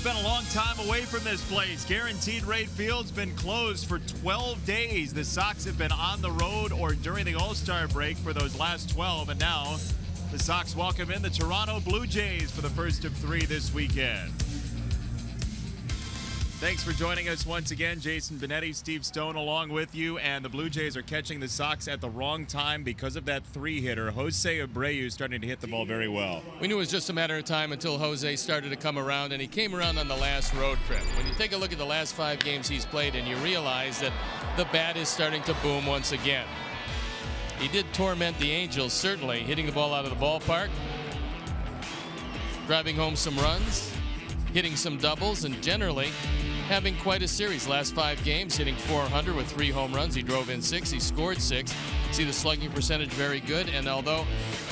been a long time away from this place. Guaranteed Rate Field's been closed for 12 days. The Sox have been on the road or during the All-Star break for those last 12, and now the Sox welcome in the Toronto Blue Jays for the first of 3 this weekend. Thanks for joining us once again. Jason Benetti, Steve Stone along with you, and the Blue Jays are catching the Sox at the wrong time because of that 3-hitter. Jose Abreu starting to hit the ball very well. We knew it was just a matter of time until Jose started to come around, and he came around on the last road trip. When you take a look at the last 5 games he's played, and you realize that the bat is starting to boom once again. He did torment the Angels, certainly, hitting the ball out of the ballpark, driving home some runs, hitting some doubles, and generally having quite a series. Last 5 games, hitting .400 with 3 home runs. He drove in 6. He scored 6. See the slugging percentage very good. And although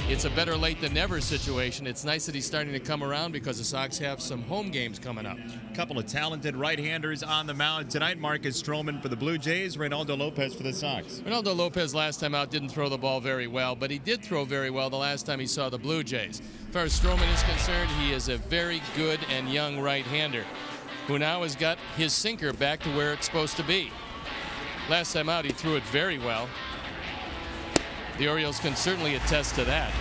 it's a better late than never situation, it's nice that he's starting to come around because the Sox have some home games coming up. A couple of talented right-handers on the mound tonight. Marcus Stroman for the Blue Jays, Reynaldo Lopez for the Sox. Reynaldo Lopez last time out didn't throw the ball very well, but he did throw very well the last time he saw the Blue Jays. As far as Stroman is concerned, he is a very good and young right-hander who now has got his sinker back to where it's supposed to be. Last time out, he threw it very well. The Orioles can certainly attest to that.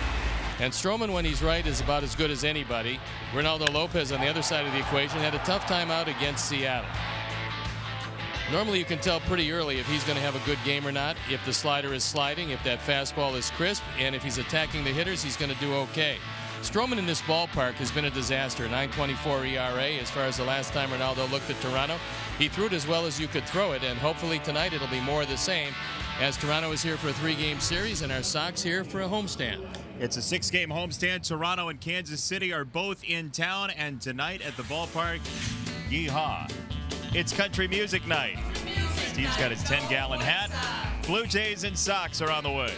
And Stroman, when he's right, is about as good as anybody. Reynaldo Lopez on the other side of the equation had a tough time out against Seattle. Normally you can tell pretty early if he's going to have a good game or not, if the slider is sliding, if that fastball is crisp, and if he's attacking the hitters, he's going to do okay. Stroman in this ballpark has been a disaster. 9.24 ERA as far as the last time Reynaldo looked at Toronto. He threw it as well as you could throw it, and hopefully tonight it'll be more of the same as Toronto is here for a 3-game series and our Sox here for a homestand. It's a 6-game homestand. Toronto and Kansas City are both in town, and tonight at the ballpark, yeehaw, it's country music night. Steve's got his 10-gallon hat. Blue Jays and Sox are on the way.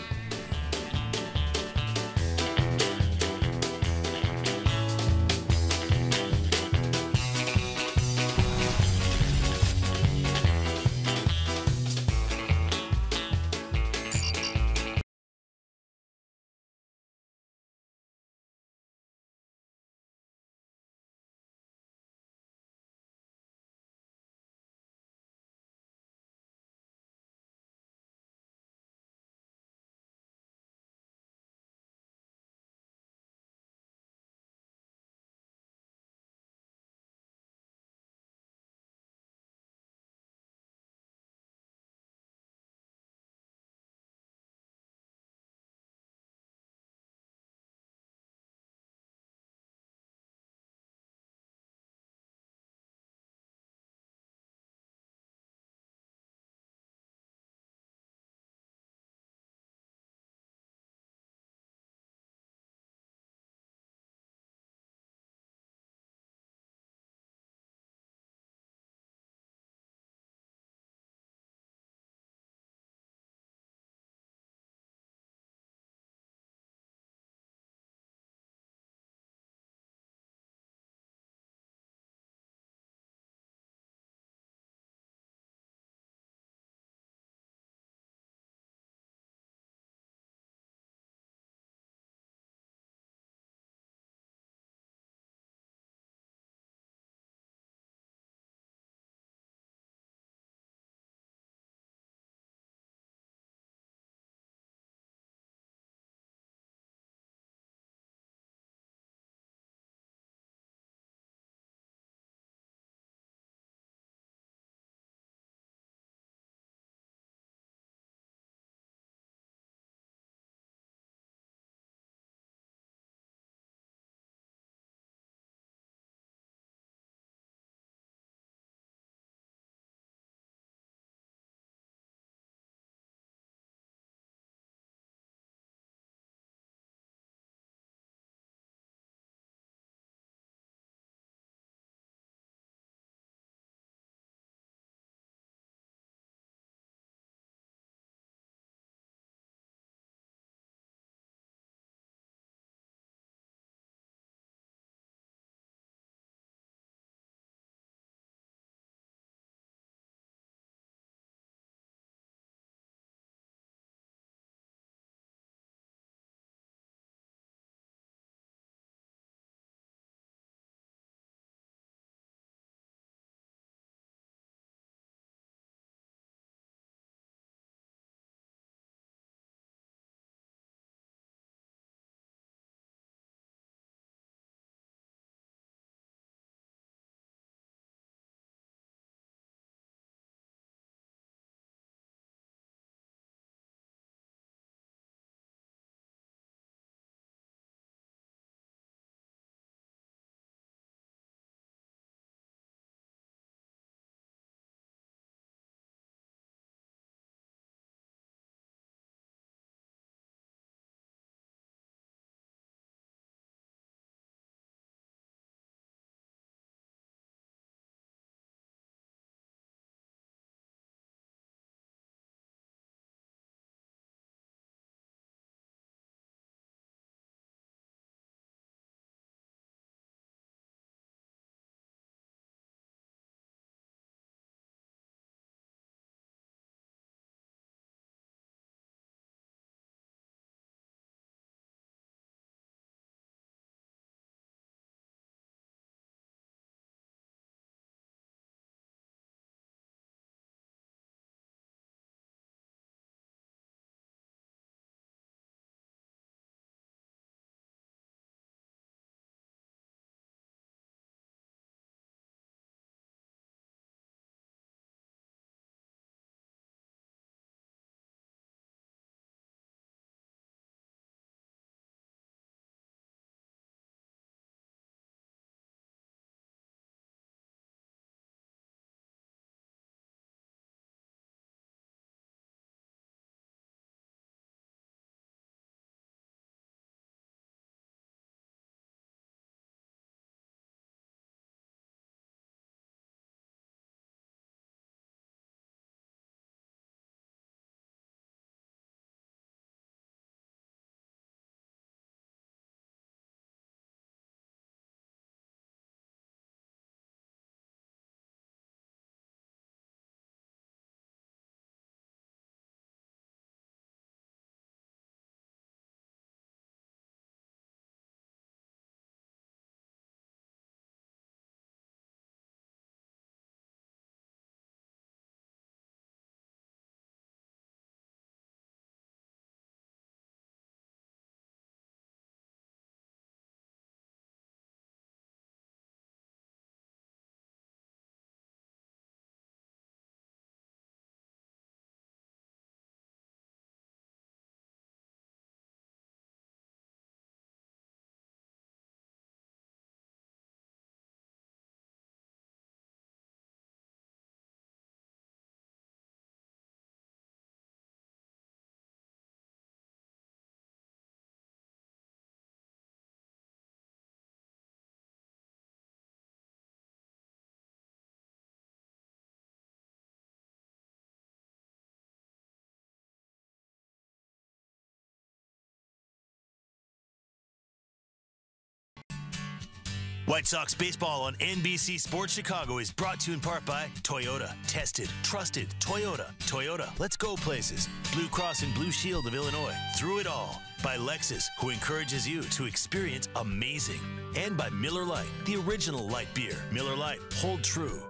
White Sox baseball on NBC Sports Chicago is brought to you in part by Toyota. Tested, trusted, Toyota. Toyota, let's go places. Blue Cross and Blue Shield of Illinois. Through it all. By Lexus, who encourages you to experience amazing. And by Miller Lite, the original light beer. Miller Lite, hold true.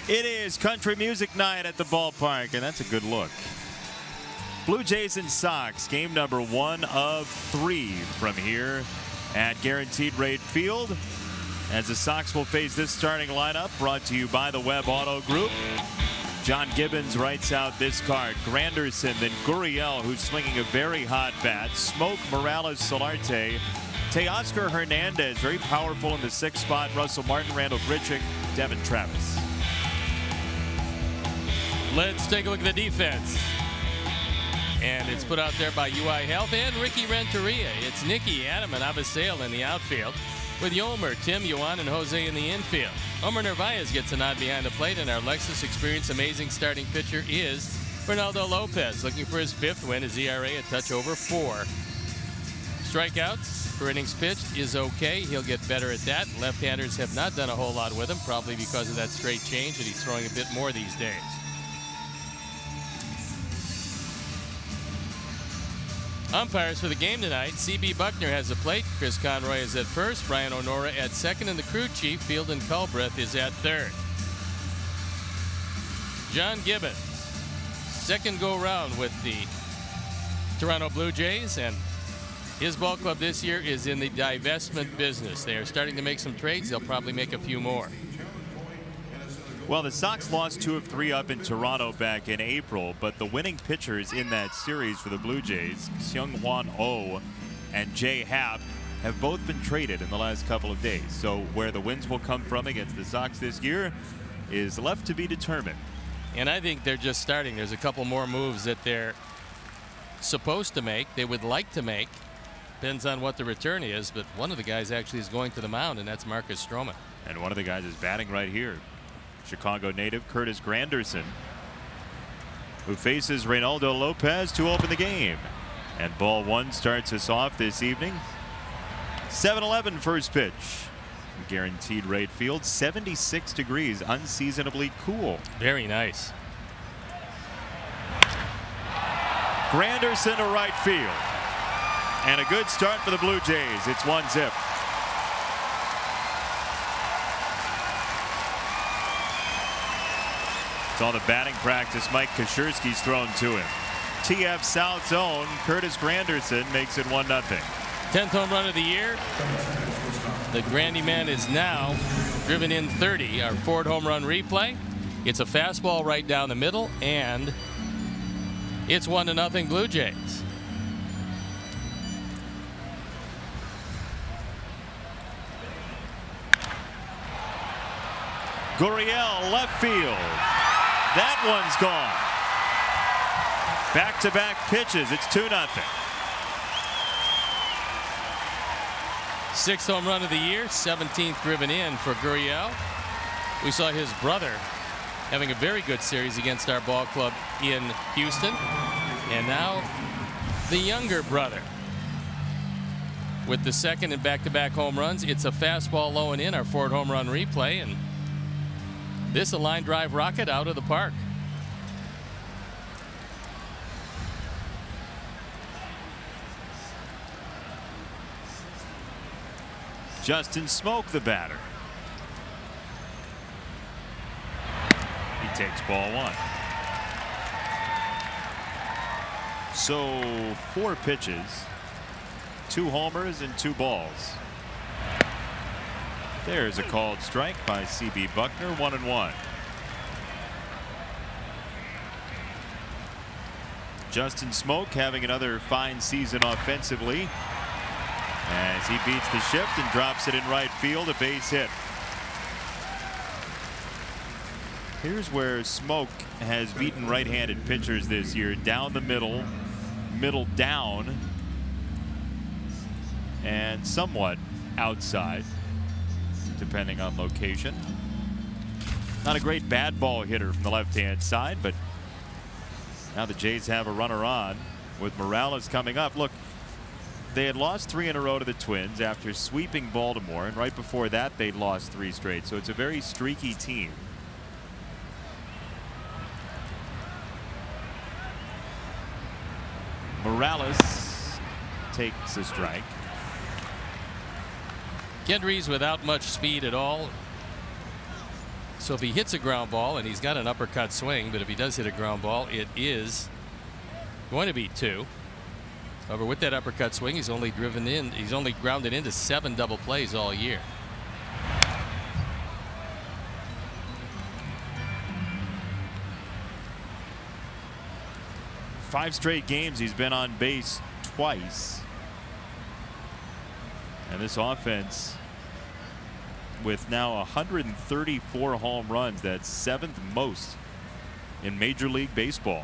It is country music night at the ballpark, and that's a good look. Blue Jays and Sox, game number 1 of 3 from here at Guaranteed Rate Field. As the Sox will face this starting lineup, brought to you by the Webb Auto Group. John Gibbons writes out this card. Granderson, then Gurriel, who's swinging a very hot bat. Smoke, Morales, Solarte. Teoscar Hernandez, very powerful in the 6th spot. Russell Martin, Randall Grichuk, Devin Travis. Let's take a look at the defense. And it's put out there by UI Health and Ricky Renteria. It's Nicky, Adam, and Abisail in the outfield, with Yomer, Tim, Yuan, and Jose in the infield. Omar Narvaez gets a nod behind the plate, and our Lexus Experience amazing starting pitcher is Ronaldo Lopez, looking for his 5th win, his ERA a touch over 4. Strikeouts per innings pitched is okay. He'll get better at that. Left-handers have not done a whole lot with him, probably because of that straight change, and he's throwing a bit more these days. Umpires for the game tonight. C.B. Buckner has the plate. Chris Conroy is at first. Brian Onora at second. And the crew chief, Fielden Culbreth, is at third. John Gibbons, second go-round with the Toronto Blue Jays. And his ball club this year is in the divestment business. They are starting to make some trades. They'll probably make a few more. Well, the Sox lost 2 of 3 up in Toronto back in April, but the winning pitchers in that series for the Blue Jays, Seung-Hwan Oh and Jay Happ, have both been traded in the last couple of days. So where the wins will come from against the Sox this year is left to be determined. And I think they're just starting. There's a couple more moves that they're supposed to make, they would like to make. Depends on what the return is, but one of the guys actually is going to the mound, and that's Marcus Stroman. And one of the guys is batting right here. Chicago native Curtis Granderson, who faces Reynaldo Lopez to open the game. And ball 1 starts us off this evening. 7-11 first pitch. Guaranteed Rate Field, 76 degrees, unseasonably cool. Very nice. Granderson to right field. And a good start for the Blue Jays. It's 1-0. It's all the batting practice Mike Kosierski's thrown to him. TF South zone, Curtis Granderson makes it 1-0. 10th home run of the year. The Grandy man is now driven in 30. Our Ford home run replay. It's a fastball right down the middle, and it's 1-0 Blue Jays. Gurriel left field. That one's gone. Back-to-back pitches. It's 2-0. 6th home run of the year, 17th driven in for Gurriel. We saw his brother having a very good series against our ball club in Houston. And now the younger brother with the 2nd and back-to-back home runs. It's a fastball low and in, our Ford home run replay. And this a line drive rocket out of the park. Justin Smoke, the batter. He takes ball 1. So 4 pitches, 2 homers and 2 balls. There's a called strike by C.B. Buckner, 1-1. Justin Smoke having another fine season offensively as he beats the shift and drops it in right field, a base hit. Here's where Smoke has beaten right-handed pitchers this year. Down the middle, middle down, and somewhat outside, depending on location. Not a great bad ball hitter from the left-hand side, but now the Jays have a runner on with Morales coming up. Look, they had lost 3 in a row to the Twins after sweeping Baltimore, and right before that they'd lost 3 straight. So it's a very streaky team. Morales takes a strike. Gendry's without much speed at all. So if he hits a ground ball, and he's got an uppercut swing, but if he does hit a ground ball, it is going to be 2. However, with that uppercut swing, he's only grounded into 7 double plays all year. Five straight games he's been on base twice. And this offense, with now 134 home runs, that's 7th most in Major League Baseball.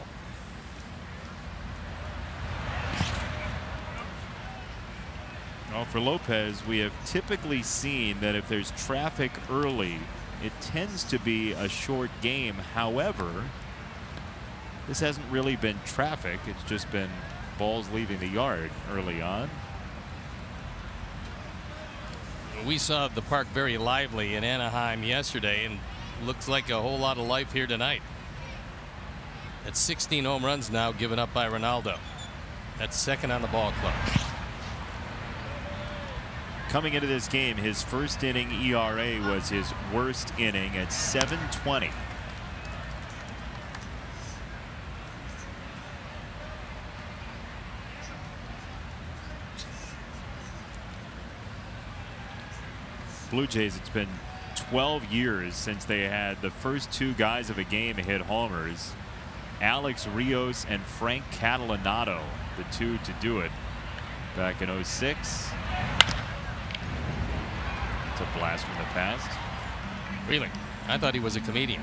Well, for Lopez, we have typically seen that if there's traffic early, it tends to be a short game. However, this hasn't really been traffic. It's just been balls leaving the yard early on. We saw the park very lively in Anaheim yesterday, and looks like a whole lot of life here tonight. That's 16 home runs now given up by Ronaldo. That's second on the ball club. Coming into this game, his first inning ERA was his worst inning at 7.20. Blue Jays, it's been 12 years since they had the first 2 guys of a game hit homers. Alex Rios and Frank Catalanato, the 2 to do it back in '06. It's a blast from the past. Really? I thought he was a comedian.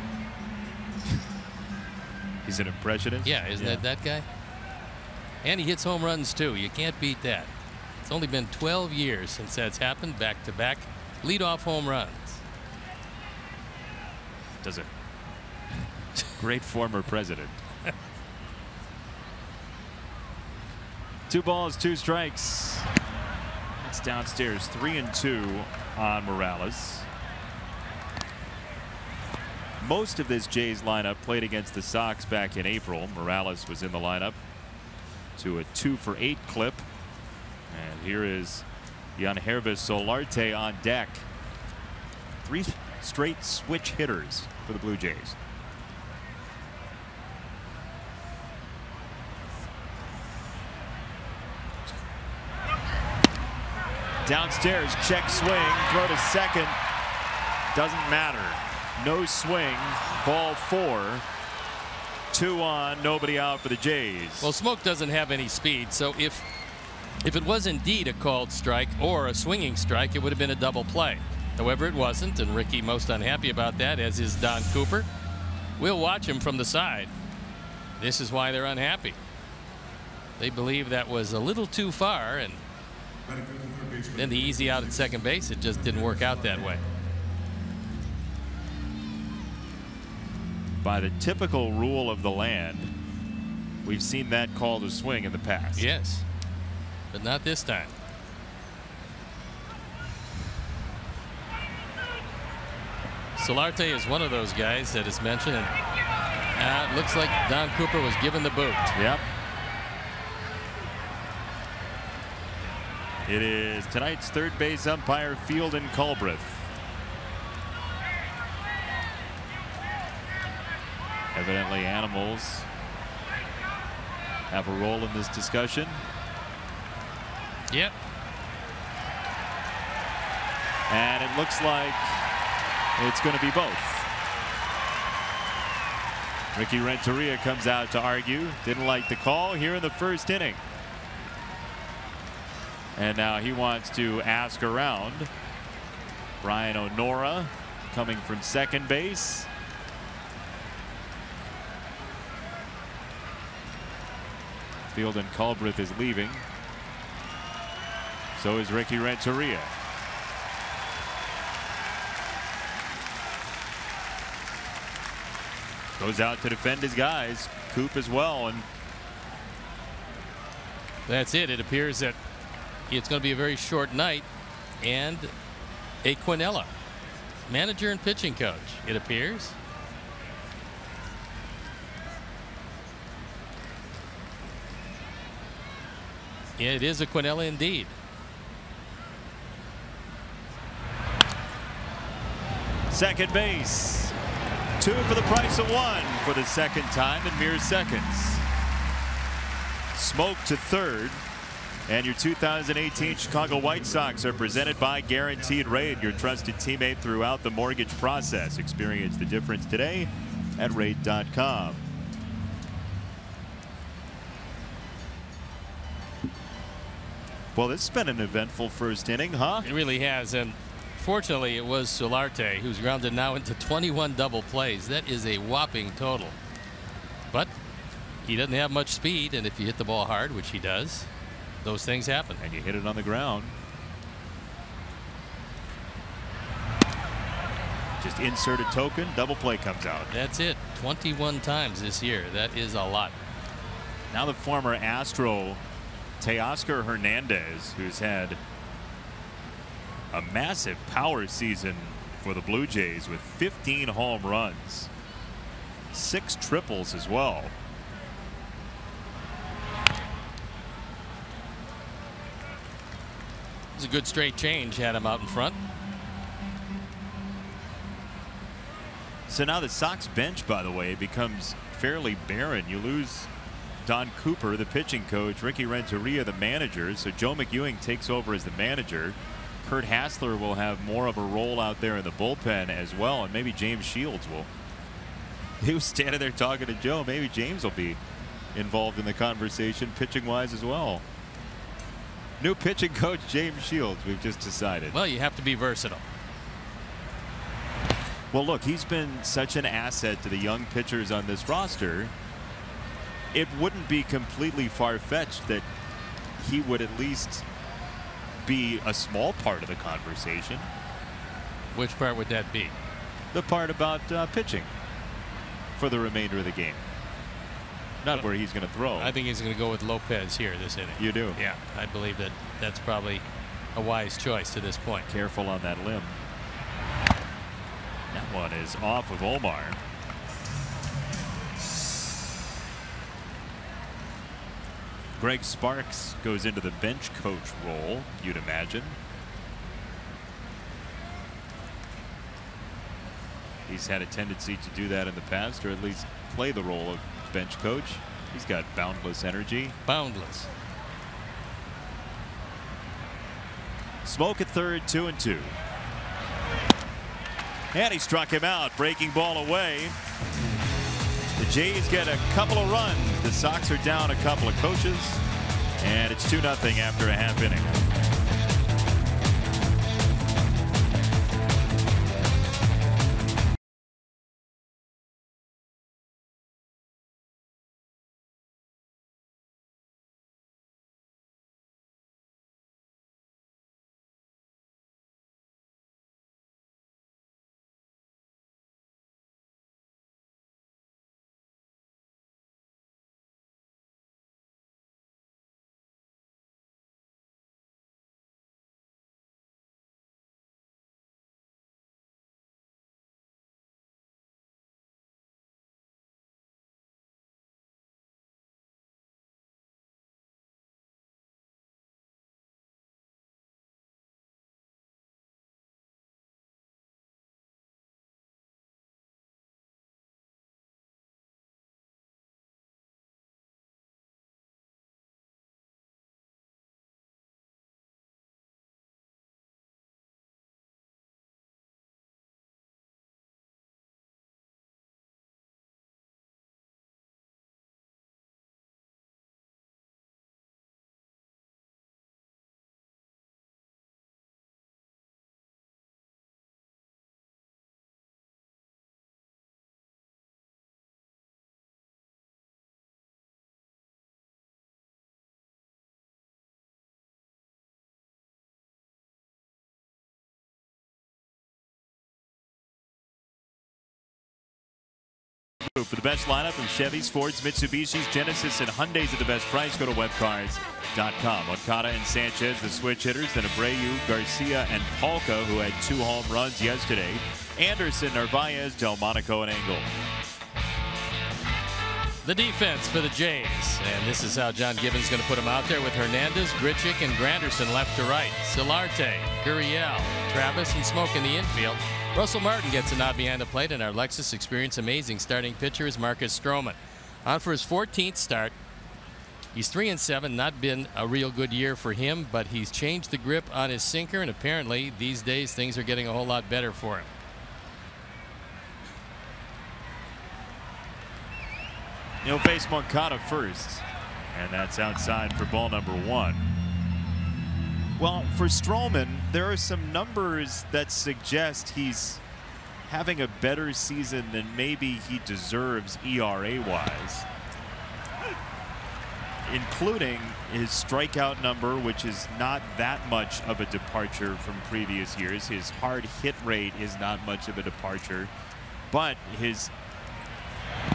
He's an impressionist? Yeah, isn't that guy? And he hits home runs too. You can't beat that. It's only been 12 years since that's happened, back-to-back leadoff home runs. Does a great former president. 2 balls, 2 strikes. It's downstairs, 3-2 on Morales. Most of this Jays lineup played against the Sox back in April. Morales was in the lineup to a 2-for-8 clip. And here is Yangervis Solarte on deck. 3 straight switch hitters for the Blue Jays. Downstairs, check swing, throw to second. Doesn't matter. No swing, ball 4. 2 on, nobody out for the Jays. Well, Smoke doesn't have any speed, so if it was indeed a called strike or a swinging strike, it would have been a double play. However, it wasn't, and Ricky most unhappy about that, as is Don Cooper. We'll watch him from the side. This is why they're unhappy. They believe that was a little too far, and then the easy out at second base, it just didn't work out that way. By the typical rule of the land, we've seen that called a swing in the past. Yes, but not this time. Solarte is one of those guys that is mentioned, and it looks like Don Cooper was given the boot. Yep. It is tonight's third base umpire, Fielden Culbreth. Evidently, animals have a role in this discussion. Yep. And it looks like it's going to be both. Ricky Renteria comes out to argue. Didn't like the call here in the first inning. And now he wants to ask around. Brian O'Nora coming from second base. Fielden Culbreth is leaving. So is Ricky Renteria. Goes out to defend his guys. Coop as well. And that's it. It appears that it's going to be a very short night, and a Quinella, manager and pitching coach, it appears. Yeah, it is a Quinella indeed. Second base. 2 for the price of 1 for the second time in mere seconds. Smoke to third. And your 2018 Chicago White Sox are presented by Guaranteed Rate, your trusted teammate throughout the mortgage process. Experience the difference today at rate.com. Well, this has been an eventful first inning, huh? It really has, and fortunately it was Solarte who's grounded now into 21 double plays. That is a whopping total. But he doesn't have much speed, and if you hit the ball hard, which he does, those things happen. And you hit it on the ground. Just insert a token, double play comes out. That's it. 21 times this year. That is a lot. Now the former Astro, Teoscar Hernandez, who's had a massive power season for the Blue Jays with 15 home runs, 6 triples as well. It was a good straight change, had him out in front. So now the Sox bench, by the way, becomes fairly barren. You lose Don Cooper, the pitching coach, Ricky Renteria, the manager. So Joe McEwing takes over as the manager. Kurt Hassler will have more of a role out there in the bullpen as well, and maybe James Shields will. He was standing there talking to Joe. Maybe James will be involved in the conversation pitching-wise as well. New pitching coach James Shields, we've just decided. Well, you have to be versatile. Well, look, he's been such an asset to the young pitchers on this roster. It wouldn't be completely far-fetched that he would at least be a small part of the conversation. Which part would that be? The part about pitching for the remainder of the game. Not where he's going to throw. I think he's going to go with Lopez here this inning. You do? Yeah, I believe that that's probably a wise choice to this point. Careful on that limb. That one is off of Omar. Greg Sparks goes into the bench coach role, you'd imagine. He's had a tendency to do that in the past, or at least play the role of bench coach. He's got boundless energy. Boundless. Smoke at third, 2-2. And he struck him out, breaking ball away. The Jays get a couple of runs. The Sox are down a couple of coaches, and it's 2-0 after a half inning. For the best lineup of Chevys, Fords, Mitsubishis, Genesis, and Hyundais at the best price, go to webcars.com. Okada and Sanchez, the switch hitters, then Abreu, Garcia, and Palka, who had 2 home runs yesterday. Anderson, Narvaez, Delmonico, and Engel. The defense for the Jays, and this is how John Gibbons going to put them out there with Hernandez, Grichuk, and Granderson left to right. Solarte, Gurriel, Travis, and Smoke in the infield. Russell Martin gets a nod behind the plate, and our Lexus Experience amazing starting pitcher is Marcus Stroman. On for his 14th start. He's 3-7, not been a real good year for him, but he's changed the grip on his sinker, and apparently these days things are getting a whole lot better for him. He'll face Moncada first, and that's outside for ball number 1. Well, for Stroman, there are some numbers that suggest he's having a better season than maybe he deserves ERA-wise, including his strikeout number, which is not that much of a departure from previous years. His hard hit rate is not much of a departure, but his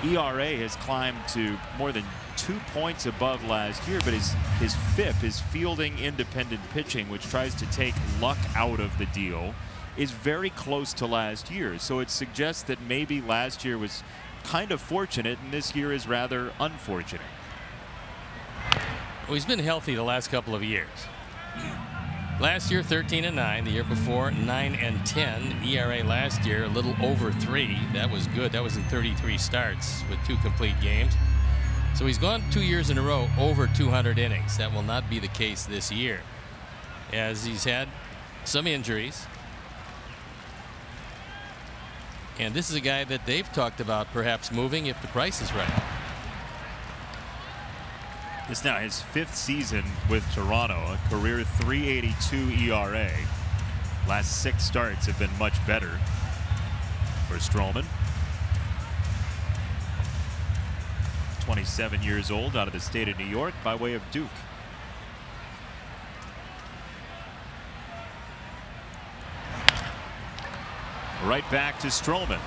ERA has climbed to more than 2 points above last year, but his FIP, his fielding independent pitching, which tries to take luck out of the deal, is very close to last year. So it suggests that maybe last year was kind of fortunate and this year is rather unfortunate. Well, he's been healthy the last couple of years. Last year 13-9, the year before 9-10. ERA last year a little over 3. That was good. That was in 33 starts with 2 complete games. So he's gone 2 years in a row over 200 innings. That will not be the case this year, as he's had some injuries. And this is a guy that they've talked about perhaps moving if the price is right. This now his 5th season with Toronto, a career .382 ERA. Last 6 starts have been much better for Stroman. 27 years old, out of the state of New York by way of Duke. Right back to Stroman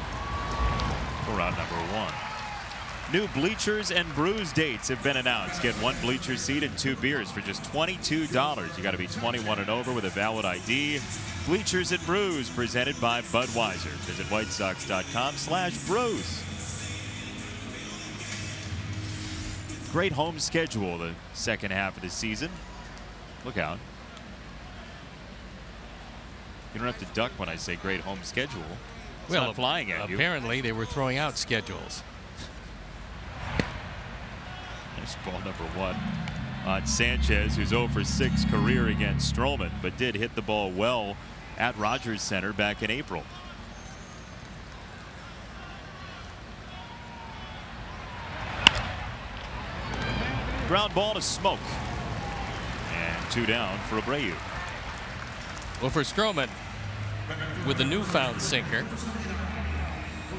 for round number 1. New bleachers and brews dates have been announced. Get 1 bleacher seat and 2 beers for just $22. You got to be 21 and over with a valid ID. Bleachers and brews presented by Budweiser. Visit whitesox.com/brews. Great home schedule the second half of the season. Look out. You don't have to duck when I say great home schedule. It's not flying at you. Apparently they were throwing out schedules. There's ball number 1 on Sanchez, who's 0 for 6 career against Stroman, but did hit the ball well at Rogers Center back in April. Ground ball to Smoke. And 2 down for Abreu. Well, for Stroman, with the newfound sinker,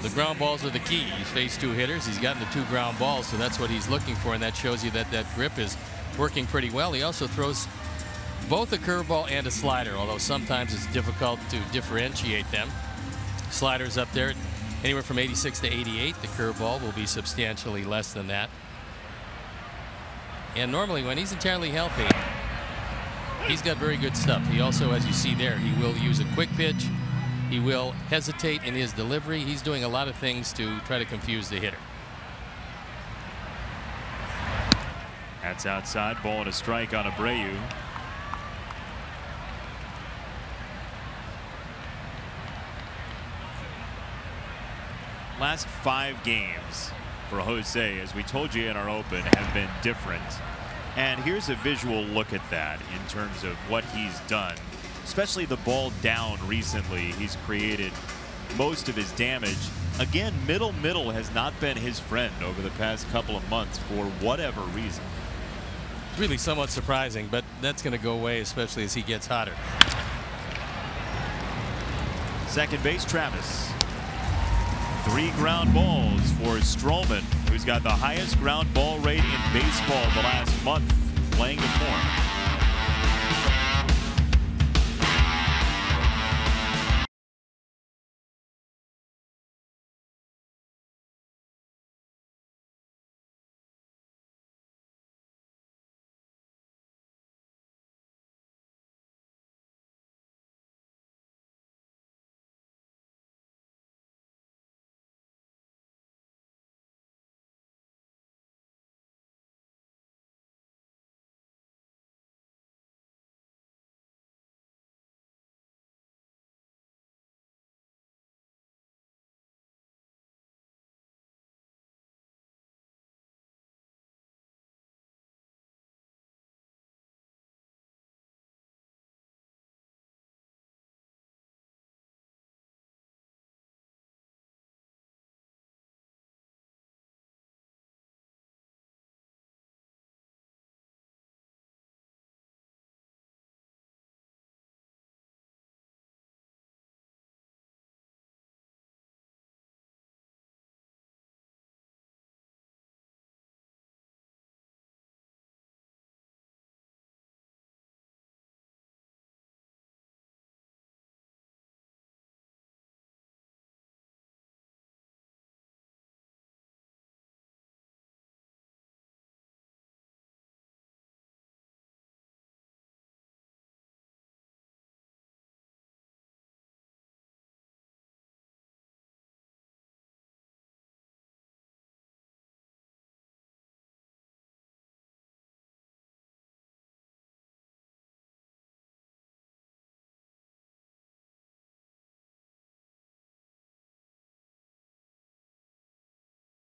the ground balls are the key. He's faced 2 hitters. He's gotten the 2 ground balls, so that's what he's looking for, and that shows you that that grip is working pretty well. He also throws both a curveball and a slider, although sometimes it's difficult to differentiate them. Sliders up there anywhere from 86 to 88. The curveball will be substantially less than that. And normally when he's entirely healthy, he's got very good stuff. He also, as you see there, he will use a quick pitch. He will hesitate in his delivery. He's doing a lot of things to try to confuse the hitter. That's outside. Ball and a strike on Abreu. Last 5 games for Jose, as we told you in our open, have been different. And here's a visual look at that in terms of what he's done. Especially the ball down recently. He's created most of his damage. Again, middle has not been his friend over the past couple of months for whatever reason. It's really somewhat surprising, but that's going to go away, especially as he gets hotter. Second base, Travis. 3 ground balls for Stroman, who's got the highest ground ball rate in baseball the last month playing the form.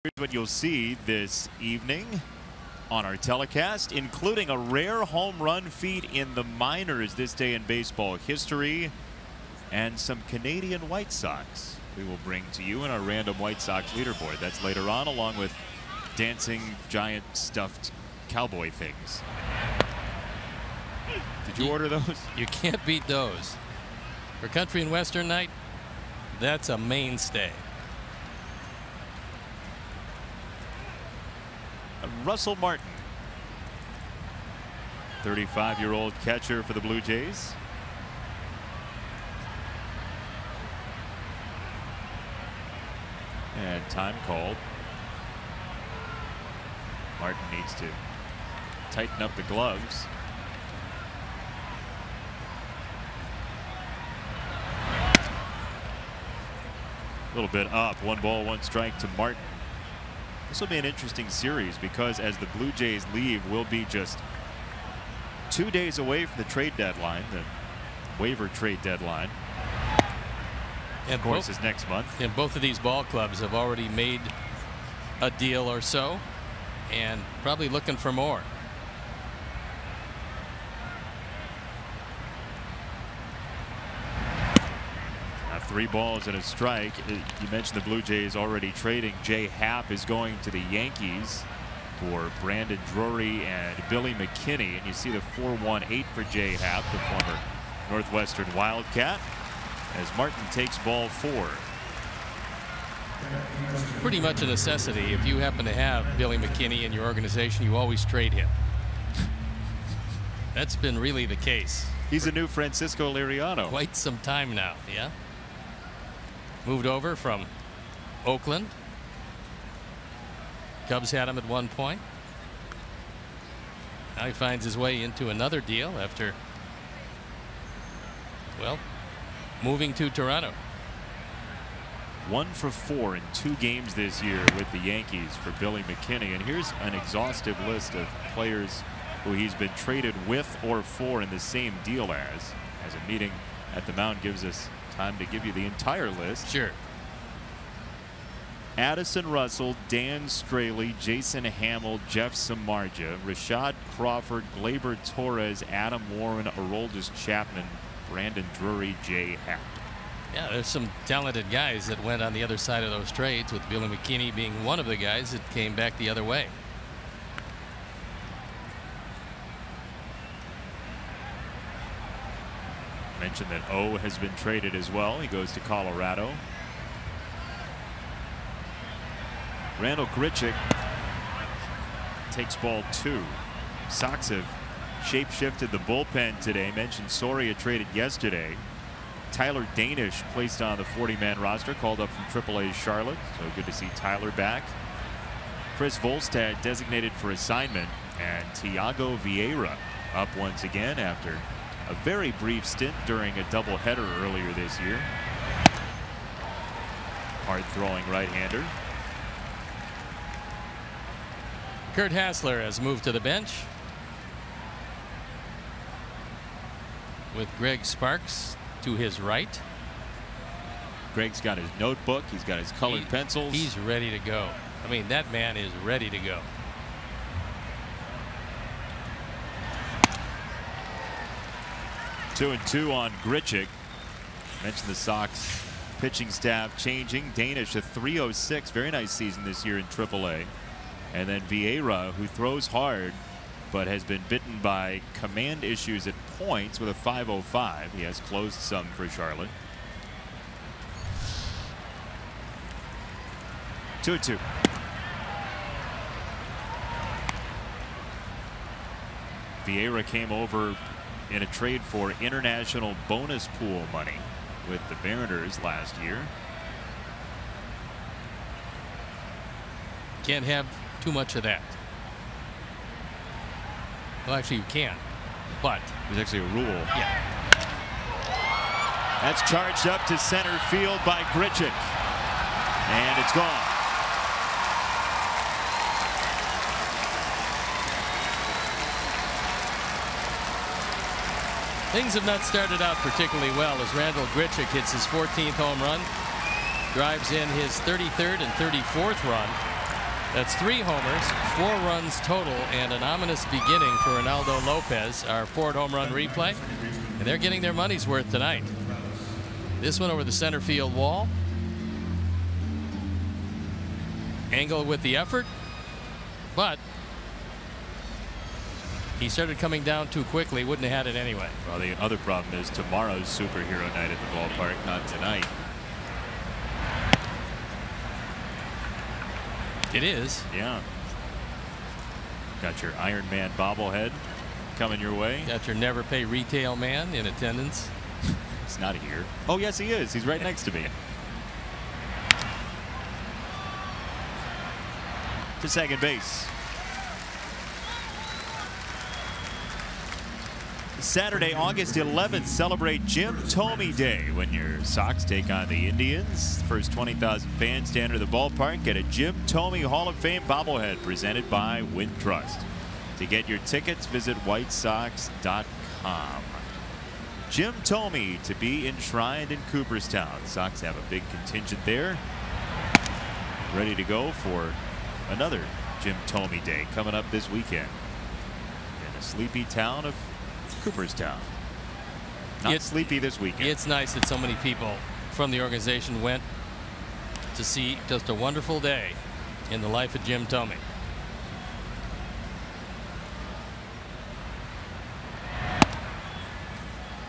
Here's what you'll see this evening on our telecast, including a rare home run feat in the minors this day in baseball history, and some Canadian White Sox we will bring to you in our random White Sox leaderboard. That's later on, along with dancing giant stuffed cowboy things. Did you order those? You can't beat those. For country and western night, that's a mainstay. Russell Martin, 35-year-old catcher for the Blue Jays. And time called. Martin needs to tighten up the gloves. A little bit up. 1 ball, 1 strike to Martin. This will be an interesting series because as the Blue Jays leave, we'll be just 2 days away from the trade deadline, the waiver trade deadline. And of course, is next month. And both of these ball clubs have already made a deal or so, and probably looking for more. Now 3 balls and a strike. You mentioned the Blue Jays already trading. Jay Happ is going to the Yankees for Brandon Drury and Billy McKinney. And you see the 4-1-8 for Jay Happ, the former Northwestern Wildcat, as Martin takes ball 4. Pretty much a necessity. If you happen to have Billy McKinney in your organization, you always trade him. That's been really the case. He's a new Francisco Liriano. Quite some time now, yeah. Moved over from Oakland. Cubs had him at one point. Now he finds his way into another deal after, well, moving to Toronto. 1 for 4 in 2 games this year with the Yankees for Billy McKinney. And here's an exhaustive list of players who he's been traded with or for in the same deal as a meeting at the mound gives us time to give you the entire list. Sure. Addison Russell, Dan Straley, Jason Hamill, Jeff Samardzija, Rashad Crawford, Gleyber Torres, Adam Warren, Aroldis Chapman, Brandon Drury, Jay Happ. Yeah, there's some talented guys that went on the other side of those trades, with Billy McKinney being one of the guys that came back the other way. Mentioned that O has been traded as well. He goes to Colorado. Randall Grichuk takes ball 2. Sox have shape-shifted the bullpen today. Mentioned Soria traded yesterday. Tyler Danish placed on the 40-man roster, called up from AAA Charlotte. So good to see Tyler back. Chris Volstad designated for assignment, and Thiago Vieira up once again after a very brief stint during a doubleheader earlier this year. Hard-throwing right-hander. Kurt Hassler has moved to the bench, with Greg Sparks to his right. Greg's got his notebook. He's got his colored pencils. He's ready to go. I mean, that man is ready to go. Two and 2 on Grichuk. Mentioned the Sox pitching staff changing. Danish, a .306. Very nice season this year in AAA. And then Vieira, who throws hard, but has been bitten by command issues at points with a .505. He has closed some for Charlotte. 2-2. Vieira came over in a trade for international bonus pool money with the Mariners last year. Can't have too much of that. Well, actually, you can, but there's actually a rule. Yeah. That's charged up to center field by Grichuk, and it's gone. Things have not started out particularly well as Randall Grichuk hits his 14th home run, drives in his 33rd and 34th run, That's 3 homers, 4 runs total, and an ominous beginning for Ronaldo Lopez, our Ford home run replay. And they're getting their money's worth tonight. This one over the center field wall. Angle with the effort, but he started coming down too quickly. Wouldn't have had it anyway. Well, the other problem is tomorrow's superhero night at the ballpark, not tonight. It is. Yeah. Got your Iron Man bobblehead coming your way. Got your never pay retail man in attendance. He's not here. Oh, yes, he is. He's right next to me. To second base. Saturday, August 11th, celebrate Jim Thome Day when your Sox take on the Indians. First 20,000 fans to enter the ballpark get a Jim Thome Hall of Fame bobblehead presented by Wintrust. To get your tickets, visit whitesox.com. Jim Thome to be enshrined in Cooperstown. Sox have a big contingent there. Ready to go for another Jim Thome Day coming up this weekend in a sleepy town of Cooperstown. Not sleepy this weekend. It's nice that so many people from the organization went to see just a wonderful day in the life of Jim Thome.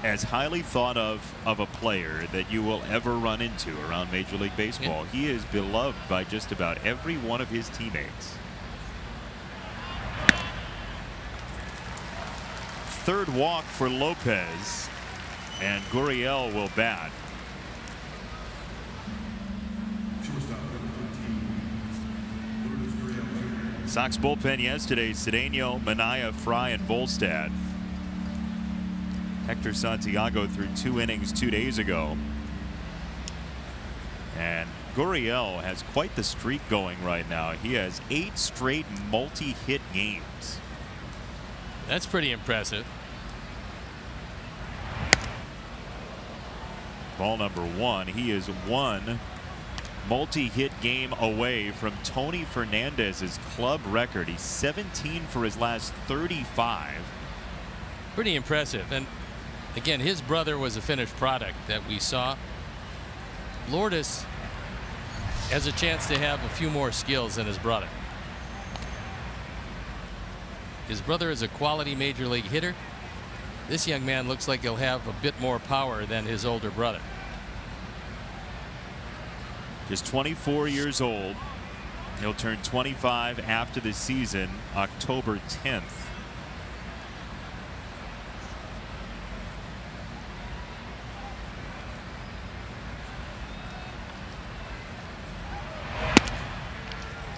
As highly thought of a player that you will ever run into around Major League Baseball. Yeah. He is beloved by just about every one of his teammates. Third walk for Lopez, and Gurriel will bat. Sox bullpen yesterday: Cedeno, Minaya, Fry, and Volstad. Hector Santiago threw 2 innings 2 days ago. And Gurriel has quite the streak going right now. He has 8 straight multi-hit games. That's pretty impressive. Ball number 1. He is 1 multi-hit game away from Tony Fernandez's club record. He's 17 for his last 35. Pretty impressive. And again, his brother was a finished product that we saw. Lourdes has a chance to have a few more skills than his brother. His brother is a quality major league hitter. This young man looks like he'll have a bit more power than his older brother. Just 24 years old. He'll turn 25 after the season, October 10th.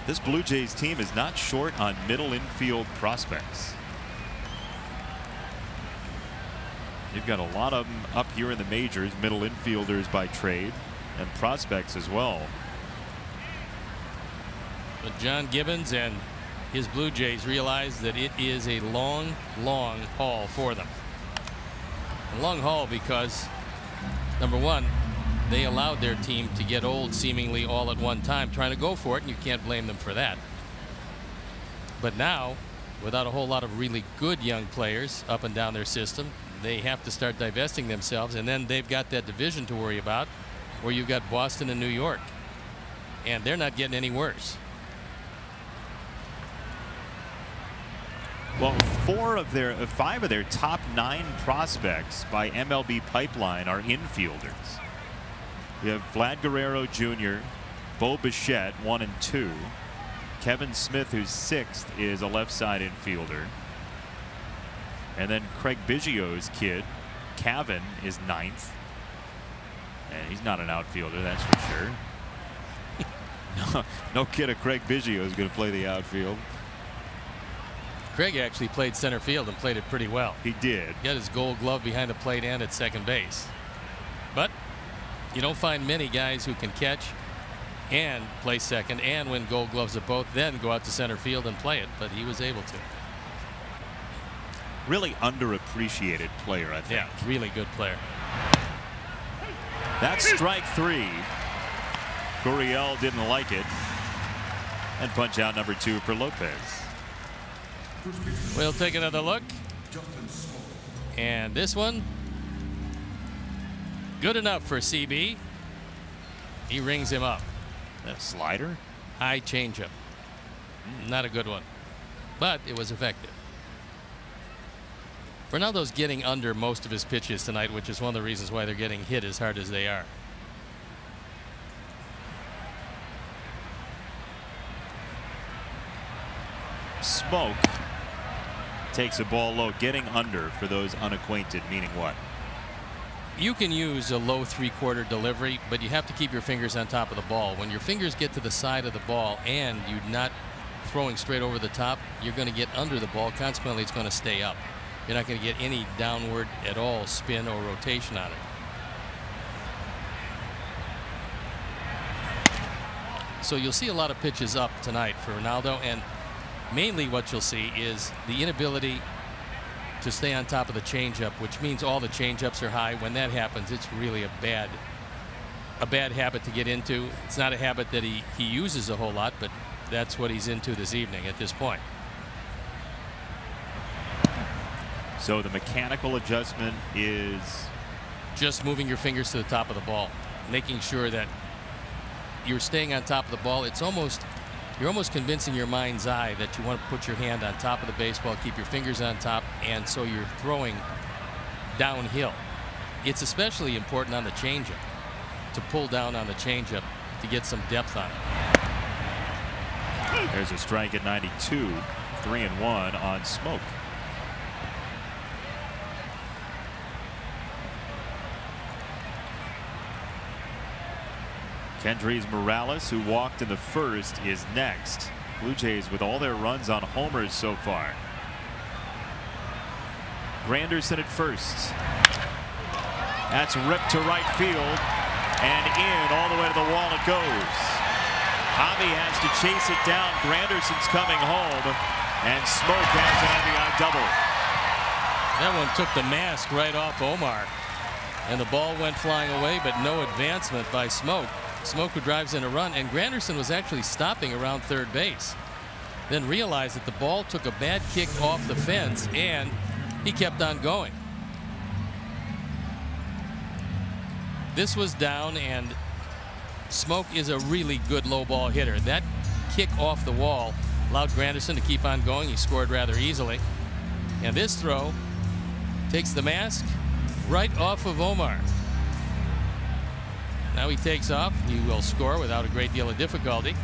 This Blue Jays team is not short on middle infield prospects. You've got a lot of them up here in the majors, middle infielders by trade, and prospects as well. But John Gibbons and his Blue Jays realize that it is a long, long haul for them. A long haul because, number one, they allowed their team to get old seemingly all at one time, trying to go for it, and you can't blame them for that. But now, without a whole lot of really good young players up and down their system, they have to start divesting themselves, and then they've got that division to worry about where you've got Boston and New York, and they're not getting any worse. Well, 5 of their top 9 prospects by MLB Pipeline are infielders. You have Vlad Guerrero Jr., Bo Bichette, 1 and 2. Kevin Smith, who's 6th, is a left side infielder. And then Craig Biggio's kid, Cavan, is 9th. And he's not an outfielder, that's for sure. No kid of Craig Biggio is going to play the outfield. Craig actually played center field and played it pretty well. He did. Got his gold glove behind the plate and at second base. But you don't find many guys who can catch and play second and win gold gloves at both, then go out to center field and play it. But he was able to. Really underappreciated player, I think. Yeah, really good player. That's strike 3. Gurriel didn't like it. And punch out number 2 for Lopez. We'll take another look. And this one, good enough for CB. He rings him up. A slider? High changeup. Not a good one, but it was effective. Ronaldo's getting under most of his pitches tonight, which is one of the reasons why they're getting hit as hard as they are. Smoke takes a ball low, getting under for those unacquainted, meaning what? You can use a low 3/4 delivery, but you have to keep your fingers on top of the ball. When your fingers get to the side of the ball and you're not throwing straight over the top, you're going to get under the ball. Consequently, it's going to stay up. You're not going to get any downward at all spin or rotation on it. So you'll see a lot of pitches up tonight for Ronaldo, and mainly what you'll see is the inability to stay on top of the changeup, which means all the changeups are high. When that happens, it's really a bad habit to get into. It's not a habit that he uses a whole lot, but that's what he's into this evening at this point. So the mechanical adjustment is just moving your fingers to the top of the ball, making sure that you're staying on top of the ball. You're almost convincing your mind's eye that you want to put your hand on top of the baseball, keep your fingers on top, and so you're throwing downhill. It's especially important on the changeup to pull down on the changeup to get some depth on it. There's a strike at 92, 3-1 on Smoke. Kendrys Morales, who walked in the first, is next. Blue Jays with all their runs on homers so far. Granderson at first. That's ripped to right field and in, all the way to the wall it goes. Javi has to chase it down. Granderson's coming home, and Smoke has an RBI double. That one took the mask right off Omar, and the ball went flying away, but no advancement by Smoke. Smoke who drives in a run, and Granderson was actually stopping around third base, then realized that the ball took a bad kick off the fence, and he kept on going. This was down, and Smoke is a really good low ball hitter. That kick off the wall allowed Granderson to keep on going. He scored rather easily, and this throw takes the mask right off of Omar. Now he takes off. He will score without a great deal of difficulty.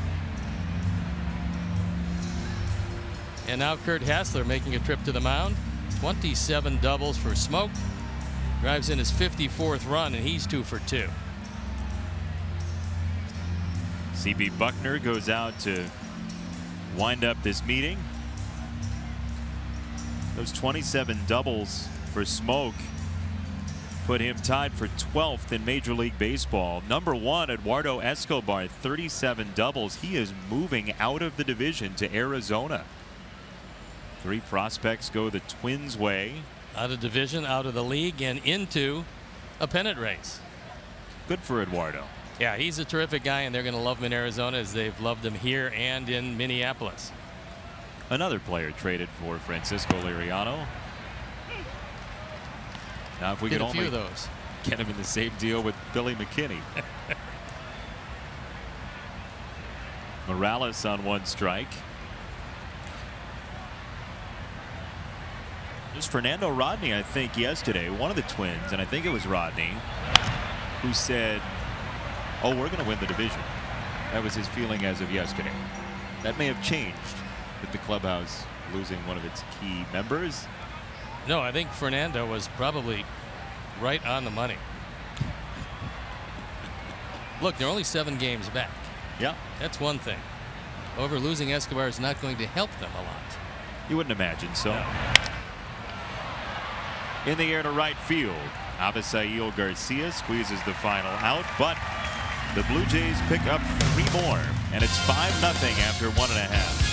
And now Kurt Hassler making a trip to the mound. 27 doubles for Smoke. Drives in his 54th run, and he's 2 for 2. CB Buckner goes out to wind up this meeting. Those 27 doubles for Smoke put him tied for 12th in Major League Baseball. Number 1, Eduardo Escobar, 37 doubles. He is moving out of the division to Arizona. 3 prospects go the Twins' way. Out of division, out of the league, and into a pennant race. Good for Eduardo. Yeah, he's a terrific guy, and they're going to love him in Arizona as they've loved him here and in Minneapolis. Another player traded for Francisco Liriano. Now, if we could only get him in the same deal with Billy McKinney. Morales on 1 strike. There's Fernando Rodney, I think, yesterday, one of the Twins, and I think it was Rodney, who said, oh, we're going to win the division. That was his feeling as of yesterday. That may have changed with the clubhouse losing one of its key members. No, I think Fernando was probably right on the money. Look, they're only 7 games back. Yeah. That's one thing. However, losing Escobar is not going to help them a lot. You wouldn't imagine so. No. In the air to right field. Abisail Garcia squeezes the final out, but the Blue Jays pick up 3 more, and it's 5-0 after 1.5.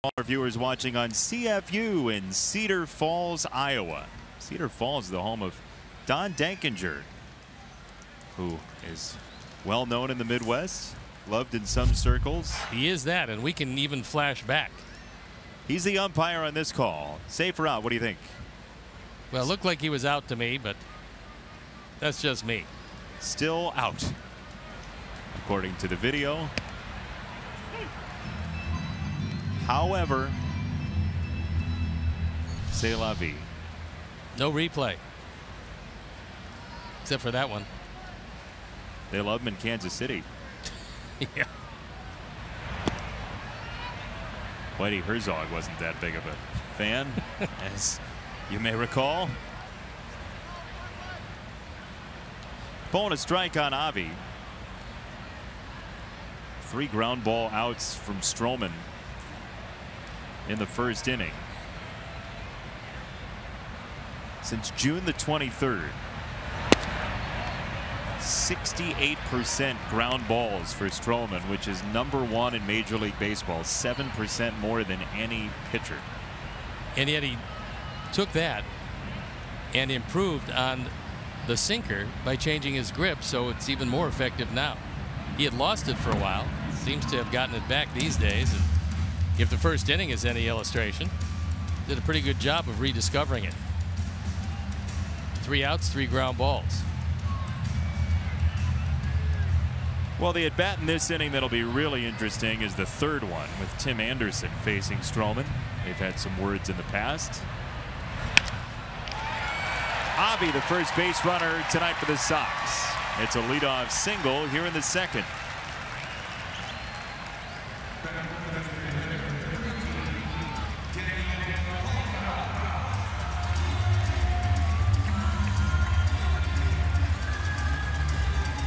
all our viewers watching on CFU in Cedar Falls, Iowa. Cedar Falls is the home of Don Dankinger, who is well known in the Midwest, loved in some circles. He is that, and we can even flash back. He's the umpire on this call. Safe or out? What do you think? Well, it looked like he was out to me, but that's just me. Still out, according to the video. However, c'est la vie. No replay, except for that one. They love him in Kansas City. Yeah. Whitey Herzog wasn't that big of a fan, as you may recall. Ball and a strike on Avi. 3 ground ball outs from Stroman in the first inning. Since June the 23rd, 68% ground balls for Stroman, which is #1 in Major League Baseball, 7% more than any pitcher. And yet he took that and improved on the sinker by changing his grip, so it's even more effective now. He had lost it for a while, seems to have gotten it back these days, and if the first inning is any illustration, did a pretty good job of rediscovering it. 3 outs, 3 ground balls. Well, the at-bat in this inning that'll be really interesting is the third one, with Tim Anderson facing Stroman. They've had some words in the past. Avi, the first base runner tonight for the Sox. It's a leadoff single here in the second.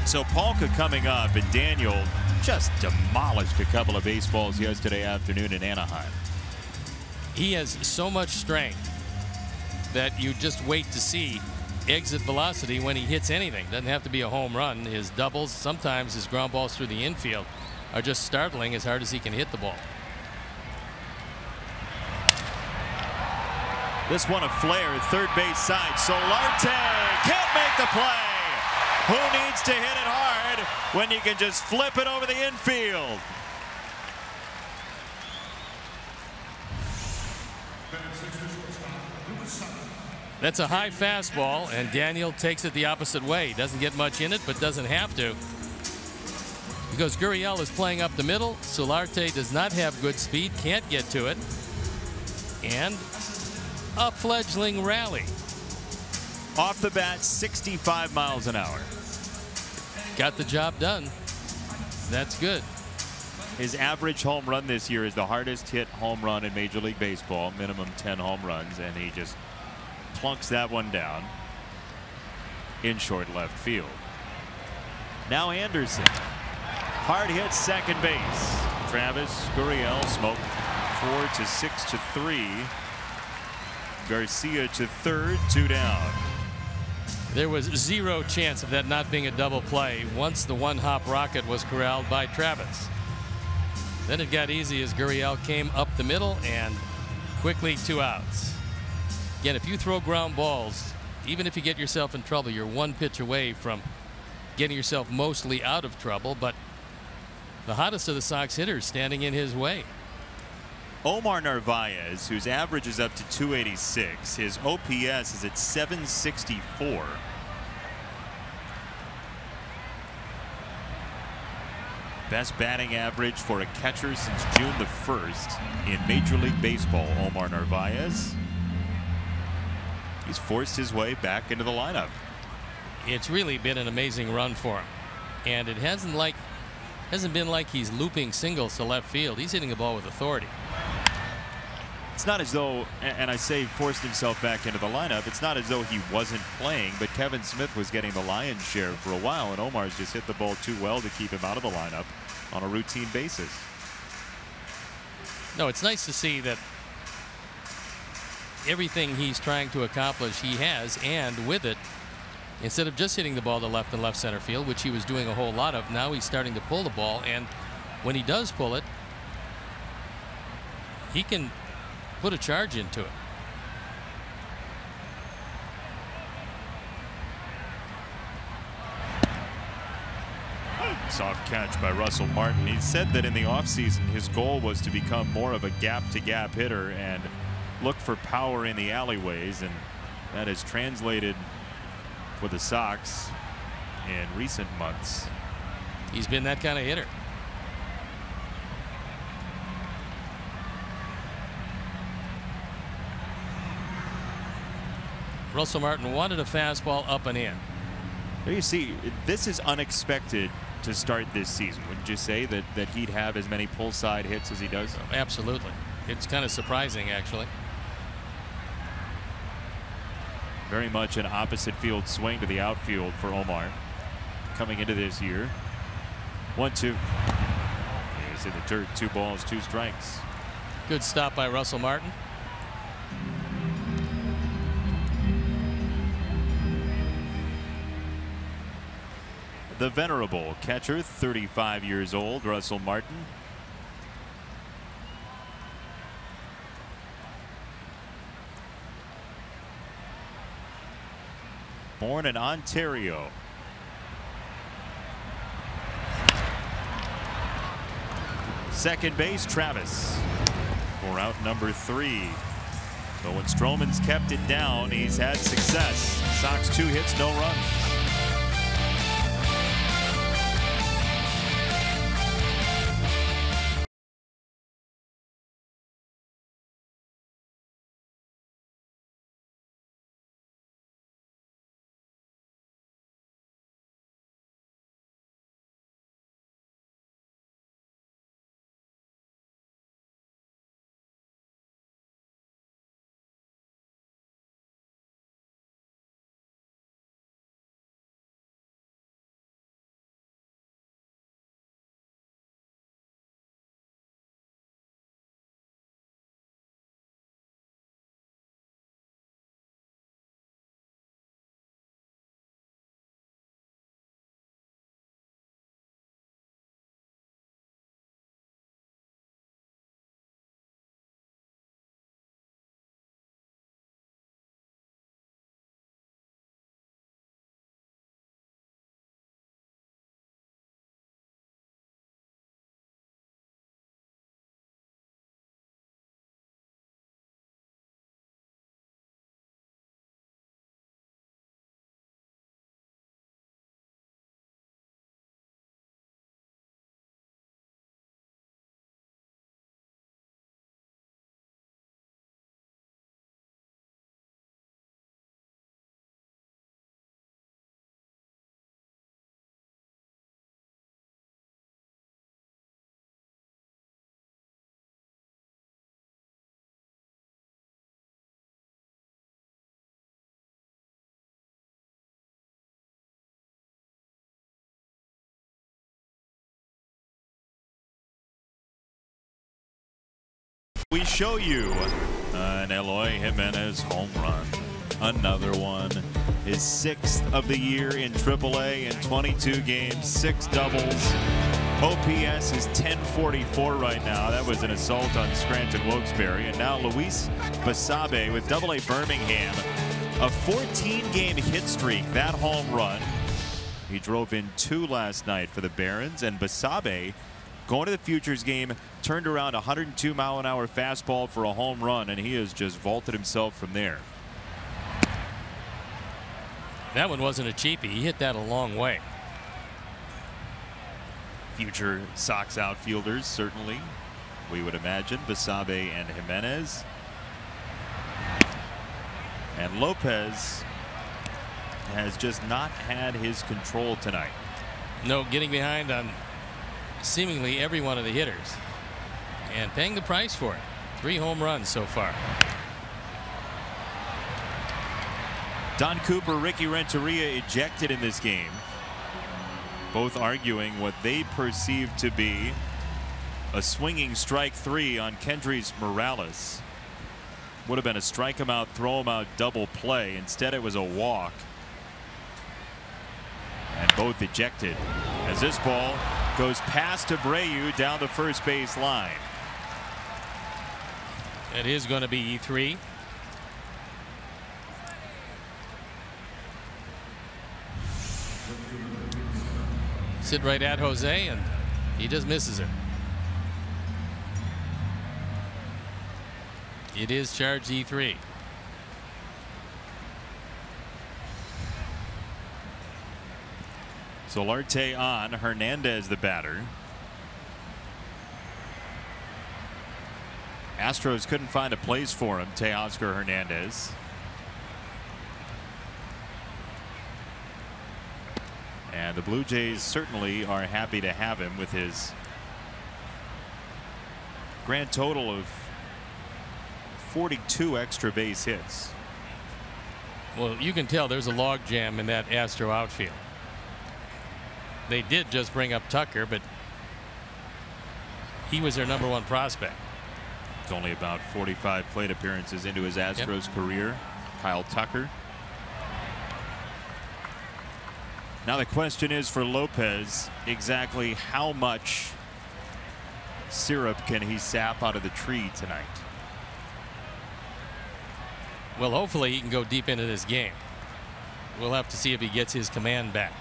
So Polka coming up, and Daniel just demolished a couple of baseballs yesterday afternoon in Anaheim. He has so much strength that you just wait to see exit velocity when he hits anything. Doesn't have to be a home run. His doubles, sometimes his ground balls through the infield, are just startling as hard as he can hit the ball. This one a flare, third base side. Solarte can't make the play. Who needs to hit it hard when you can just flip it over the infield? That's a high fastball, and Daniel takes it the opposite way. Doesn't get much in it, but doesn't have to, because Gurriel is playing up the middle. Solarte does not have good speed, can't get to it, and a fledgling rally. Off the bat, 65 miles an hour. Got the job done. That's good. His average home run this year is the hardest hit home run in Major League Baseball, minimum 10 home runs, and he just plunks that one down in short left field. Now Anderson. Hard hit second base. Travis Gurriel smoked 4 to 6 to 3. Garcia to third, 2 down. There was zero chance of that not being a double play once the one-hop rocket was corralled by Travis. Then it got easy as Gurriel came up the middle, and quickly 2 outs. Again, if you throw ground balls, even if you get yourself in trouble, you're 1 pitch away from getting yourself mostly out of trouble, but the hottest of the Sox hitters standing in his way. Omar Narvaez, whose average is up to 286, his OPS is at 764. Best batting average for a catcher since June the 1st in Major League Baseball, Omar Narvaez. He's forced his way back into the lineup. It's really been an amazing run for him, and it hasn't been like he's looping singles to left field. He's hitting the ball with authority. It's not as though, and I say forced himself back into the lineup, it's not as though he wasn't playing, but Kevin Smith was getting the lion's share for a while, and Omar's just hit the ball too well to keep him out of the lineup on a routine basis. No, it's nice to see that everything he's trying to accomplish he has, and with it, instead of just hitting the ball to left and left center field, which he was doing a whole lot of, now he's starting to pull the ball, and when he does pull it, he can put a charge into it. Soft catch by Russell Martin. He said that in the offseason his goal was to become more of a gap-to-gap hitter and look for power in the alleyways, and that has translated for the Sox in recent months. He's been that kind of hitter. Russell Martin wanted a fastball up and in. There you see, this is unexpected to start this season. Wouldn't you say that he'd have as many pull side hits as he does? Absolutely. It's kind of surprising, actually. Very much an opposite field swing to the outfield for Omar coming into this year. 1-2. He's in the dirt. 2 balls, 2 strikes. Good stop by Russell Martin. The venerable catcher, 35 years old, Russell Martin. Born in Ontario. Second base, Travis for out number 3. But when Stroman's kept it down, he's had success. Sox 2 hits, no runs. We show you an Eloy Jimenez home run. Another one. His 6th of the year in AAA in 22 games, 6 doubles. OPS is 1044 right now. That was an assault on Scranton Wilkes-Barre. And now Luis Basabe with AA Birmingham. A 14-game hit streak, that home run. He drove in 2 last night for the Barons, and Basabe, going to the Futures game, turned around a 102-mile-an-hour fastball for a home run, and he has just vaulted himself from there. That one wasn't a cheapie. He hit that a long way. Future Sox outfielders, certainly, we would imagine. Basabe and Jimenez. And Lopez has just not had his control tonight. No, getting behind on seemingly every one of the hitters and paying the price for it. 3 home runs so far. Don Cooper, Ricky Renteria ejected in this game, both arguing what they perceive to be a swinging strike 3 on Kendrys Morales. Would have been a strike him out, throw him out double play. Instead it was a walk, and both ejected as this ball goes past Abreu down the first base line. It is going to be E3. Sit right at Jose, and he just misses her. It is charged E3. Solarte on, Hernandez the batter. Astros couldn't find a place for him, Teoscar Hernandez. And the Blue Jays certainly are happy to have him with his grand total of 42 extra base hits. Well, you can tell there's a logjam in that Astro outfield. They did just bring up Tucker, but he was their #1 prospect. It's only about 45 plate appearances into his Astros career. Kyle Tucker. Now the question is for Lopez, exactly how much syrup can he sap out of the tree tonight? Well, hopefully he can go deep into this game. We'll have to see if he gets his command back.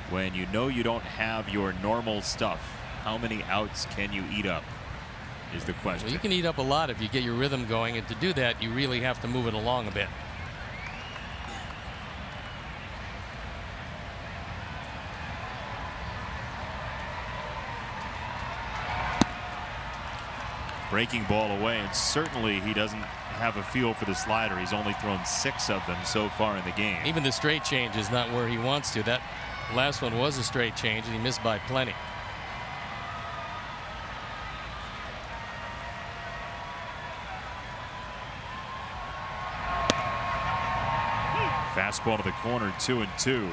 When you know you don't have your normal stuff, how many outs can you eat up is the question. Well, you can eat up a lot if you get your rhythm going, and to do that you really have to move it along a bit. Breaking ball away, and certainly he doesn't have a feel for the slider. He's only thrown 6 of them so far in the game. Even the straight change is not where he wants to. That last one was a straight change, and he missed by plenty. Fastball to the corner, 2-2.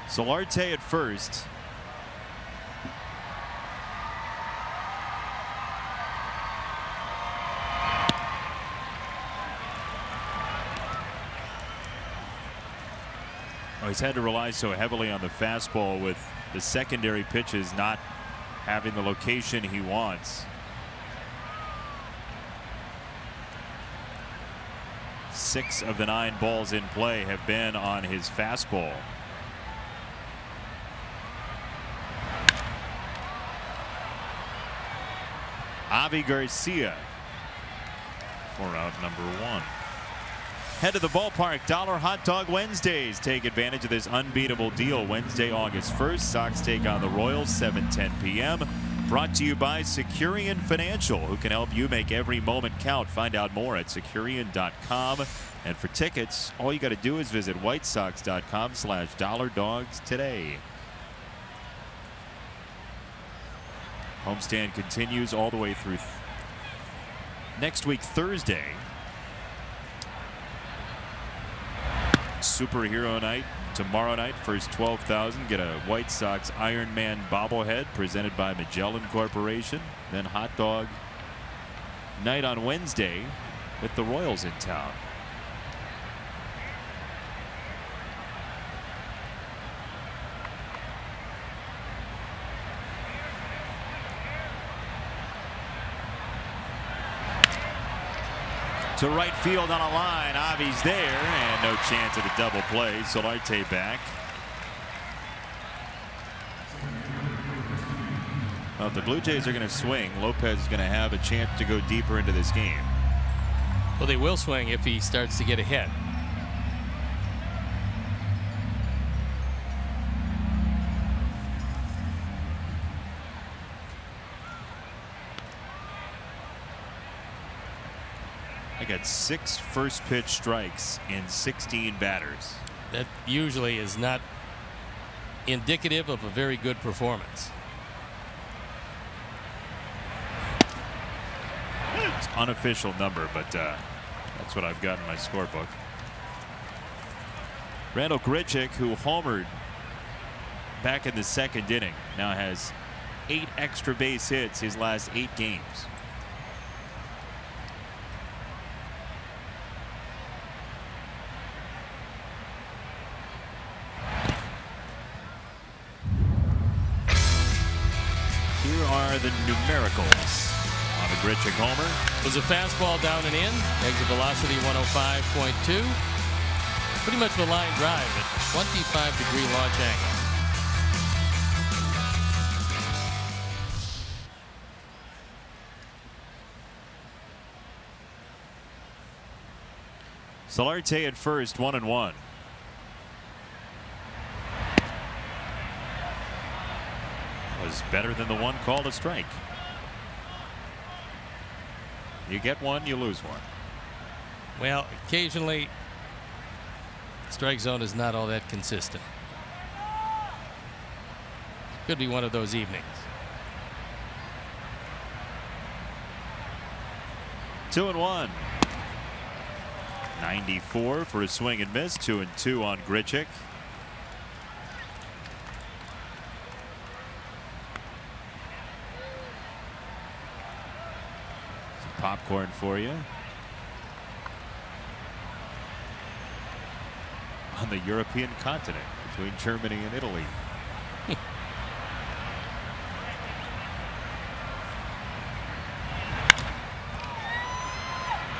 Solarte at first. Oh, he's had to rely so heavily on the fastball with the secondary pitches not having the location he wants. 6 of the 9 balls in play have been on his fastball. Avi Garcia for out #1. Head to the ballpark. $1 Hot Dog Wednesdays. Take advantage of this unbeatable deal. Wednesday, August 1st. Sox take on the Royals, 7:10 p.m. Brought to you by Securian Financial, who can help you make every moment count. Find out more at Securian.com. And for tickets, all you got to do is visit WhiteSox.com/$Dogs today. Homestand continues all the way through next week, Thursday. Superhero night tomorrow night. First 12,000 get a White Sox Iron Man bobblehead presented by Magellan Corporation. Then hot dog night on Wednesday with the Royals in town. To right field on a line. Avi's there, and no chance at a double play. Solarte back. Well, if the Blue Jays are going to swing, Lopez is going to have a chance to go deeper into this game. Well, they will swing if he starts to get ahead. I got 6 first pitch strikes in 16 batters. That usually is not indicative of a very good performance. It's an unofficial number, but that's what I've got in my scorebook. Randall Grichuk, who homered back in the 2nd inning, now has 8 extra base hits his last 8 games. are the numericals on the Grichuk homer. It was a fastball down and in. Exit velocity 105.2. Pretty much a line drive at 25-degree launch angle. Solarte at first, 1-1. Was better than the one called a strike. You get one, you lose one. Well, occasionally, strike zone is not all that consistent. Could be one of those evenings. 2-1. 94 for a swing and miss. 2-2 on Grichuk. Some popcorn for you on the European continent between Germany and Italy.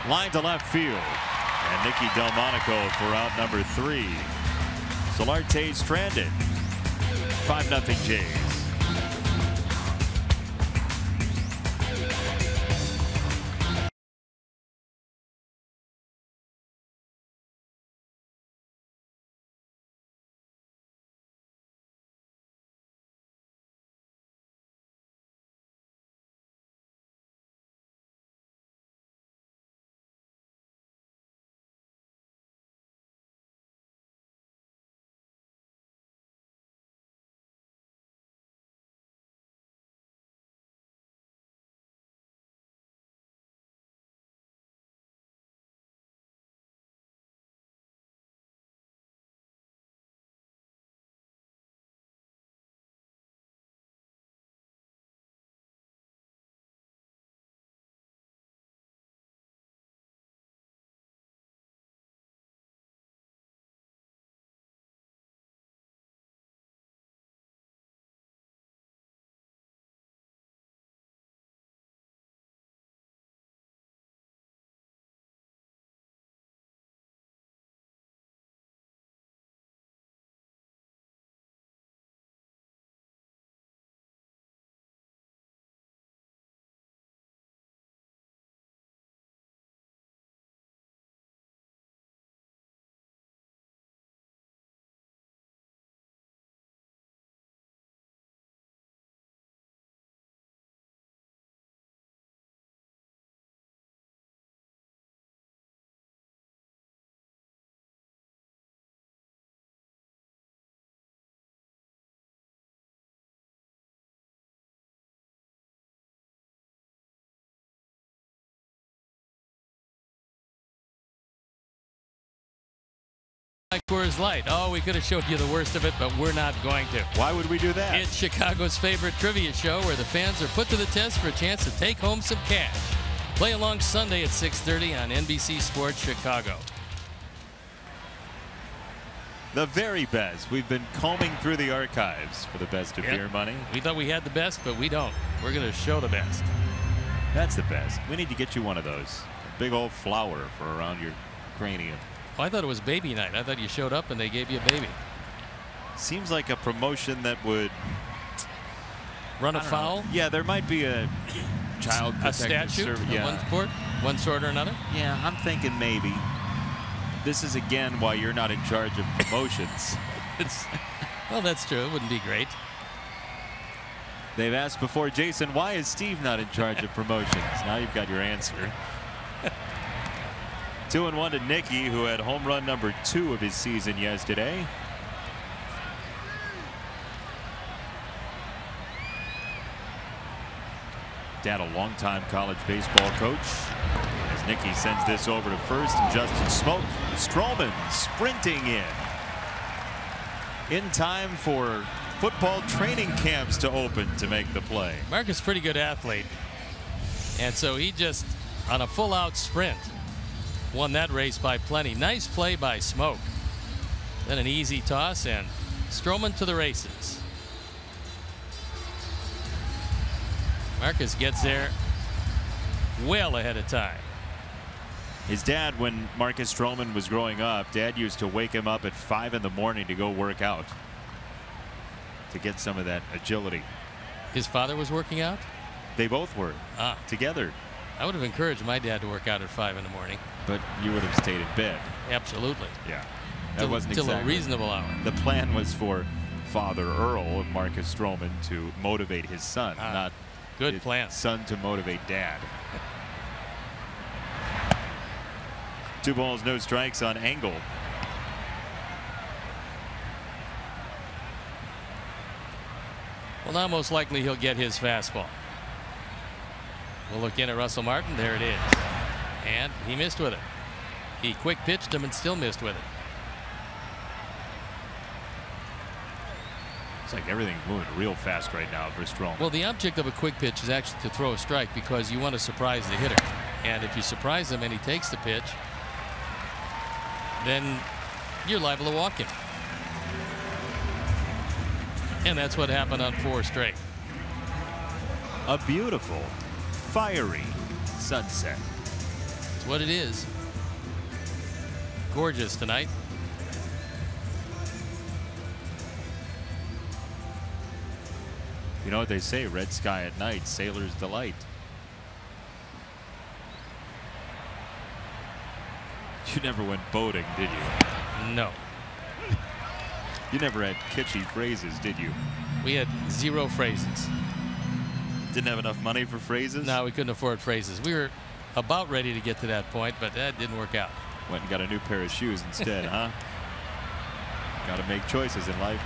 Line to left field. And Nicky Delmonico for out number 3. Solarte stranded. 5-0 Jays. Coors Light. Oh, we could have showed you the worst of it, but we're not going to. Why would we do that? It's Chicago's favorite trivia show where the fans are put to the test for a chance to take home some cash. Play along Sunday at 6:30 on NBC Sports Chicago. The very best. We've been combing through the archives for the best of beer money. We thought we had the best, but we don't. We're going to show the best. That's the best. We need to get you one of those. A big old flower for around your cranium. Oh, I thought it was baby night. I thought you showed up and they gave you a baby. Seems like a promotion that would run afoul. Yeah, there might be a child protective statute service. of one sport, one sort or another. Yeah, I'm thinking maybe. This is again why you're not in charge of promotions. Well, that's true. It wouldn't be great. They've asked before, Jason, why is Steve not in charge of promotions? Now you've got your answer. 2-1 to Nicky, who had home run number 2 of his season yesterday. Dad, a longtime college baseball coach. As Nicky sends this over to first, and Justin Smoke. Stroman sprinting in time for football training camps to open to make the play. Mark is a pretty good athlete, and so he just, on a full-out sprint, won that race by plenty. Nice play by Smoke. Then an easy toss, and Stroman to the races. Marcus gets there well ahead of time. His dad, when Marcus Stroman was growing up, Dad used to wake him up at 5 in the morning to go work out to get some of that agility. His father was working out? They both were together. I would have encouraged my dad to work out at 5 in the morning. But you would have stayed in bed. Absolutely. Yeah. That wasn't exactly. Till a reasonable hour. The plan was for Father Earl of Marcus Stroman to motivate his son, not good plan. Son to motivate Dad. 2 balls, no strikes on Engel. Well, now most likely he'll get his fastball. We'll look in at Russell Martin. There it is. And he missed with it. He quick pitched him and still missed with it. It's like everything's moving real fast right now for Stroman. Well, the object of a quick pitch is actually to throw a strike because you want to surprise the hitter. And if you surprise him and he takes the pitch, then you're liable to walk him. And that's what happened on 4 straight. A beautiful, fiery sunset. That's what it is. Gorgeous tonight. You know what they say, red sky at night, sailor's delight. You never went boating, did you? No. You never had kitschy phrases, did you? We had 0 phrases. Didn't have enough money for phrases? No, we couldn't afford phrases. We were about ready to get to that point, but that didn't work out. Went and got a new pair of shoes instead, huh? Got to make choices in life.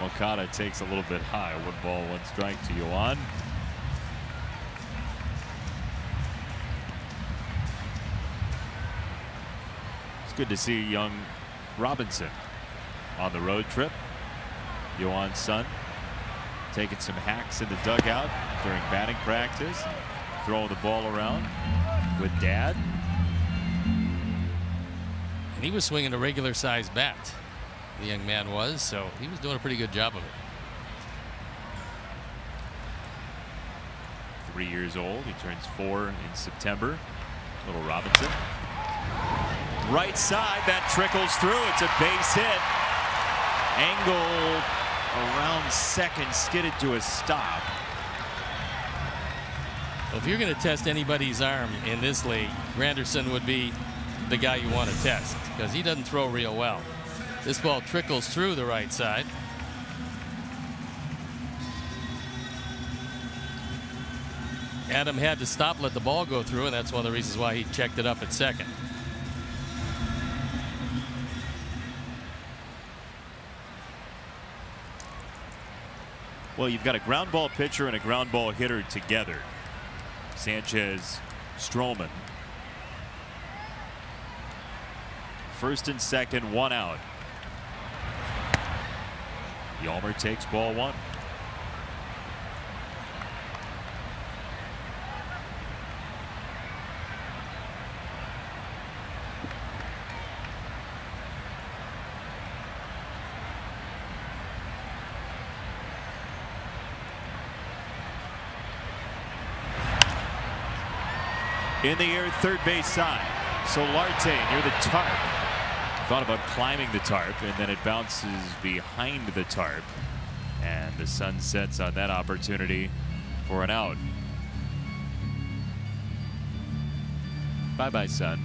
Moncada takes a little bit high. 1 ball, 1 strike to Yoan. It's good to see young Robinson on the road trip. Yoan's son taking some hacks in the dugout during batting practice and throwing the ball around with Dad. And he was swinging a regular sized bat. The young man was, so he was doing a pretty good job of it. 3 years old. He turns 4 in September. Little Robinson. Right side, that trickles through. It's a base hit. Engel around second, skidded to a stop. Well, if you're going to test anybody's arm in this league, Granderson would be the guy you want to test because he doesn't throw real well. This ball trickles through the right side. Adam had to stop, let the ball go through, and that's one of the reasons why he checked it up at second. Well, you've got a ground ball pitcher and a ground ball hitter together. Sanchez, Stroman. First and second, 1 out. Yolmer takes ball 1. In the air, third base side. Solarte near the tarp. Thought about climbing the tarp, and then it bounces behind the tarp. And the sun sets on that opportunity for an out. Bye-bye, sun.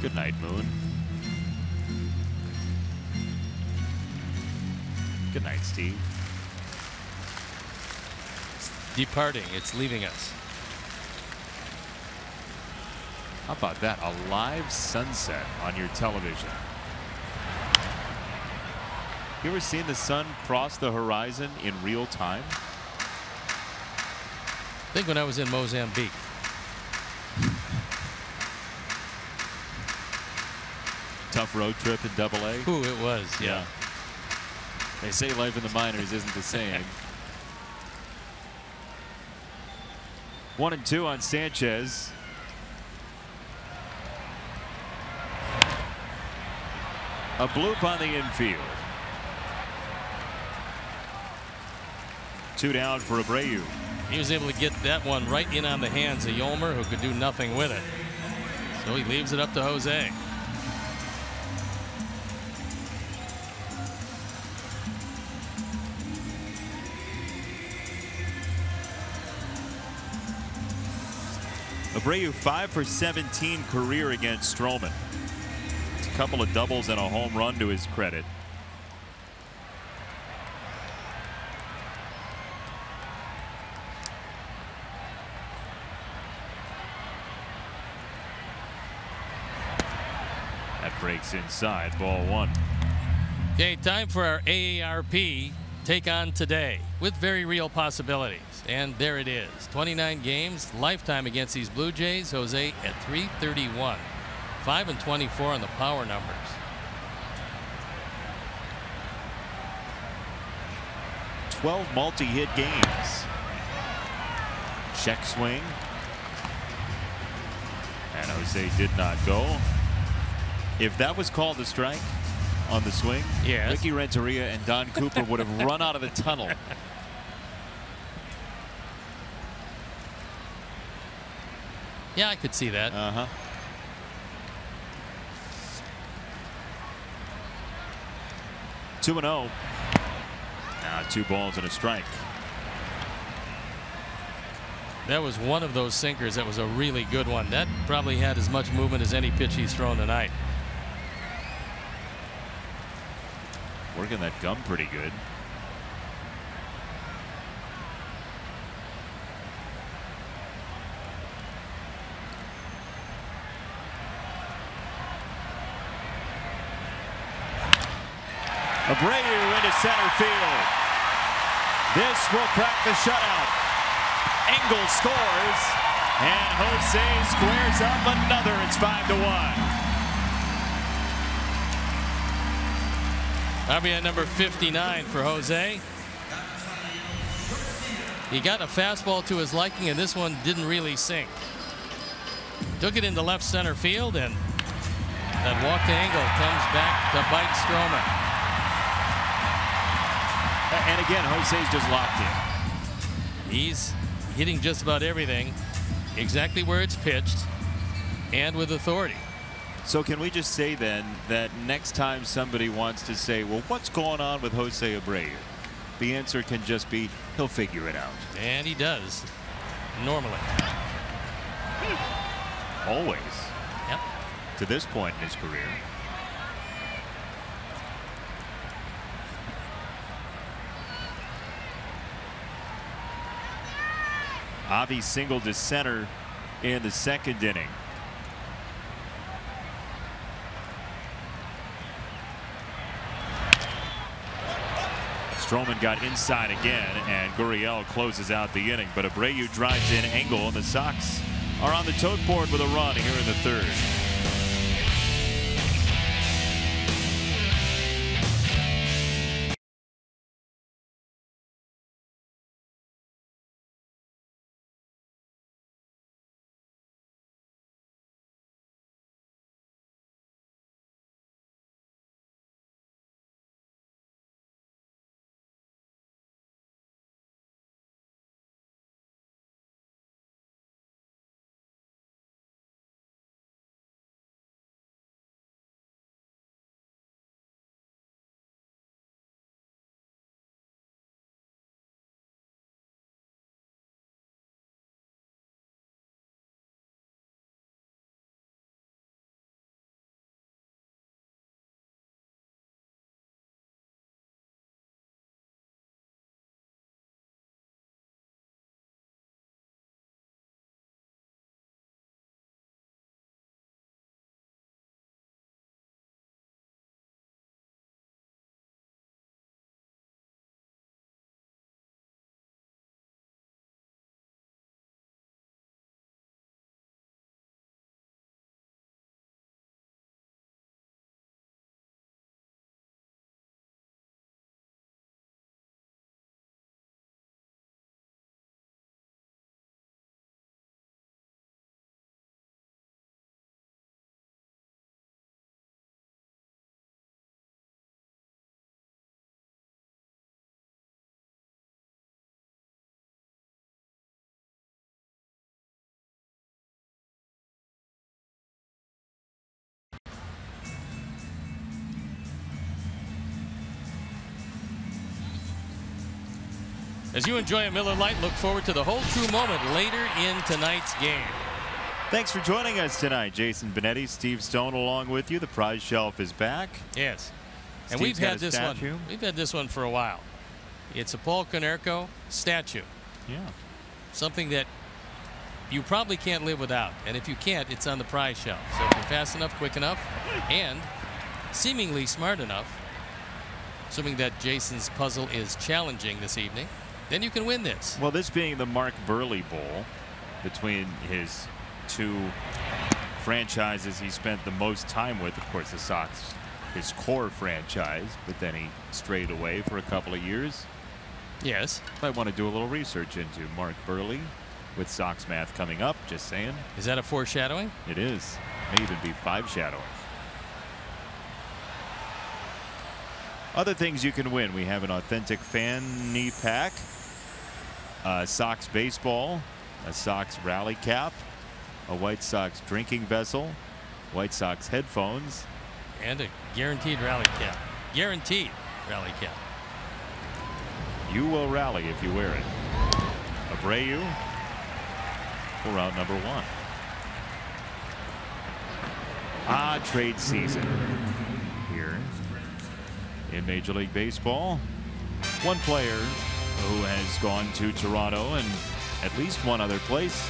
Good night, moon. Good night, Steve. Departing, it's leaving us. How about that? A live sunset on your television. You ever seen the sun cross the horizon in real time? I think when I was in Mozambique. Tough road trip in AA. Ooh, it was, yeah. They say life in the minors isn't the same. 1-2 on Sanchez. A bloop on the infield. 2 down for Abreu. He was able to get that one right in on the hands of Yolmer, who could do nothing with it. So he leaves it up to Jose. Abreu 5 for 17 career against Stroman. It's a couple of doubles and a home run to his credit. That breaks inside, ball 1. Okay, time for our AARP take on today with very real possibilities. And there it is. 29 games, lifetime against these Blue Jays. Jose at .331. 5 and 24 on the power numbers. $12 multi-hit games. Check swing. And Jose did not go. If that was called a strike on the swing, yes, Ricky Renteria and Don Cooper would have run out of the tunnel. Yeah, I could see that. 2-0. Now 2 balls and a strike. That was one of those sinkers that was a really good one. That probably had as much movement as any pitch he's thrown tonight. Working that gum pretty good. Abreu into center field. This will crack the shutout. Engel scores, and Jose squares up another. It's 5-1. That'll be at number 59 for Jose. He got a fastball to his liking, and this one didn't really sink. Took it into left center field, and that walk to Engel comes back to bite Stroman. And again, Jose's just locked in. He's hitting just about everything exactly where it's pitched and with authority. So can we just say then that next time somebody wants to say, well, what's going on with Jose Abreu? The answer can just be, he'll figure it out. And he does, normally. Always. Yep. To this point in his career. Avi singled to center in the 2nd inning. Stroman got inside again, and Gurriel closes out the inning. But Abreu drives in Engel, and the Sox are on the tote board with a run here in the 3rd. As you enjoy a Miller Lite, look forward to the whole true moment later in tonight's game. Thanks for joining us tonight. Jason Benetti, Steve Stone along with you. The prize shelf is back. Yes. And Steve's we've had got a this statue. one. We've had this one for a while. It's a Paul Konerko statue. Yeah. Something that you probably can't live without. And if you can't, it's on the prize shelf. So if you're fast enough, quick enough, and seemingly smart enough, assuming that Jason's puzzle is challenging this evening, then you can win this. Well, this being the Mark Burley Bowl, between his two franchises he spent the most time with, of course, the Sox, his core franchise, but then he strayed away for a couple of years. Yes. I want to do a little research into Mark Burley with Sox math coming up, just saying. Is that a foreshadowing? It is. May even be five shadowing. Other things you can win. We have an authentic fanny pack, Sox baseball, a Sox rally cap, a White Sox drinking vessel, White Sox headphones, and a guaranteed rally cap. Guaranteed rally cap. You will rally if you wear it. Abreu for round number one. Trade season here in Major League Baseball. One player who has gone to Toronto and at least one other place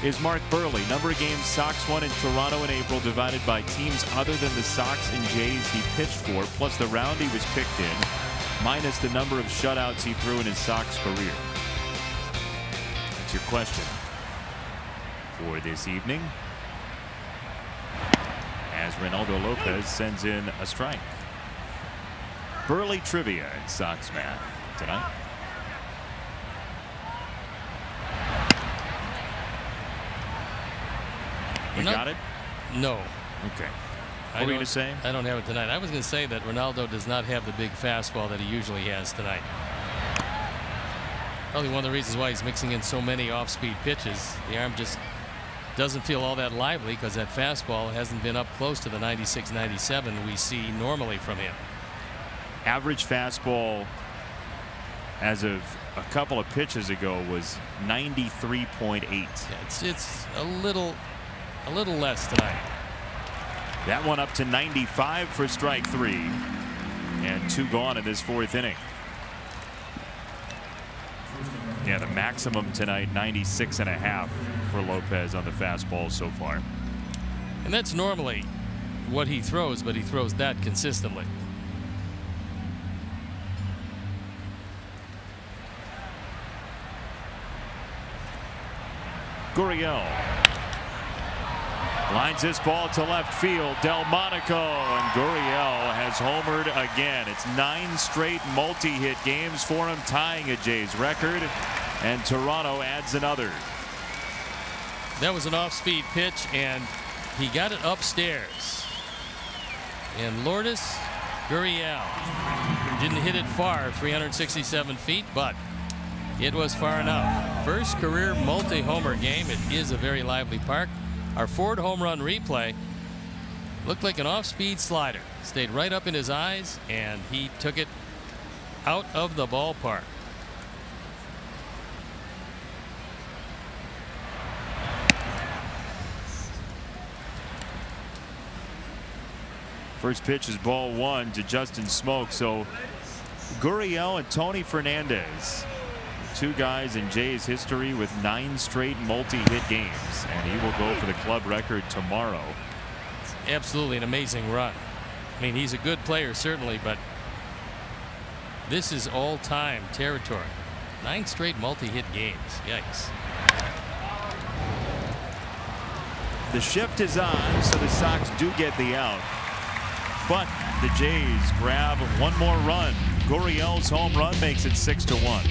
is Mark Burley. Number of games Sox won in Toronto in April, divided by teams other than the Sox and Jays he pitched for, plus the round he was picked in, minus the number of shutouts he threw in his Sox career. That's your question for this evening, as Reynaldo Lopez sends in a strike. Burley trivia in Sox math tonight. You got it? No. Okay. What were you going to say? I don't have it tonight. I was going to say that Ronaldo does not have the big fastball that he usually has tonight. Probably one of the reasons why he's mixing in so many off-speed pitches. The arm just doesn't feel all that lively because that fastball hasn't been up close to the 96, 97 we see normally from him. Average fastball as of a couple of pitches ago was 93.8. It's a little less tonight. That one up to 95 for strike three, and two gone in this fourth inning. Yeah, the maximum tonight, 96.5 for Lopez on the fastball so far. And that's normally what he throws, but he throws that consistently. Gurriel lines this ball to left field. Delmonico, and Gurriel has homered again. It's 9 straight multi-hit games for him, tying a Jays record, and Toronto adds another. That was an off-speed pitch, and he got it upstairs. And Lourdes Gurriel didn't hit it far, 367 feet, but it was far enough. First career multi-homer game. It is a very lively park. Our Ford home run replay looked like an off-speed slider. Stayed right up in his eyes, and he took it out of the ballpark. First pitch is ball one to Justin Smoke. So Gurriel and Tony Fernandez, two guys in Jays history with 9 straight multi-hit games, and he will go for the club record tomorrow. It's absolutely an amazing run. I mean, he's a good player certainly, but this is all-time territory. 9 straight multi-hit games. Yikes. The shift is on, so the Sox do get the out, but the Jays grab one more run. Gurriel's home run makes it 6-1.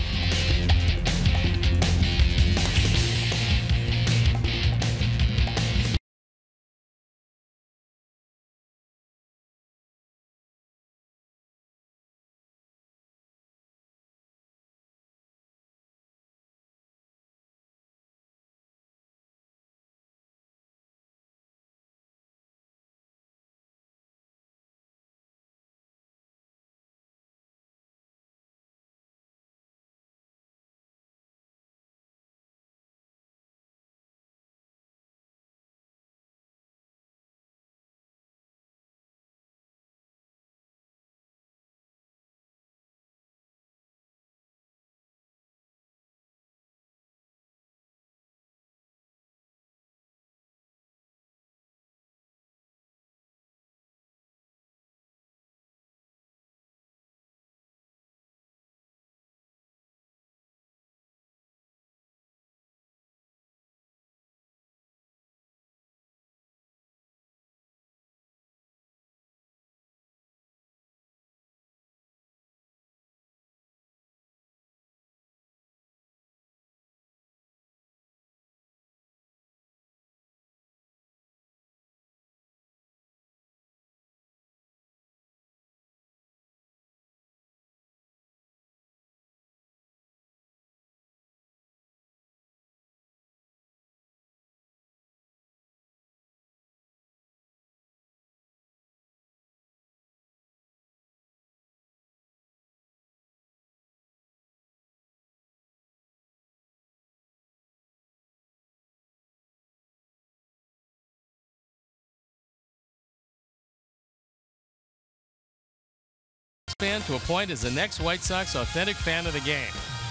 fan to appoint as the next White Sox authentic fan of the game.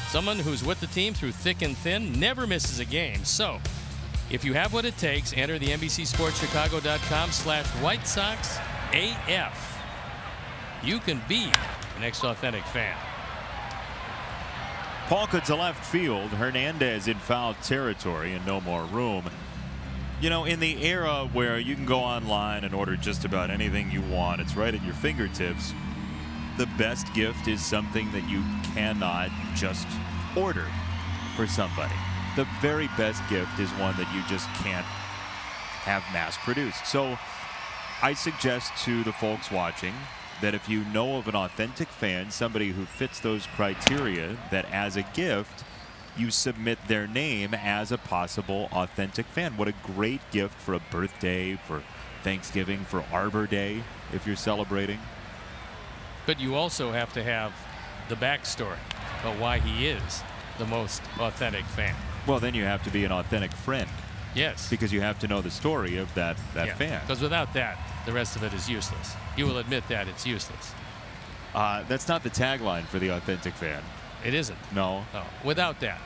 Someone who's with the team through thick and thin, never misses a game. So, if you have what it takes, enter the NBCSportsChicago.com/White Sox AF. You can be the next authentic fan. Polka to left field. Hernandez in foul territory and no more room. You know, in the era where you can go online and order just about anything you want, it's right at your fingertips. The best gift is something that you cannot just order for somebody. The very best gift is one that you just can't have mass produced. So I suggest to the folks watching that if you know of an authentic fan, somebody who fits those criteria, that as a gift, you submit their name as a possible authentic fan. What a great gift for a birthday, for Thanksgiving, for Arbor Day, if you're celebrating. But you also have to have the backstory about why he is the most authentic fan. Well, then you have to be an authentic friend. Yes. Because you have to know the story of that fan. Because without that, the rest of it is useless. You will admit that it's useless. That's not the tagline for the authentic fan. It isn't. No. No. Without that.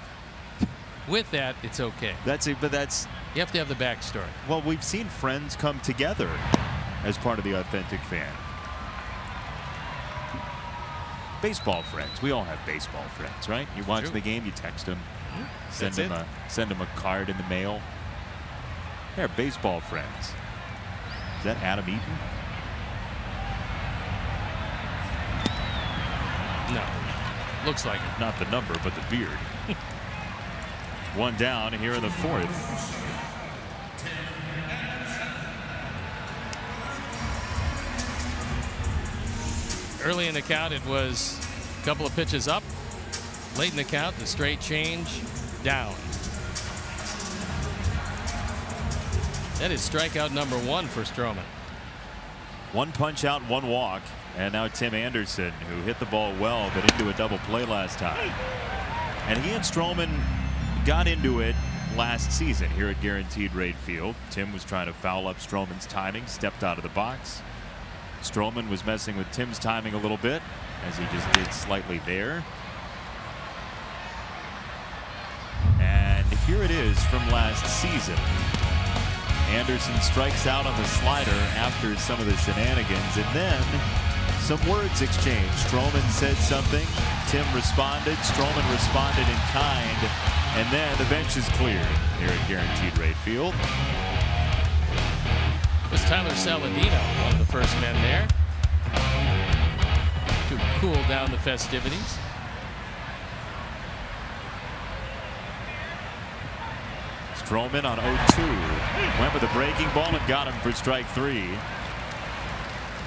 With that, it's okay. That's it, but that's... You have to have the backstory. Well, we've seen friends come together as part of the authentic fan. Baseball friends. We all have baseball friends, right? You watch the game, you text them, send them a card in the mail. They're baseball friends. Is that Adam Eaton? No. Looks like it. Not the number, but the beard. One down here in the fourth. Early in the count, it was a couple of pitches up. Late in the count, the straight change down. That is strikeout number 1 for Stroman. One punch out, one walk. And now Tim Anderson, who hit the ball well, but into a double play last time. And he and Stroman got into it last season here at Guaranteed Rate Field. Tim was trying to foul up Stroman's timing, stepped out of the box. Stroman was messing with Tim's timing a little bit, as he just did slightly there. And here it is from last season. Anderson strikes out on the slider after some of the shenanigans, and then some words exchanged. Stroman said something, Tim responded, Stroman responded in kind, and then the bench is cleared here at Guaranteed Rate Field. It was Tyler Saladino, one of the first men there, to cool down the festivities. Stroman on 0-2. Went with a breaking ball and got him for strike 3.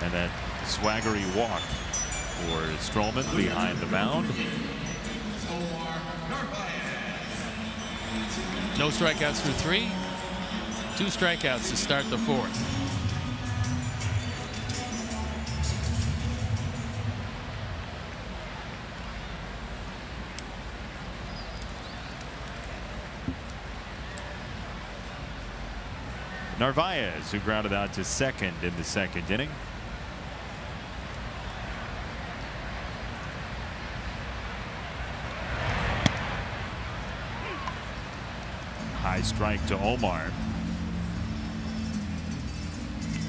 And then swaggery walk for Stroman behind the mound. No strikeouts through 3. 2 strikeouts to start the 4th. Narvaez, who grounded out to second in the second inning. High strike to Omar.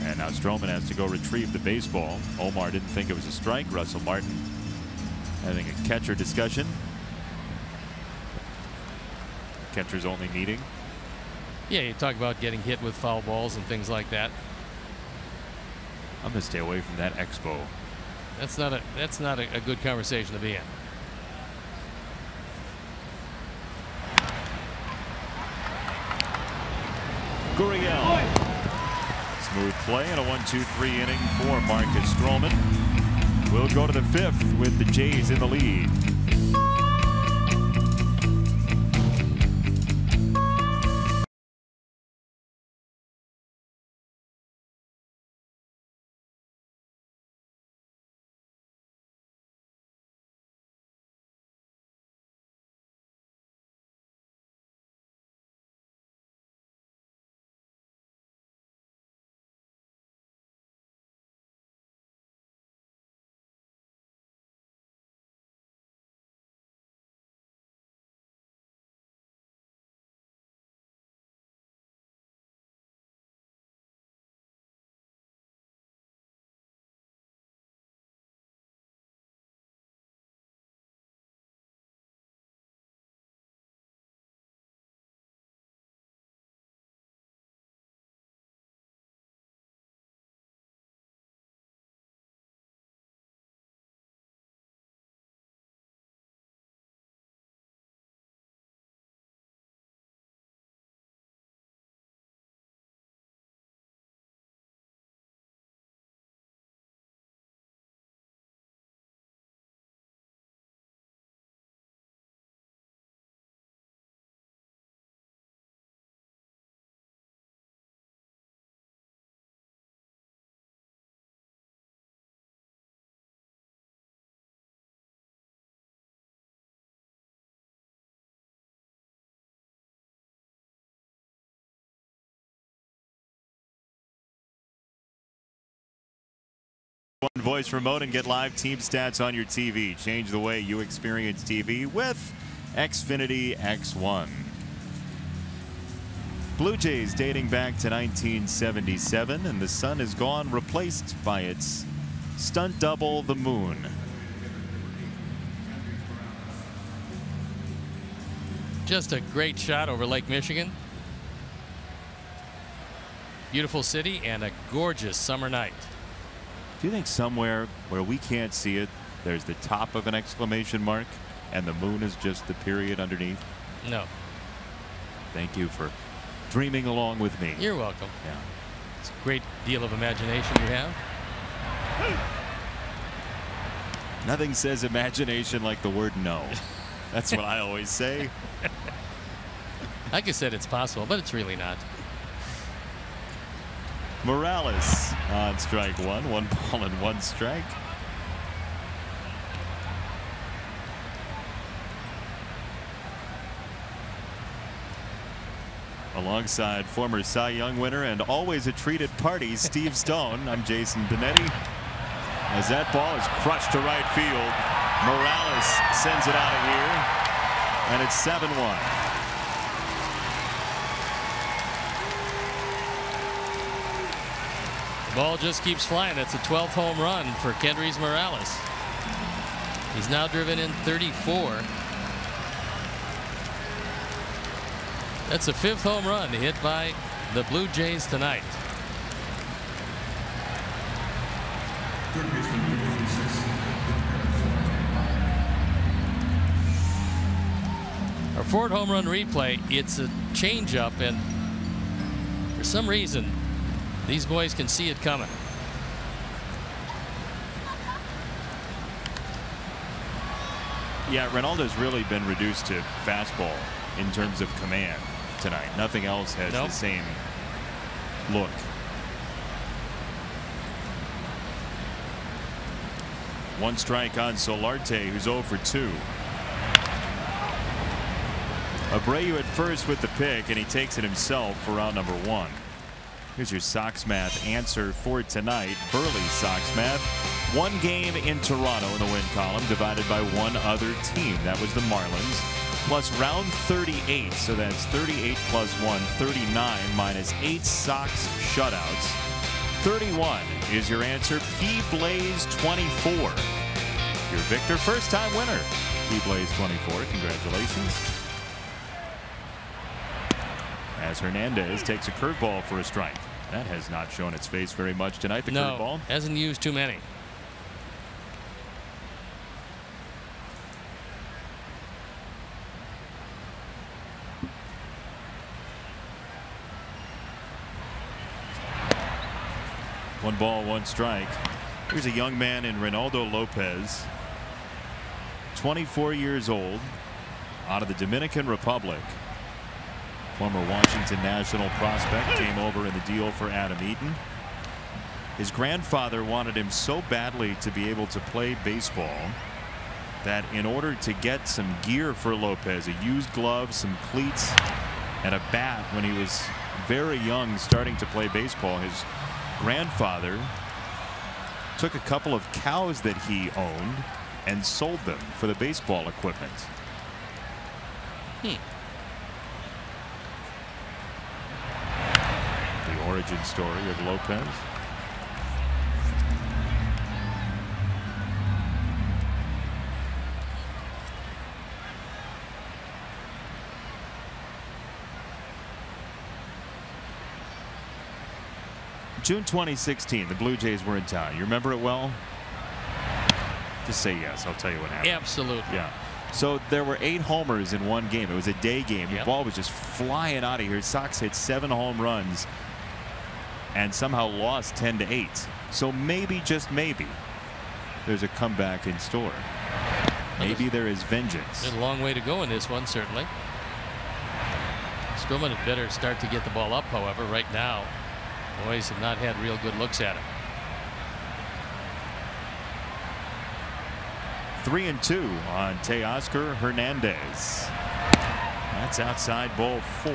And now Stroman has to go retrieve the baseball. Omar didn't think it was a strike. Russell Martin having a catcher discussion. Catcher's only meeting. Yeah, you talk about getting hit with foul balls and things like that. I'm going to stay away from that expo. That's not a good conversation to be in. Gurriel. Smooth play and a 1-2-3 inning for Marcus Stroman. We'll go to the 5th with the Jays in the lead. One voice remote and get live team stats on your TV. Change the way you experience TV with Xfinity X1. Blue Jays dating back to 1977, and the sun is gone, replaced by its stunt double, the moon. Just a great shot over Lake Michigan. Beautiful city and a gorgeous summer night. Do you think somewhere where we can't see it, there's the top of an exclamation mark and the moon is just the period underneath? No. Thank you for dreaming along with me. You're welcome. Yeah. It's a great deal of imagination you have. Nothing says imagination like the word no. That's what I always say. Like I said, it's possible, but it's really not. Morales on strike one. 1 ball and 1 strike. Alongside former Cy Young winner and always a treated party, Steve Stone, I'm Jason Benetti. As that ball is crushed to right field, Morales sends it out of here, and it's 7-1. Ball just keeps flying. That's a 12th home run for Kendrys Morales. He's now driven in 34. That's the 5th home run hit by the Blue Jays tonight. Our 4th home run replay, it's a changeup, and for some reason these boys can see it coming. Yeah, Ronaldo's really been reduced to fastball in terms of command tonight. Nothing else has the same look. One strike on Solarte, who's 0 for 2. Abreu at first with the pick, and he takes it himself for round number 1. Here's your Sox Math answer for tonight. Burley Sox Math. 1 game in Toronto in the win column, divided by 1 other team. That was the Marlins. Plus round 38, so that's 38 plus 1, 39 minus 8 Sox shutouts. 31 is your answer. P Blaze 24. Your Victor first-time winner. P Blaze 24. Congratulations. As Hernandez takes a curveball for a strike. That has not shown its face very much tonight, the curveball. Hasn't used too many. One ball, 1 strike. Here's a young man in Reynaldo Lopez. 24 years old, out of the Dominican Republic. Former Washington National prospect, came over in the deal for Adam Eaton. His grandfather wanted him so badly to be able to play baseball that in order to get some gear for Lopez, a used glove, some cleats, and a bat when he was very young starting to play baseball, his grandfather took a couple of cows that he owned and sold them for the baseball equipment. The origin story of Lopez. June 2016, the Blue Jays were in town. You remember it well? Just say yes. I'll tell you what happened. Absolutely. Yeah. So there were 8 homers in one game. It was a day game. The ball was just flying out of here. Sox hit 7 home runs and somehow lost 10-8. So maybe, just maybe, there's a comeback in store. Maybe there is vengeance. There's a long way to go in this one, certainly. Stroman had better start to get the ball up, however, right now. Boys have not had real good looks at him. 3-2 on Teoscar Hernandez. That's outside ball 4.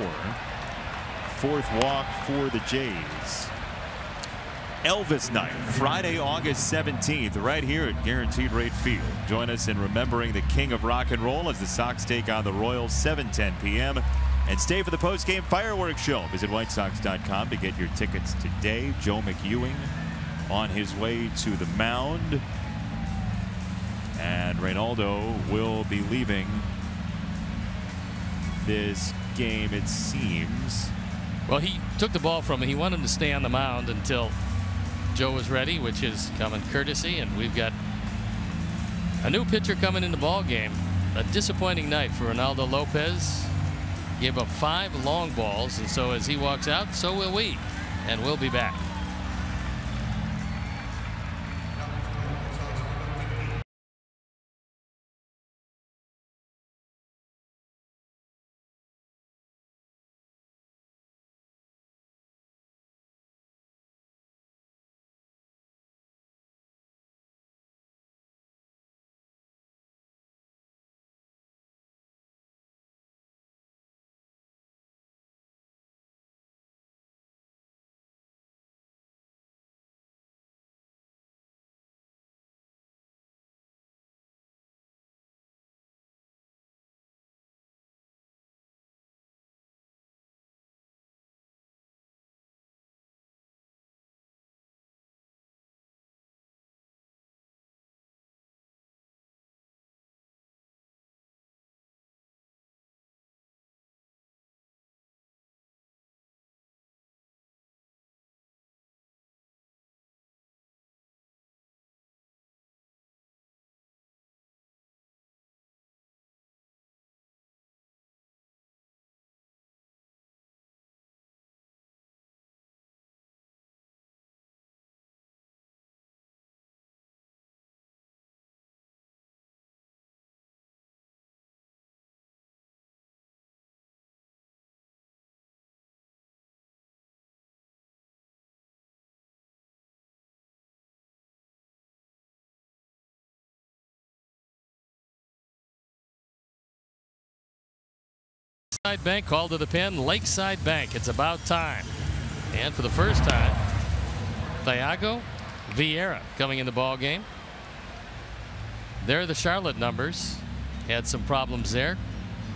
4th walk for the Jays. Elvis Night, Friday, August 17th, right here at Guaranteed Rate Field. Join us in remembering the king of rock and roll as the Sox take on the Royals, 7:10 p.m. And stay for the post-game fireworks show. Visit WhiteSox.com to get your tickets today. Joe McEwing on his way to the mound. And Reynaldo will be leaving this game, it seems. Well, he took the ball from him. He wanted him to stay on the mound until Joe was ready, which is common courtesy. And we've got a new pitcher coming in the ball game. A disappointing night for Reynaldo Lopez. Gave up 5 long balls, and so as he walks out, so will we. And we'll be back. Lakeside Bank called to the pen. Lakeside Bank. It's about time. And for the first time, Thiago Vieira coming in the ball game. There are the Charlotte numbers. Had some problems there.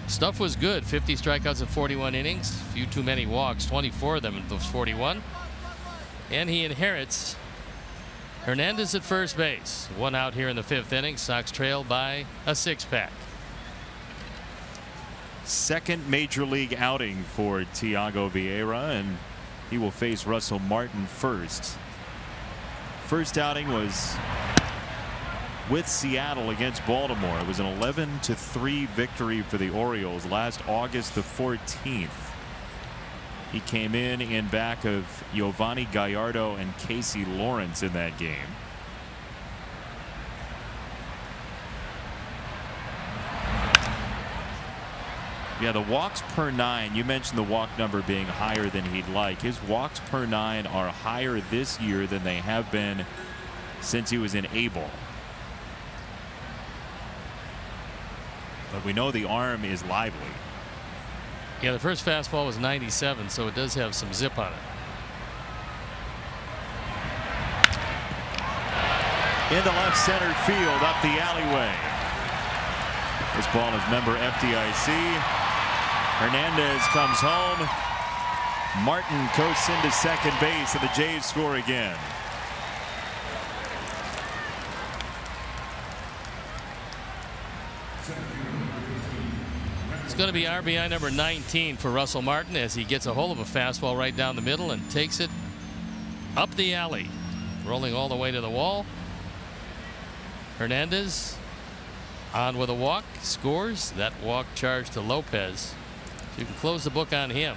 Stuff was good. 50 strikeouts in 41 innings. A few too many walks. 24 of them in those 41. And he inherits Hernandez at first base. 1 out here in the 5th inning. Sox trail by a 6-pack. Second major league outing for Thiago Vieira, and he will face Russell Martin first. First outing was with Seattle against Baltimore. It was an 11-3 victory for the Orioles last August the 14th. He came in back of Giovanni Gallardo and Casey Lawrence in that game. Yeah, the walks per 9, you mentioned the walk number being higher than he'd like. His walks per 9 are higher this year than they have been since he was in A-ball. But we know the arm is lively. Yeah, the first fastball was 97, so it does have some zip on it. In the left center field, up the alleyway. This ball is member FDIC. Hernandez comes home. Martin coasts into second base, and the Jays score again. It's going to be RBI number 19 for Russell Martin as he gets a hold of a fastball right down the middle and takes it up the alley, rolling all the way to the wall. Hernandez on with a walk, scores. That walk charged to Lopez. So you can close the book on him.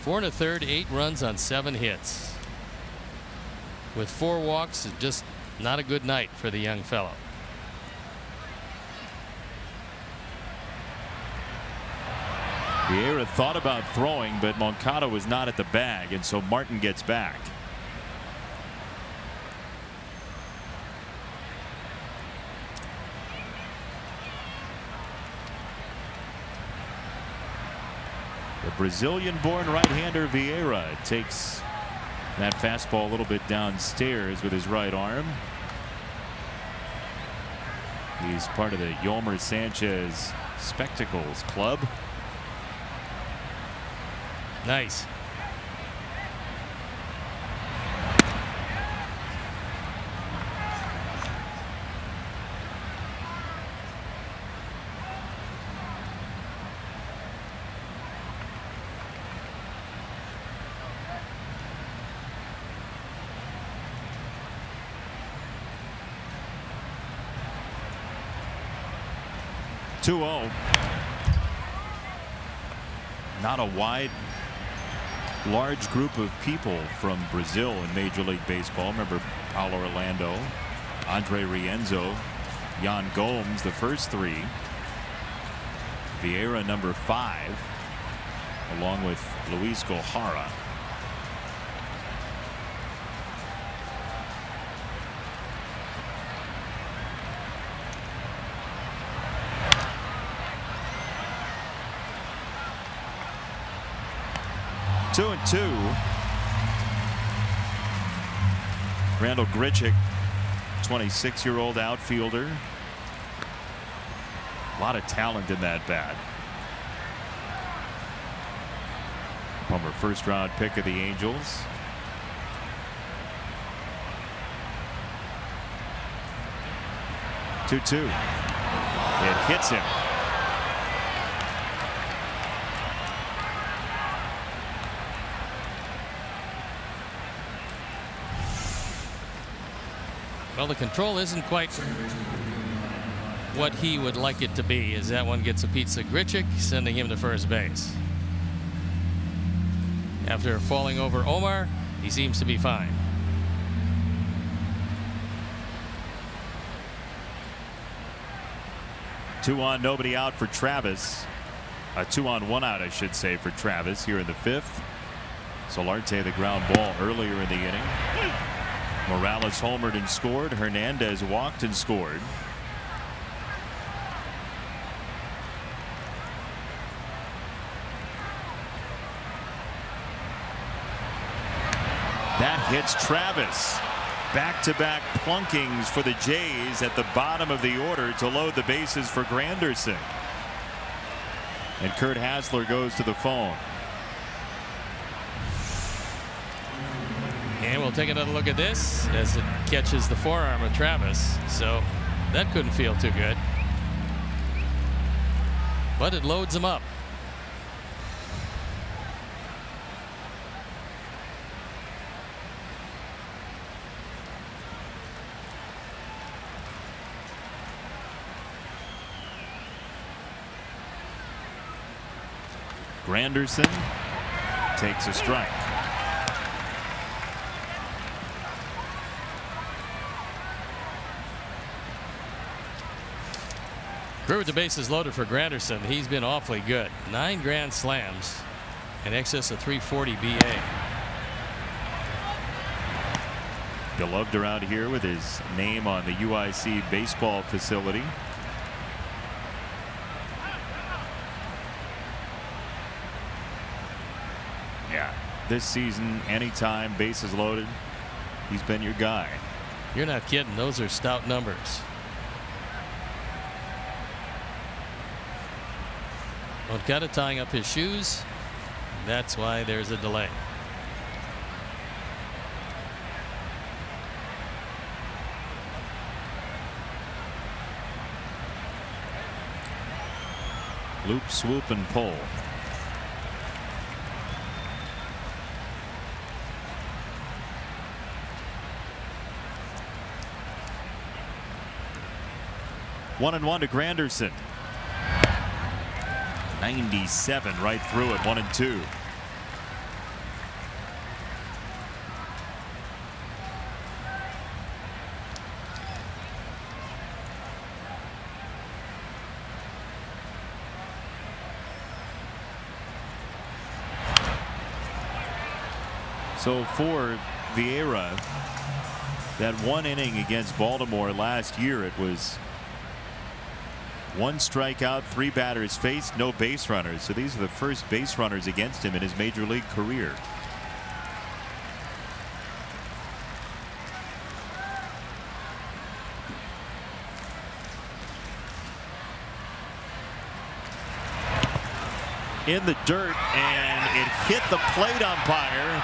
4 1/3, 8 runs on 7 hits. With 4 walks, it's just not a good night for the young fellow. Vieira thought about throwing, but Moncada was not at the bag, and so Martin gets back. The Brazilian-born right-hander Vieira takes That fastball a little bit downstairs with his right arm. He's part of the Yolmer Sanchez Spectacles Club. Nice. Not a wide, large group of people from Brazil in Major League Baseball. Remember Paulo Orlando, Andre Rienzo, Yan Gomes, the first three. Vieira, number 5, along with Luis Gohara. Two and two. Randall Grichuk, 26-year-old outfielder. A lot of talent in that bat. Former first-round pick of the Angels. Two. It hits him. Well, the control isn't quite what he would like it to be, as that one gets a pizza. Grichuk sending him to first base. After falling over Omar, he seems to be fine. Two on, nobody out for Travis. 2 on, 1 out, I should say, for Travis here in the 5th. Solarte the ground ball earlier in the inning. Morales homered and scored. Hernandez walked and scored. That hits Travis. Back-to-back plunkings for the Jays at the bottom of the order to load the bases for Granderson. And Kurt Hasler goes to the phone. And we'll take another look at this as it catches the forearm of Travis. So that couldn't feel too good. But it loads him up. Granderson takes a strike. Crew with the bases loaded for Granderson. He's been awfully good. 9 grand slams in excess of 340 BA. Beloved around here with his name on the UIC baseball facility. Yeah, this season, anytime, bases loaded, he's been your guy. You're not kidding. Those are stout numbers. Moncada tying up his shoes. That's why there's a delay. Loop, swoop, and pull. One and one to Granderson. 97 right through it. 1-2. So for Vieira, that one inning against Baltimore last year, it was 1 strikeout, 3 batters faced, no base runners. So these are the first base runners against him in his major league career. in the dirt, and it hit the plate umpire.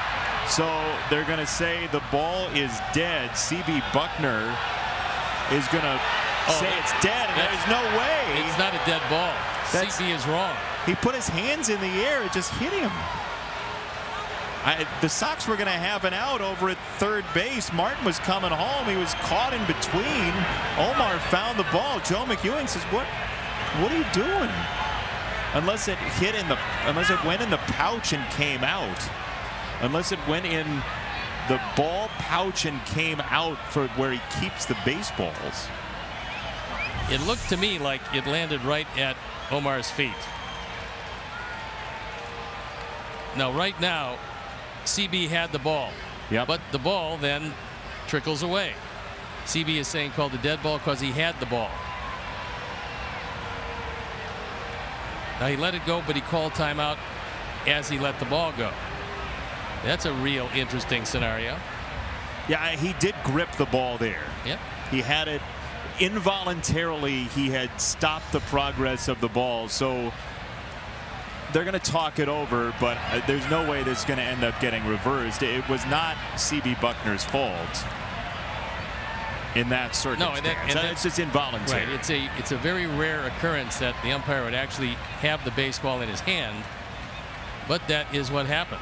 So they're going to say the ball is dead. C.B. Buckner is going to say it's dead, and there's no way. It's not a dead ball. C.B. is wrong. He put his hands in the air. It just hit him. The Sox were going to have an out over at third base. Martin was coming home. He was caught in between. Omar found the ball. Joe McEwing says, "What are you doing?" Unless it went in the pouch and came out. Unless it went in the ball pouch and came out for where he keeps the baseballs. It looked to me like it landed right at Omar's feet. Now, right now, CB had the ball. Yep. But the ball then trickles away. CB is saying called a dead ball because he had the ball. Now he let it go, but he called timeout as he let the ball go. That's a real interesting scenario. Yeah, he did grip the ball there. Yep. He had it involuntarily. He had stopped the progress of the ball. So they're going to talk it over, but there's no way this is going to end up getting reversed. It was not C.B. Buckner's fault in that circumstance. No, it's just involuntary. Right. It's a very rare occurrence that the umpire would actually have the baseball in his hand, but that is what happened.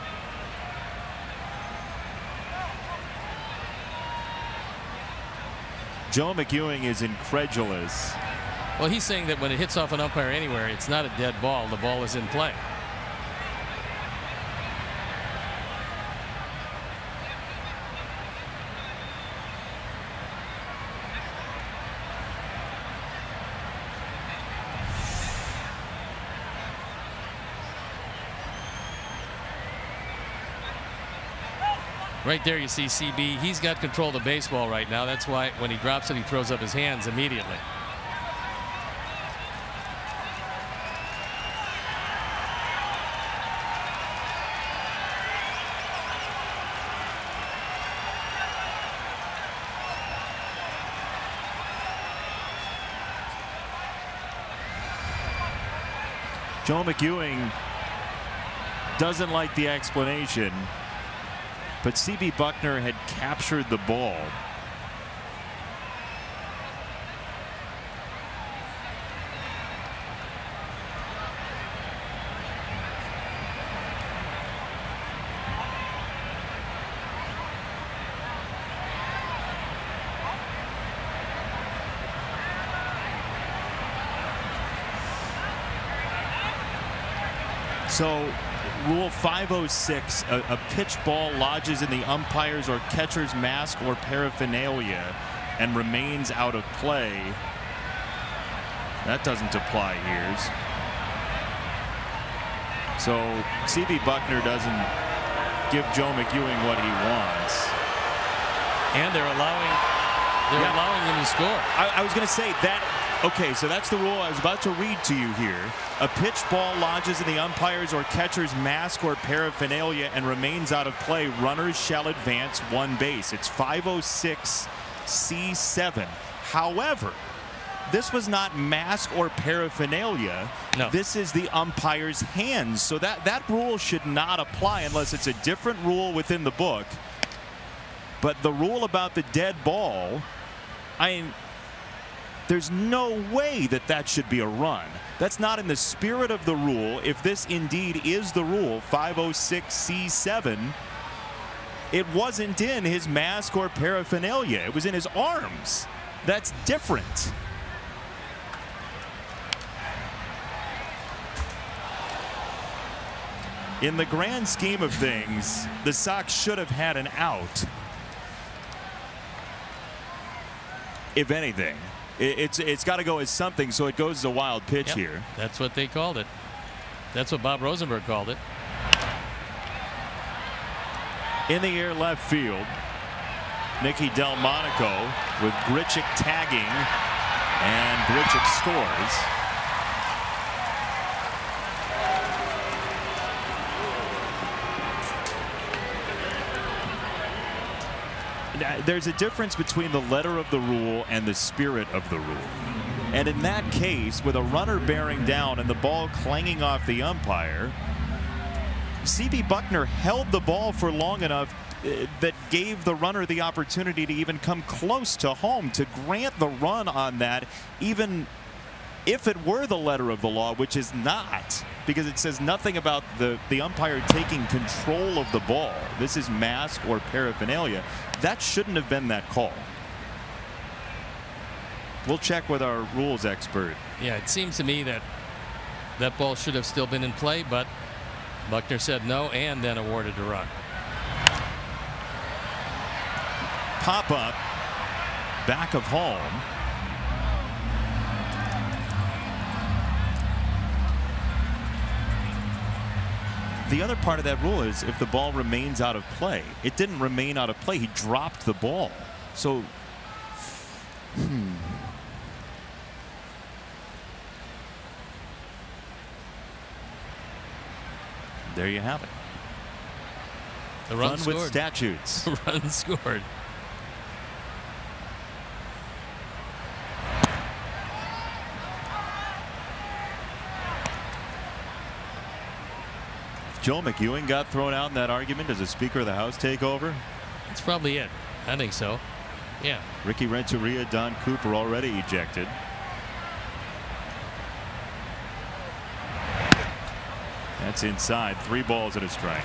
Joe McEwing is incredulous. Well, he's saying that when it hits off an umpire anywhere, it's not a dead ball. The ball is in play. Right there you see CB. He's got control of the baseball right now. That's why when he drops it, he throws up his hands immediately. Joe McEwing doesn't like the explanation, but C.B. Buckner had captured the ball. So Rule 506, a pitched ball lodges in the umpire's or catcher's mask or paraphernalia and remains out of play. That doesn't apply here. So C.B. Buckner doesn't give Joe McEwing what he wants. And they're allowing him to score. I was going to say that. Okay, so that's the rule I was about to read to you here. A pitched ball lodges in the umpire's or catcher's mask or paraphernalia and remains out of play. Runners shall advance one base. It's 506C7. However, this was not mask or paraphernalia. No. This is the umpire's hands. So that rule should not apply unless it's a different rule within the book. But the rule about the dead ball, there's no way that should be a run. That's not in the spirit of the rule. If this indeed is the rule, 506C7, it wasn't in his mask or paraphernalia. It was in his arms. That's different. In the grand scheme of things, the Sox should have had an out. If anything. It's got to go as something, so it goes as a wild pitch here. That's what they called it. That's what Bob Rosenberg called it. In the air left field, Nicky Delmonico with Grichuk tagging, and Grichuk scores. There's a difference between the letter of the rule and the spirit of the rule. And in that case, with a runner bearing down and the ball clanging off the umpire, C.B. Buckner held the ball for long enough that gave the runner the opportunity to even come close to home, to grant the run on that, even if it were the letter of the law, which is not, because it says nothing about the umpire taking control of the ball. This is mask or paraphernalia. That shouldn't have been that call. We'll check with our rules expert. Yeah, it seems to me that that ball should have still been in play, but Buckner said no and then awarded a run. Pop up, back of home. The other part of that rule is if the ball remains out of play. It didn't remain out of play. He dropped the ball. So, there you have it. The run Fun scored. with statutes. Run scored. Joe McEwing got thrown out in that argument. Does the Speaker of the House take over? That's probably it. I think so. Yeah. Ricky Renteria, Don Cooper already ejected. That's inside. 3 balls and a strike.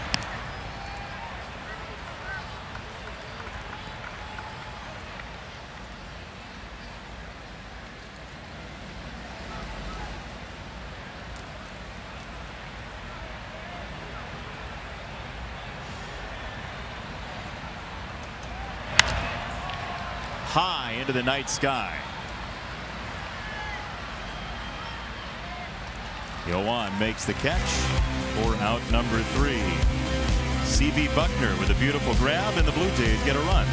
High into the night sky. Yoan makes the catch for out number 3. C.B. Buckner with a beautiful grab, and the Blue Jays get a run.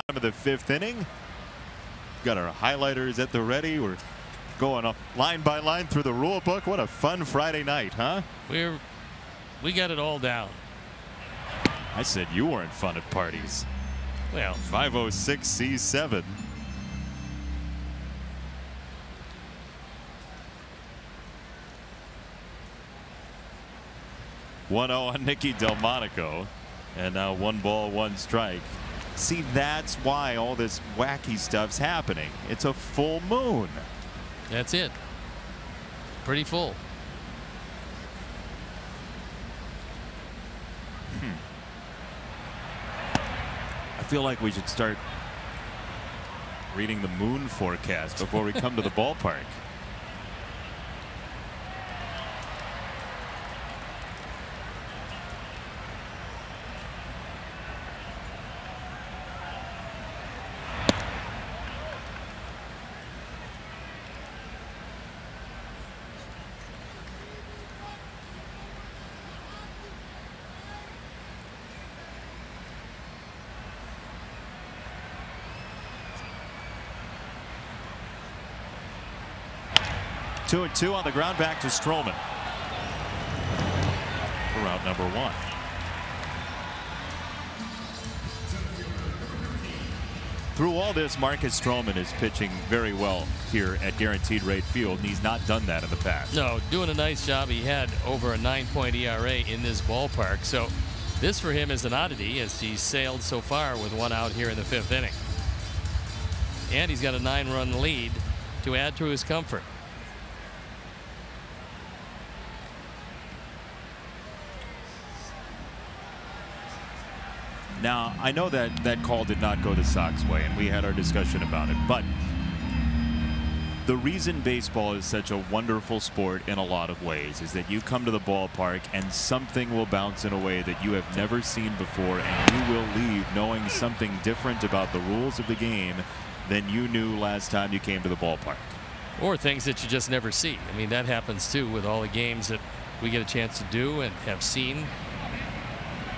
Bottom of the 5th inning. Got our highlighters at the ready. We're going line by line through the rule book. What a fun Friday night, huh? We got it all down. I said you weren't fun at parties. Well, 506 C7. on Nicky Delmonico, and now 1 ball, 1 strike. See, that's why all this wacky stuff's happening. It's a full moon. That's it. Pretty full. I feel like we should start reading the moon forecast before we come to the ballpark. Two and two on the ground, back to Stroman for route number one. Through all this, Marcus Stroman is pitching very well here at Guaranteed Rate Field, and he's not done that in the past. No, doing a nice job. He had over a 9-point ERA in this ballpark, so this for him is an oddity as he's sailed so far with one out here in the 5th inning. And he's got a 9-run lead to add to his comfort. Now, I know that that call did not go the Sox way, and we had our discussion about it, but the reason baseball is such a wonderful sport in a lot of ways is that you come to the ballpark and something will bounce in a way that you have never seen before, and you will leave knowing something different about the rules of the game than you knew last time you came to the ballpark. Or things that you just never see. I mean, that happens too with all the games that we get a chance to do and have seen.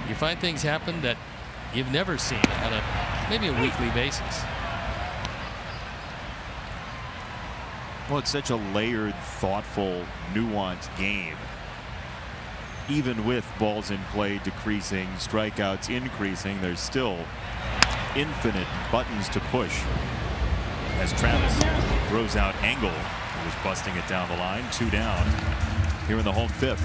You find things happen that you've never seen on maybe a weekly basis. Well, it's such a layered, thoughtful, nuanced game. Even with balls in play decreasing, strikeouts increasing, there's still infinite buttons to push. As Travis throws out Engel, who was busting it down the line, 2 down here in the home 5th.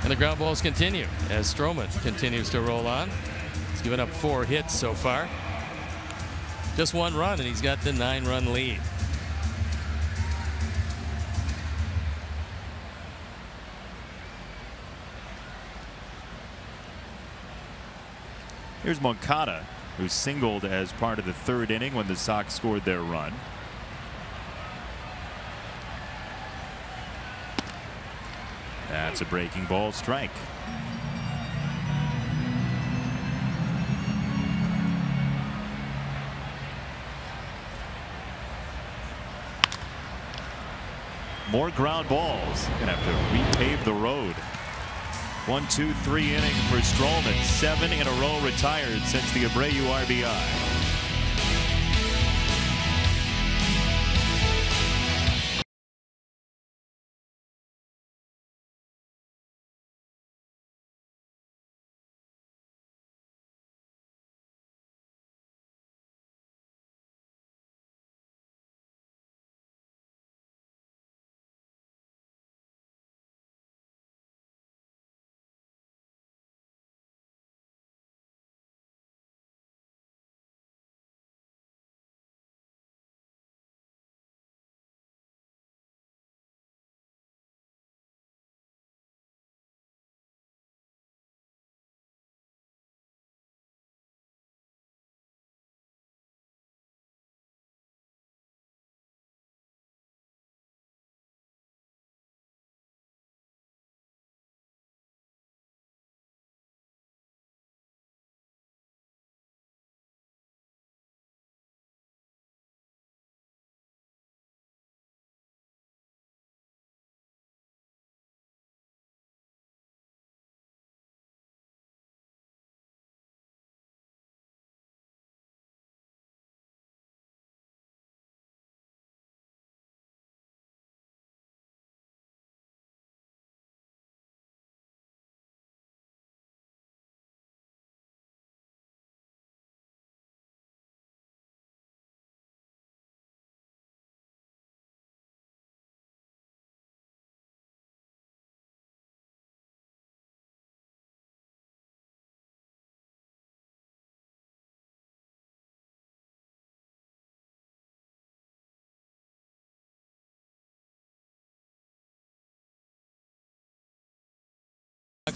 And the ground balls continue as Stroman continues to roll on. He's given up 4 hits so far. Just 1 run, and he's got the 9-run lead. Here's Moncada, who singled as part of the 3rd inning when the Sox scored their run. That's a breaking ball, strike. More ground balls. Gonna have to repave the road. 1, 2, 3 inning for Stroman. 7 in a row retired since the Abreu RBI.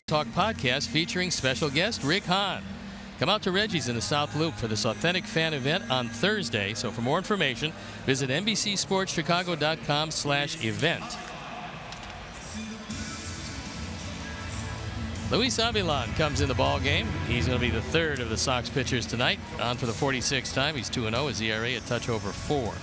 Talk podcast featuring special guest Rick Hahn. Come out to Reggie's in the South Loop for this authentic fan event on Thursday. So for more information, visit NBCSportsChicago.com/event. Luis Avilan comes in the ball game. He's going to be the third of the Sox pitchers tonight. On for the 46th time. He's 2-0. His ERA a touch over 4.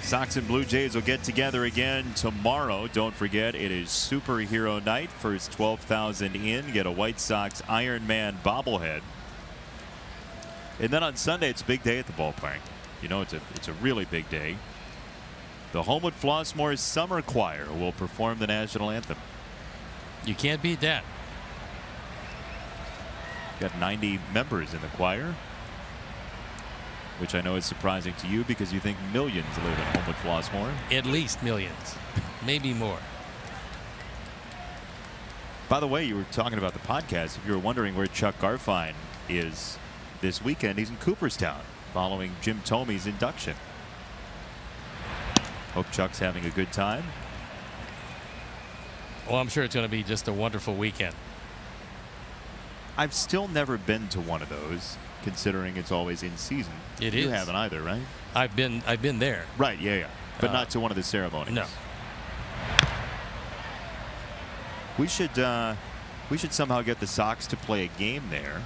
Sox and Blue Jays will get together again tomorrow. Don't forget, it is Superhero Night. First 12,000 in. Get a White Sox Iron Man bobblehead. And then on Sunday, it's a big day at the ballpark. You know, it's a really big day. The Homewood Flossmoor Summer Choir will perform the national anthem. You can't beat that. Got 90 members in the choir, which I know is surprising to you because you think millions live in Homewood Flossmoor. At least millions, maybe more. By the way, you were talking about the podcast. If you were wondering where Chuck Garfien is this weekend, he's in Cooperstown following Jim Thomey's induction. Hope Chuck's having a good time. Well, I'm sure it's going to be just a wonderful weekend. I've still never been to one of those, considering it's always in season. It you is. haven't either, right? I've been there. Right, yeah. But not to one of the ceremonies. No. We should somehow get the Sox to play a game there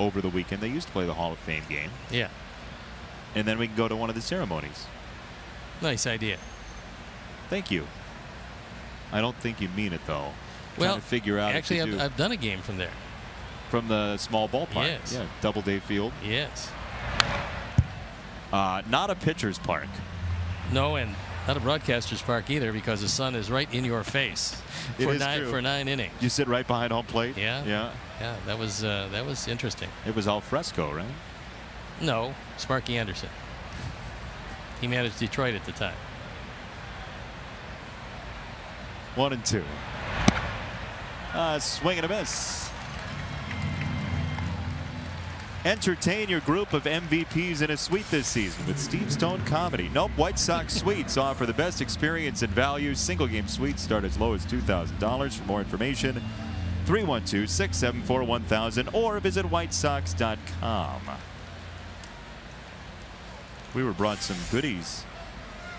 over the weekend. They used to play the Hall of Fame game. Yeah. And then we can go to one of the ceremonies. Nice idea. Thank you. I don't think you mean it, though. Well, trying to figure out actually, I've done a game from there. From the small ballpark. Yes. Yeah, Doubleday Field. Yes. Not a pitcher's park. No, and not a broadcaster's park either, because the sun is right in your face for 9 innings. You sit right behind home plate. Yeah. Yeah. Yeah. That was interesting. It was al fresco, right? No, Sparky Anderson. He managed Detroit at the time. 1-2. Swing and a miss. Entertain your group of MVPs in a suite this season with Steve Stone Comedy. Nope, White Sox Suites offer the best experience and value. Single game suites start as low as $2,000. For more information, 312-674-1000 or visit whitesox.com. We were brought some goodies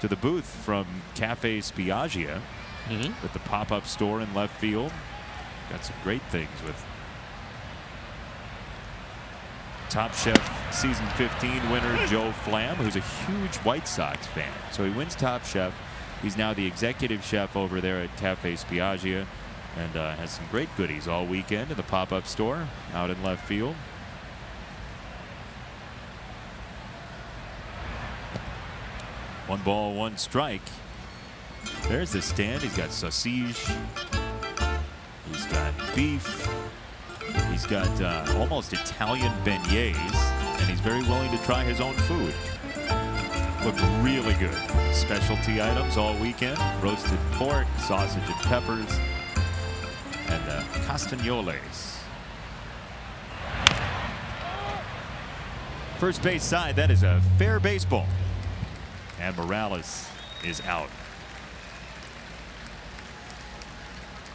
to the booth from Cafe Spiaggia with the pop-up store in left field. Got some great things with Top Chef Season 15 winner Joe Flam, who's a huge White Sox fan. So he wins Top Chef. He's now the executive chef over there at Cafe Spiaggia and has some great goodies all weekend in the pop-up store out in left field. One ball, one strike. There's the stand. He's got sausage. He's got beef. He's got almost Italian beignets, and he's very willing to try his own food. Look really good. Specialty items all weekend. Roasted pork, sausage and peppers, and castagnoles. First base side, that is a fair baseball. And Morales is out.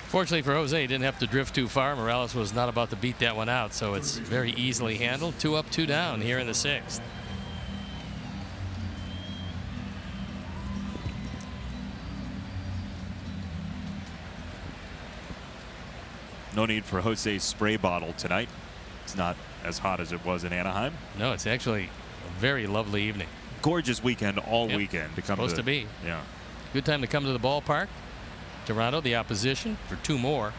Fortunately for Jose, he didn't have to drift too far. Morales was not about to beat that one out, so it's very easily handled. 2 up, 2 down here in the 6th. No need for Jose's spray bottle tonight. It's not as hot as it was in Anaheim. No, it's actually a very lovely evening. Gorgeous weekend all weekend to come supposed to be. Yeah. Good time to come to the ballpark. Toronto, the opposition, for 2 more.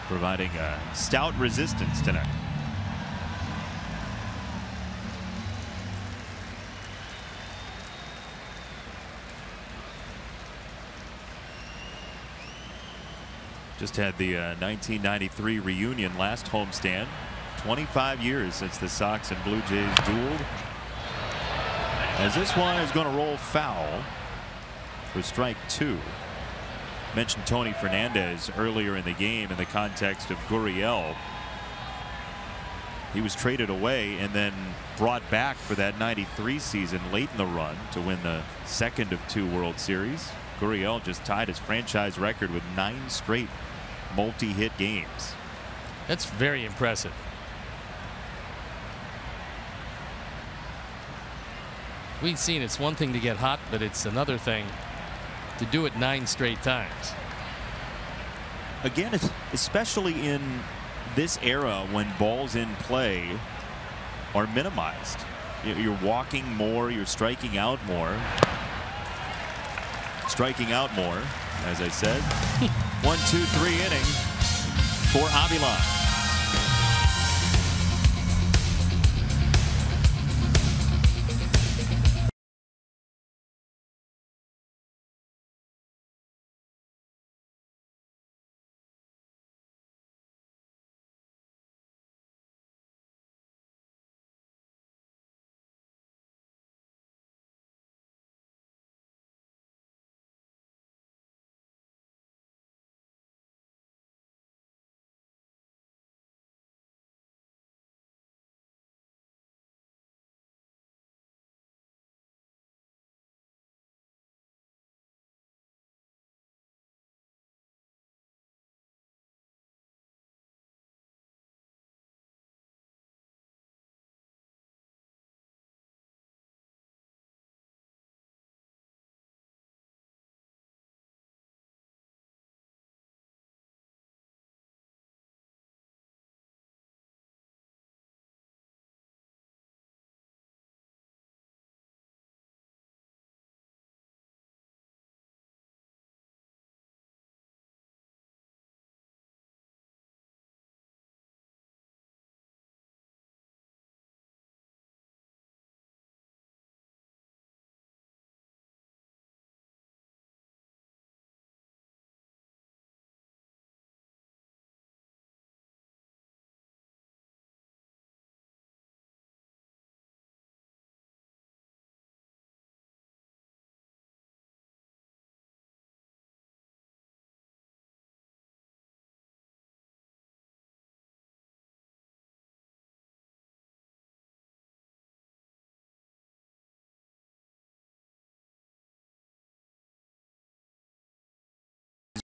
Providing stout resistance tonight. Just had the 1993 reunion last homestand. 25 years since the Sox and Blue Jays dueled. As this one is going to roll foul for strike 2. Mentioned Tony Fernandez earlier in the game in the context of Gurriel. He was traded away and then brought back for that '93 season late in the run to win the second of 2 World Series. Gurriel just tied his franchise record with 9 straight multi-hit games. That's very impressive. We've seen it's one thing to get hot, but it's another thing to do it 9 straight times. Again, especially in this era when balls in play are minimized. You're walking more, you're striking out more. Striking out more, as I said. 1, 2, 3 inning for Avila.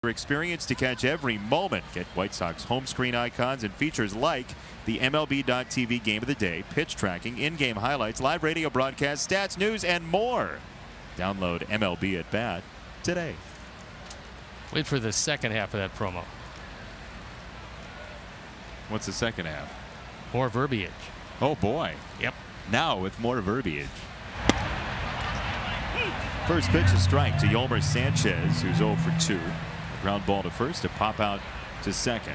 Your experience to catch every moment. Get White Sox home screen icons and features like the MLB.TV Game of the Day, pitch tracking, in-game highlights, live radio broadcasts, stats, news, and more. Download MLB at Bat today. Wait for the second half of that promo. What's the second half? More verbiage. Oh, boy. Yep. Now with more verbiage. First pitch, a strike to Yolmer Sanchez, who's 0 for 2. Ground ball to first, to pop out to second.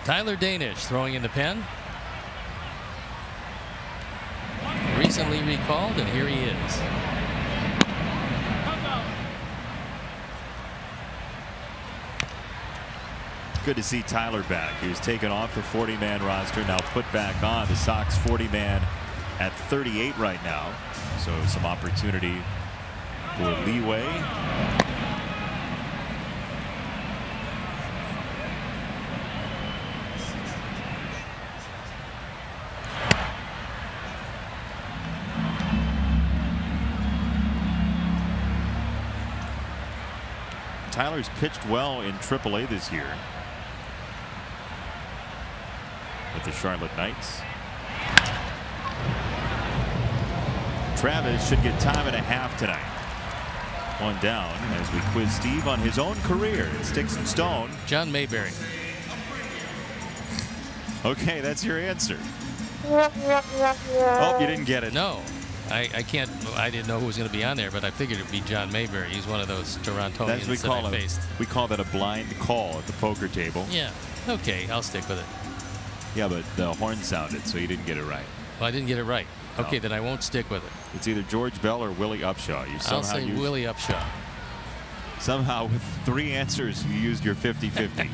Tyler Danish throwing in the pen. Recently recalled, and here he is. Good to see Tyler back. He was taken off the 40-man roster, now put back on. The Sox 40-man at 38 right now. So some opportunity for leeway. Tyler's pitched well in AAA this year with the Charlotte Knights. Travis should get time and a half tonight. One down as we quiz Steve on his own career at Sticks and Stone. John Mayberry. Okay, that's your answer. Oh, you didn't get it. No, I can't. I didn't know who was going to be on there, but I figured it'd be John Mayberry. He's one of those Torontonians that I faced. We call that a blind call at the poker table. Yeah. Okay, I'll stick with it. Yeah, but the horn sounded, so you didn't get it right. Well, I didn't get it right. No. Okay, then I won't stick with it. It's either George Bell or Willie Upshaw. I'll say Willie Upshaw. Somehow, with 3 answers, you used your 50-50.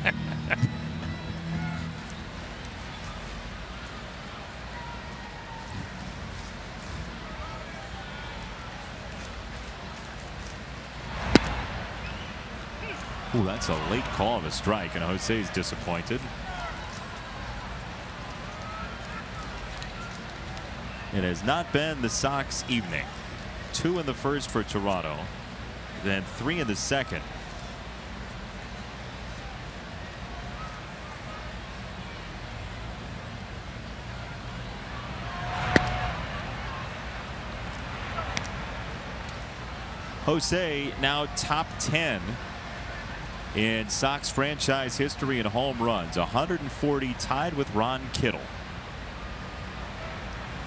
Ooh, that's a late call of a strike, and Jose's disappointed. It has not been the Sox evening. 2 in the first for Toronto, then 3 in the second. Jose now top 10 in Sox franchise history in home runs, 140, tied with Ron Kittle,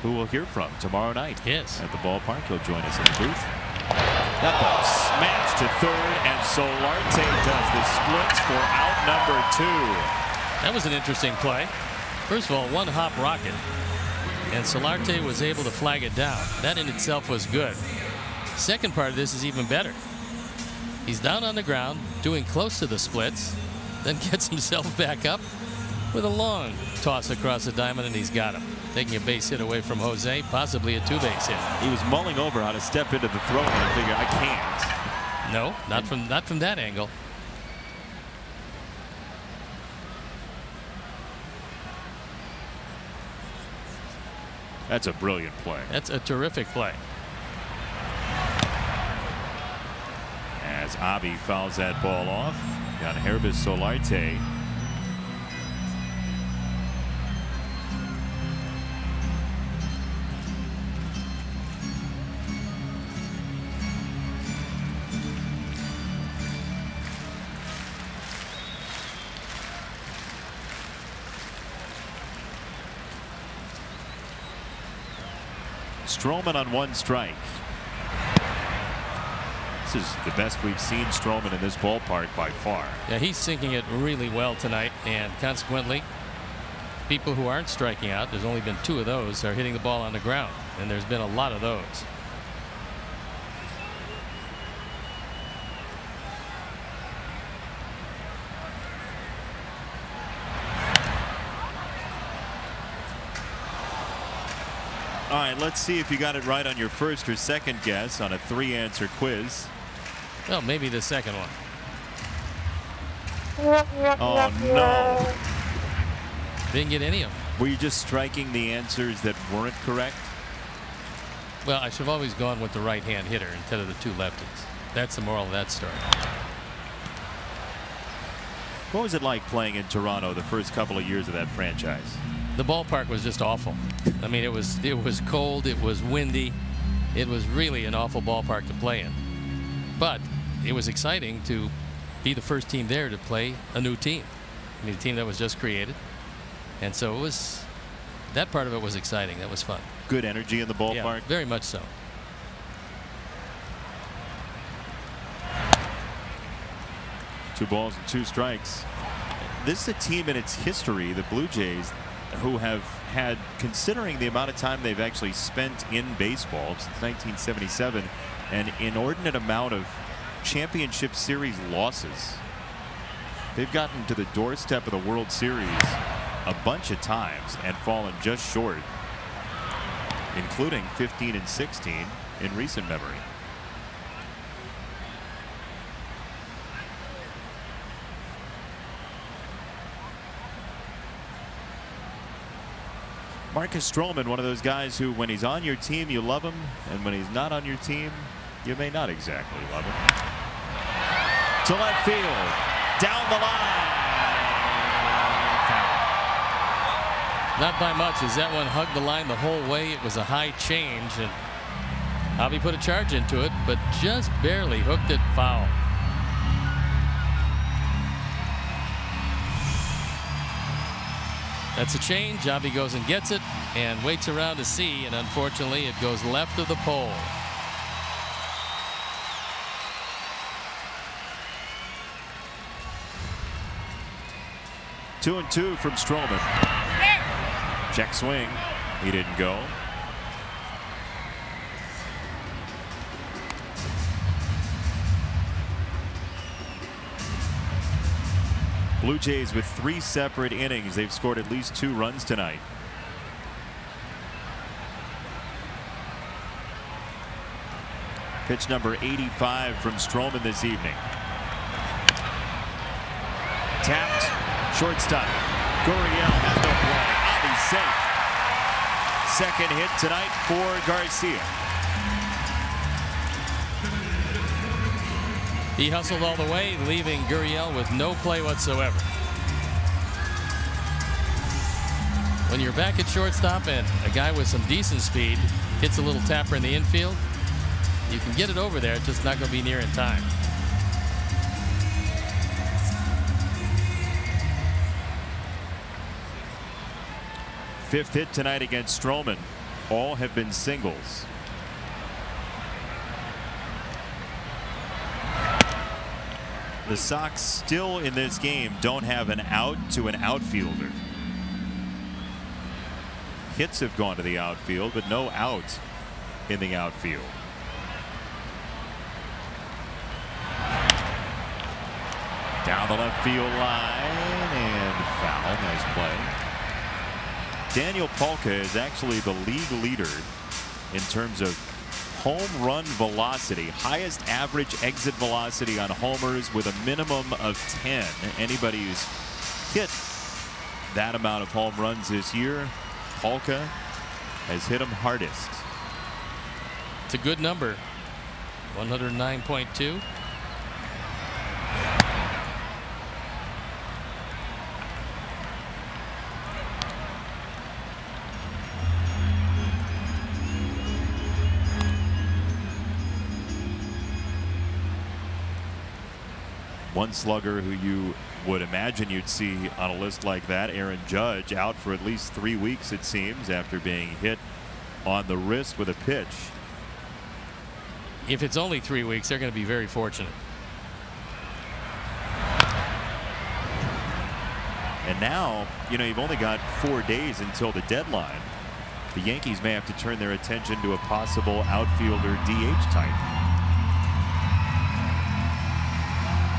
who we'll hear from tomorrow night at the ballpark. He'll join us in the booth. That ball smashed to third, and Solarte does the splits for out number 2. That was an interesting play. First of all, one hop rocket, and Solarte was able to flag it down. That in itself was good. Second part of this is even better. He's down on the ground, doing close to the splits, then gets himself back up with a long toss across the diamond, and he's got him. Taking a base hit away from Jose, possibly a 2-base hit. He was mulling over how to step into the throw, and I figured, I can't. No, not from that angle. That's a brilliant play. That's a terrific play. As Avi fouls that ball off, Yangervis Solarte. Stroman on 1 strike. This is the best we've seen Stroman in this ballpark by far. Yeah, he's sinking it really well tonight, and consequently, people who aren't striking out, there's only been 2 of those, are hitting the ball on the ground, and there's been a lot of those. All right, let's see if you got it right on your first or second guess on a 3-answer quiz. Well, maybe the second one. Oh, no. Didn't get any of them. Were you just striking the answers that weren't correct? Well, I should have always gone with the right-hand hitter instead of the 2 lefties. That's the moral of that story. What was it like playing in Toronto the first couple of years of that franchise? The ballpark was just awful. I mean, it was cold, it was windy. It was really an awful ballpark to play in. But it was exciting to be the first team there to play a new team. I mean, a team that was just created. And so it was, that part of it was exciting. That was fun. Good energy in the ballpark? Yeah, very much so. Two balls and 2 strikes. This is a team in its history, the Blue Jays, who have had, considering the amount of time they've actually spent in baseball since 1977, an inordinate amount of championship series losses. They've gotten to the doorstep of the World Series a bunch of times and fallen just short, including 15 and 16 in recent memory. Marcus Stroman, one of those guys who, when he's on your team, you love him, and when he's not on your team, you may not exactly love him. To left field, down the line. Not by much, as that one hugged the line the whole way. It was a high change, and Javi put a charge into it, but just barely hooked it foul. That's a change. Javi goes and gets it and waits around to see, and unfortunately it goes left of the pole. Two and 2 from Stroman. Check swing. He didn't go. Blue Jays with 3 separate innings. They've scored at least 2 runs tonight. Pitch number 85 from Stroman this evening. tapped. Shortstop. Gurriel has no play. Avi's safe. Second hit tonight for Garcia. He hustled all the way, leaving Gurriel with no play whatsoever. When you're back at shortstop and a guy with some decent speed hits a little tapper in the infield, you can get it over there, it's just not going to be near in time. Fifth hit tonight against Stroman. All have been singles. The Sox still in this game don't have an out to an outfielder. Hits have gone to the outfield, but no out in the outfield. Down the left field line and foul. Nice play. Daniel Polka is actually the league leader in terms of home run velocity, highest average exit velocity on homers with a minimum of 10. Anybody who's hit that amount of home runs this year, Polka has hit them hardest. It's a good number. 109.2. One slugger who you would imagine you'd see on a list like that, Aaron Judge, out for at least 3 weeks, it seems, after being hit on the wrist with a pitch. If it's only 3 weeks, they're going to be very fortunate. And now, you know, you've only got 4 days until the deadline. The Yankees may have to turn their attention to a possible outfielder DH type.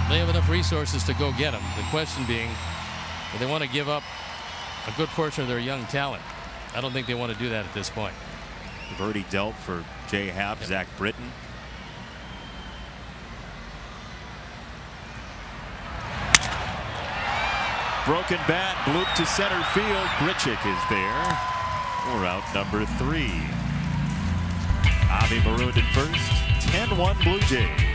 They have enough resources to go get him. The question being, do they want to give up a good portion of their young talent? I don't think they want to do that at this point. They've already dealt for Jay Happ, yep. Zach Britton. Broken bat, bloop to center field. Grichuk is there for out number 3. Avi marooned at first. 10-1 Blue Jays.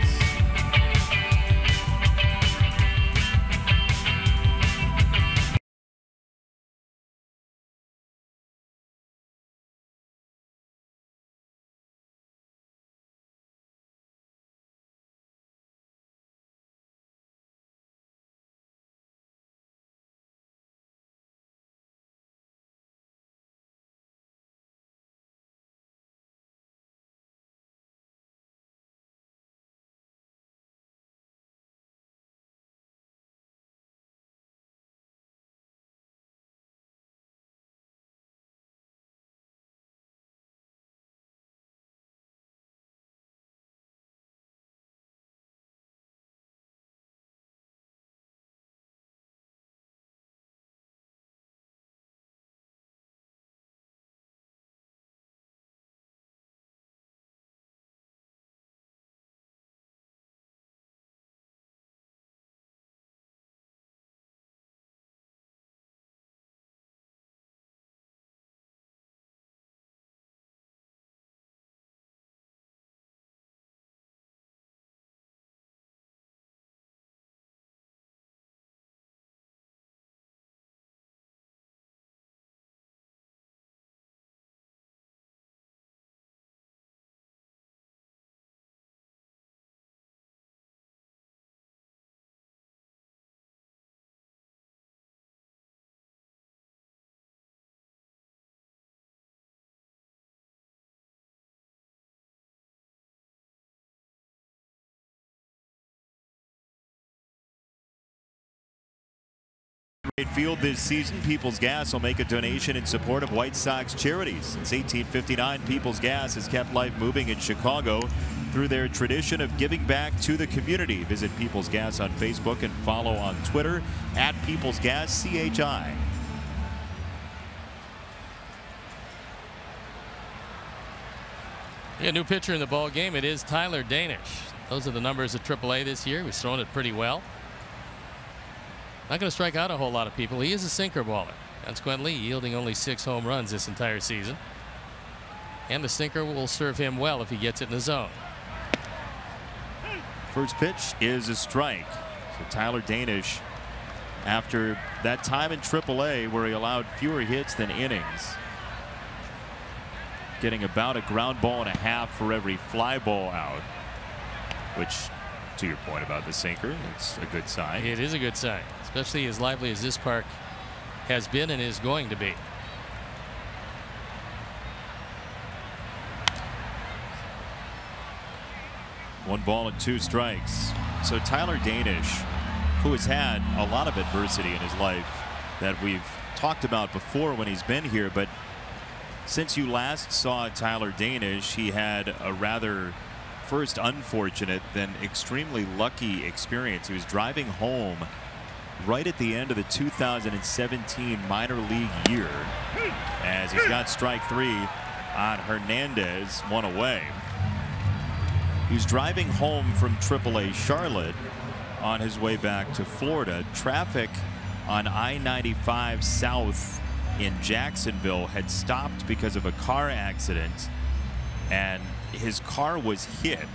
Field this season. People's Gas will make a donation in support of White Sox charities. Since 1859, People's Gas has kept life moving in Chicago through their tradition of giving back to the community. Visit People's Gas on Facebook and follow on Twitter at People's Gas CHI. Yeah, new pitcher in the ball game. It is Tyler Danish. Those are the numbers at AAA this year. He's thrown it pretty well. Not going to strike out a whole lot of people. He is a sinker baller. Consequently, yielding only 6 home runs this entire season. And the sinker will serve him well if he gets it in the zone. First pitch is a strike. So Tyler Danish, after that time in AAA where he allowed fewer hits than innings, getting about a ground ball and a half for every fly ball out, which, to your point about the sinker, it's a good sign. It is a good sign, especially as lively as this park has been and is going to be. One ball and 2 strikes. So Tyler Danish, who has had a lot of adversity in his life that we've talked about before when he's been here, but since you last saw Tyler Danish, he had a rather first unfortunate, then extremely lucky experience. He was driving home right at the end of the 2017 minor league year as he's got strike 3 on Hernandez, 1 away. He was driving home from AAA Charlotte on his way back to Florida. Traffic on I-95 South in Jacksonville had stopped because of a car accident, and his car was hit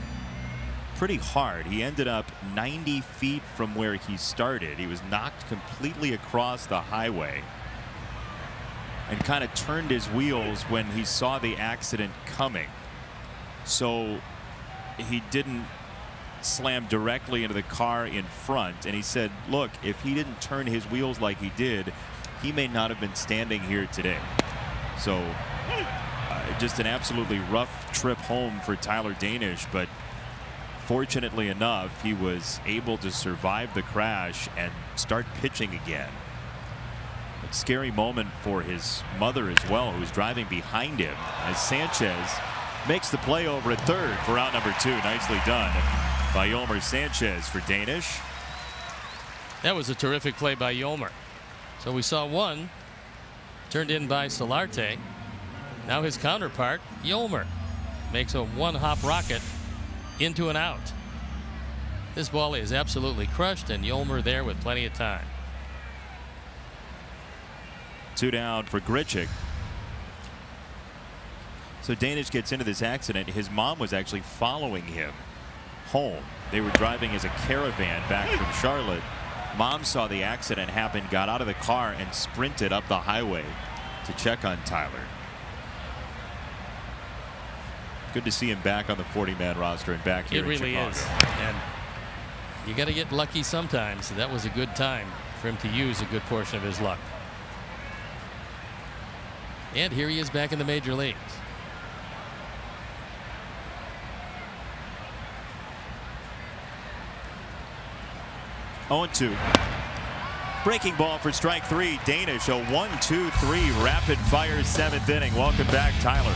pretty hard. He ended up 90 feet from where he started. He was knocked completely across the highway and kind of turned his wheels when he saw the accident coming. So he didn't slam directly into the car in front, and he said, look, if he didn't turn his wheels like he did, he may not have been standing here today. So just an absolutely rough trip home for Tyler Danish, but fortunately enough, he was able to survive the crash and start pitching again. A scary moment for his mother as well, who was driving behind him as Sanchez makes the play over at third for out number 2. Nicely done by Yolmer Sanchez for Danish. That was a terrific play by Yolmer. So we saw one turned in by Solarte. Now his counterpart, Yolmer, makes a one-hop rocket into an out. This ball is absolutely crushed, and Yolmer there with plenty of time. 2 down for Grichuk. So Danish gets into this accident. His mom was actually following him home. They were driving as a caravan back from Charlotte. Mom saw the accident happen, got out of the car, and sprinted up the highway to check on Tyler. Good to see him back on the 40-man roster and back here in Chicago. It really is. And you got to get lucky sometimes. That was a good time for him to use a good portion of his luck. And here he is back in the major leagues. 0-2. Breaking ball for strike 3. Danish, a 1-2-3 rapid fire 7th inning. Welcome back, Tyler.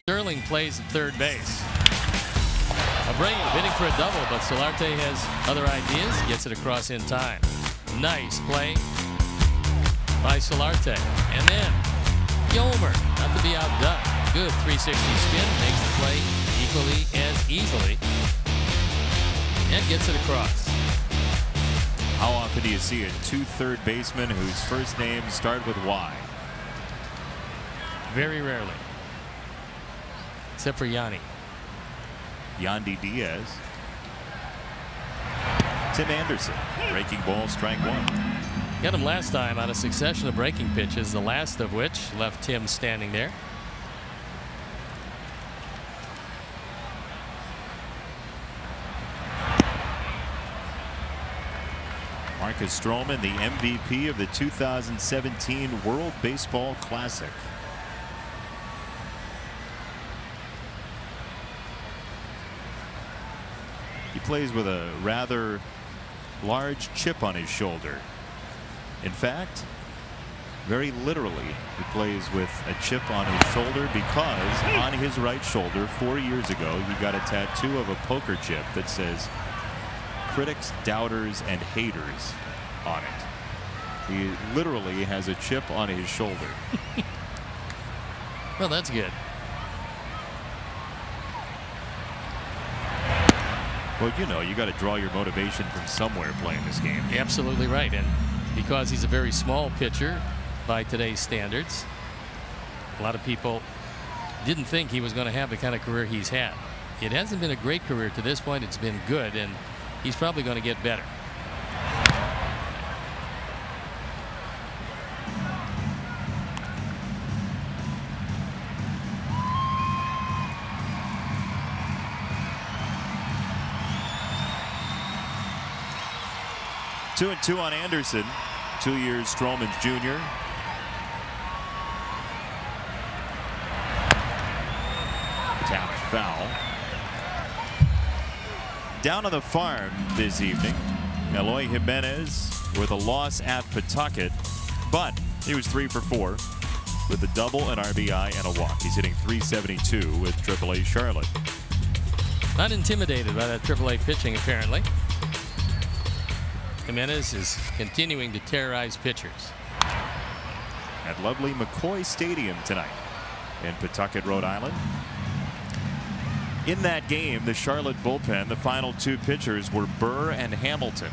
Sterling plays at third base. Abreu bidding for a double, but Solarte has other ideas. Gets it across in time. Nice play by Solarte. And then Yomer, not to be outdone. Good 360 spin, makes the play equally as easily. And gets it across. How often do you see a 2 third basemen whose first names start with Y? Very rarely. Except for Yanni. Yandy Diaz. Tim Anderson, breaking ball, strike 1. Got him last time on a succession of breaking pitches, the last of which left Tim standing there. Marcus Stroman, the MVP of the 2017 World Baseball Classic. He plays with a rather large chip on his shoulder. In fact, very literally, he plays with a chip on his shoulder because on his right shoulder 4 years ago he got a tattoo of a poker chip that says critics, doubters, and haters on it. He literally has a chip on his shoulder. Well, that's good. Well, you know, you got to draw your motivation from somewhere playing this game. You're absolutely right. And because he's a very small pitcher by today's standards, a lot of people didn't think he was going to have the kind of career he's had. It hasn't been a great career to this point. It's been good, and he's probably going to get better. Two and two on Anderson. 2 years Stroman's junior. Tapped foul. Down on the farm this evening, Eloy Jimenez with a loss at Pawtucket, but he was 3 for 4 with a double, an RBI, and a walk. He's hitting .372 with AAA Charlotte. Not intimidated by that AAA pitching, apparently. Jimenez is continuing to terrorize pitchers. At lovely McCoy Stadium tonight in Pawtucket, Rhode Island. In that game, the Charlotte bullpen, the final 2 pitchers were Burr and Hamilton.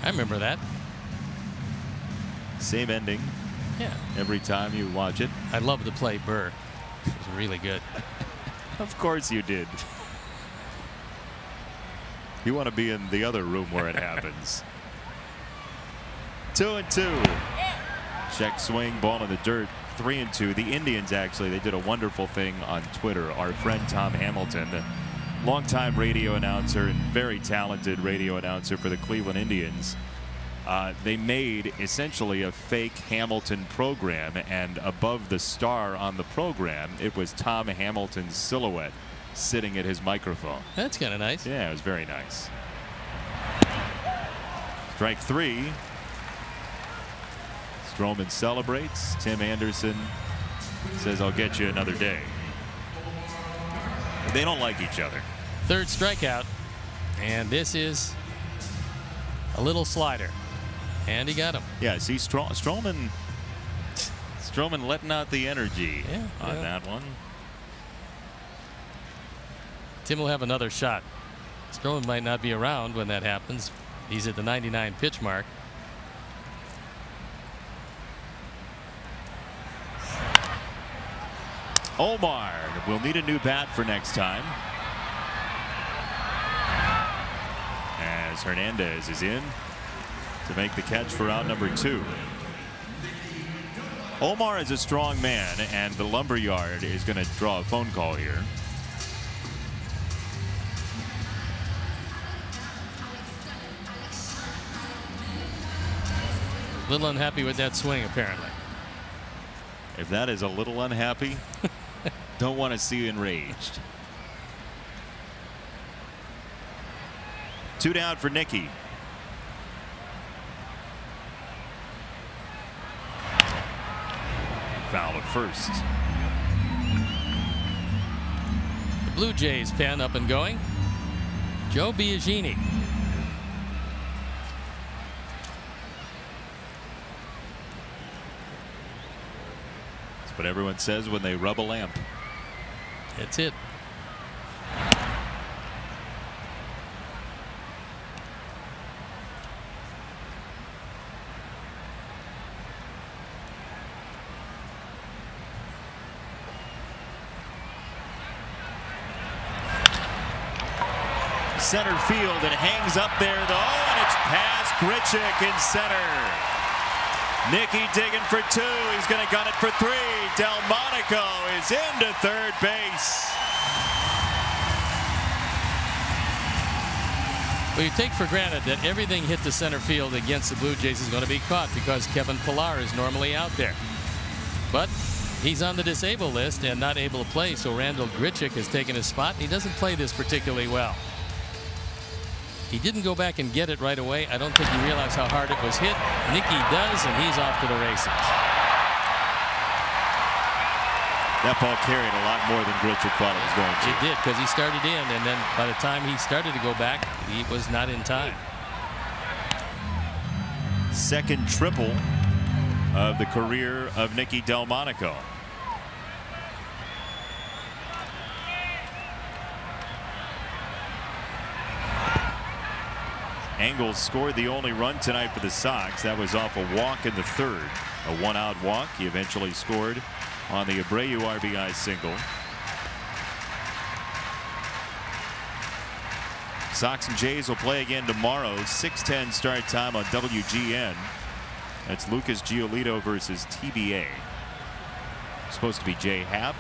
I remember that. Same ending. Yeah. Every time you watch it. I love to play Burr. It was really good. Of course you did. You want to be in the other room where it happens. 2 and 2. Check swing, ball in the dirt. 3 and 2. The Indians, actually, they did a wonderful thing on Twitter. Our friend Tom Hamilton, the longtime radio announcer and very talented radio announcer for the Cleveland Indians, they made essentially a fake Hamilton program, and above the star on the program, it was Tom Hamilton's silhouette sitting at his microphone. That's kind of nice. Yeah, it was very nice. Strike 3. Stroman celebrates. Tim Anderson says, "I'll get you another day." They don't like each other. Third strikeout, and this is a little slider, and he got him. Yeah, see, Stroman letting out the energy on that one. Tim will have another shot. Stroman might not be around when that happens. He's at the 99 pitch mark. Omar will need a new bat for next time, as Hernandez is in to make the catch for out number 2. Omar is a strong man, and the lumberyard is going to draw a phone call here. A little unhappy with that swing, apparently. If that is a little unhappy, don't want to see you enraged. 2 down for Nicky. Foul at first. Blue Jays pen up and going. Joe Biagini. That's what everyone says when they rub a lamp. That's it. Center field, it hangs up there though, and it's past Grichuk in center. Nicky digging for 2. He's going to gun it for 3. Delmonico is into third base. Well, you take for granted that everything hit the center field against the Blue Jays is going to be caught because Kevin Pillar is normally out there. But he's on the disabled list and not able to play, so Randall Grichuk has taken his spot. He doesn't play this particularly well. He didn't go back and get it right away. I don't think he realized how hard it was hit. Nicky does, and he's off to the races. That ball carried a lot more than Grichuk thought it was going to. It did, because he started in, and then by the time he started to go back, he was not in time. Second triple of the career of Nicky Delmonico. Engel scored the only run tonight for the Sox. That was off a walk in the third. A one-out walk. He eventually scored on the Abreu RBI single. Sox and Jays will play again tomorrow. 6:10 start time on WGN. That's Lucas Giolito versus TBA. Supposed to be Jay Happ.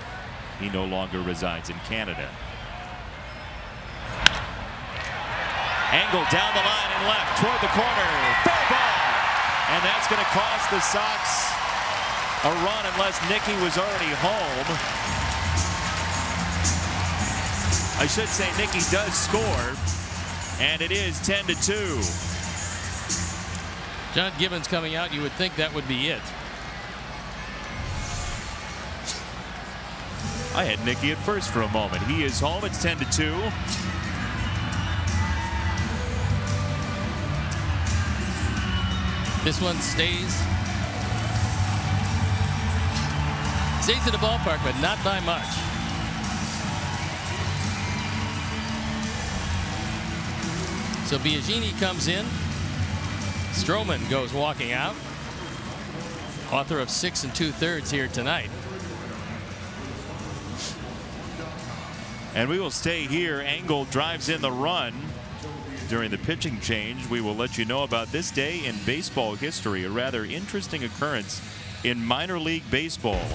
He no longer resides in Canada. Angle down the line and left toward the corner. Fair ball. And that's going to cost the Sox a run unless Nicky was already home. I should say Nicky does score. And it is 10-2. John Gibbons coming out. You would think that would be it. I had Nicky at first for a moment. He is home. It's 10-2. This one stays in the ballpark, but not by much. So Biagini comes in. Stroman goes walking out. Author of 6 2/3 here tonight. And we will stay here. Engel drives in the run. During the pitching change, we will let you know about this day in baseball history, a rather interesting occurrence in minor league baseball.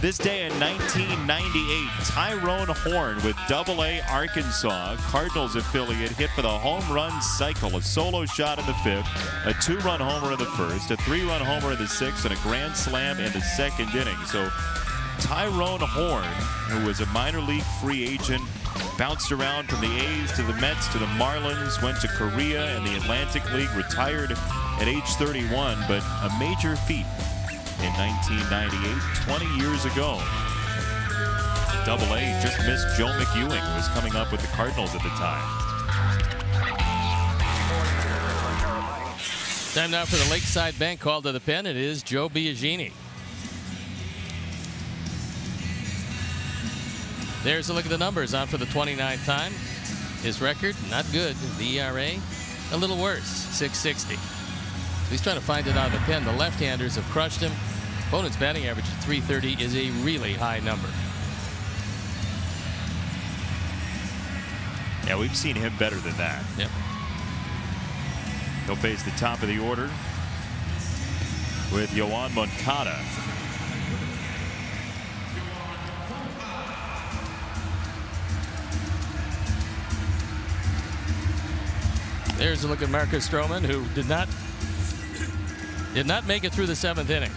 This day in 1998, Tyrone Horn with Double-A Arkansas, Cardinals affiliate, hit for the home run cycle. A solo shot in the 5th, a 2-run homer in the 1st, a 3-run homer in the 6th, and a grand slam in the 2nd inning. So Tyrone Horn, who was a minor league free agent, bounced around from the A's to the Mets to the Marlins, went to Korea and the Atlantic League, retired at age 31, but a major feat in 1998, 20 years ago. Double-A just missed Joe McEwing, who was coming up with the Cardinals at the time. Time now for the Lakeside Bank call to the pen. It is Joe Biagini. There's a look at the numbers on for the 29th time. His record, not good. The ERA, a little worse, 6.60. He's trying to find it out of the pen. The left-handers have crushed him. Opponent's batting average of 330 is a really high number. Yeah, we've seen him better than that. Yep. He'll face the top of the order with Yoan Moncada. There's a look at Marcus Stroman, who did not make it through the 7th inning.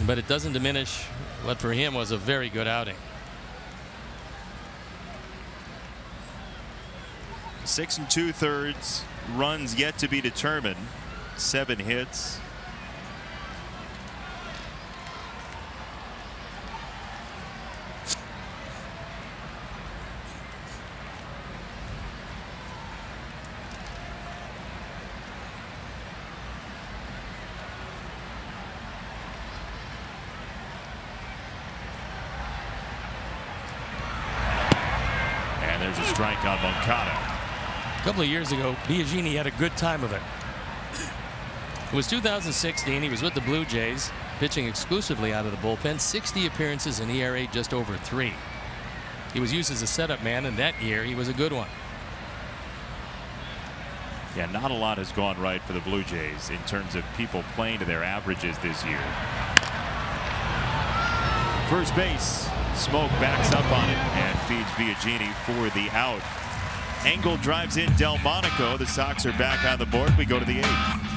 But it doesn't diminish what for him was a very good outing. 6 2/3, runs yet to be determined. 7 hits. there's a strike on Moncada. A couple of years ago, Biagini had a good time of it. It was 2016. He was with the Blue Jays, pitching exclusively out of the bullpen. 60 appearances, and ERA just over 3. He was used as a setup man, and that year he was a good one. Yeah, not a lot has gone right for the Blue Jays in terms of people playing to their averages this year. First base, Smoke backs up on it and feeds Biagini for the out. Engel drives in Delmonico. The Sox are back on the board. We go to the 8th.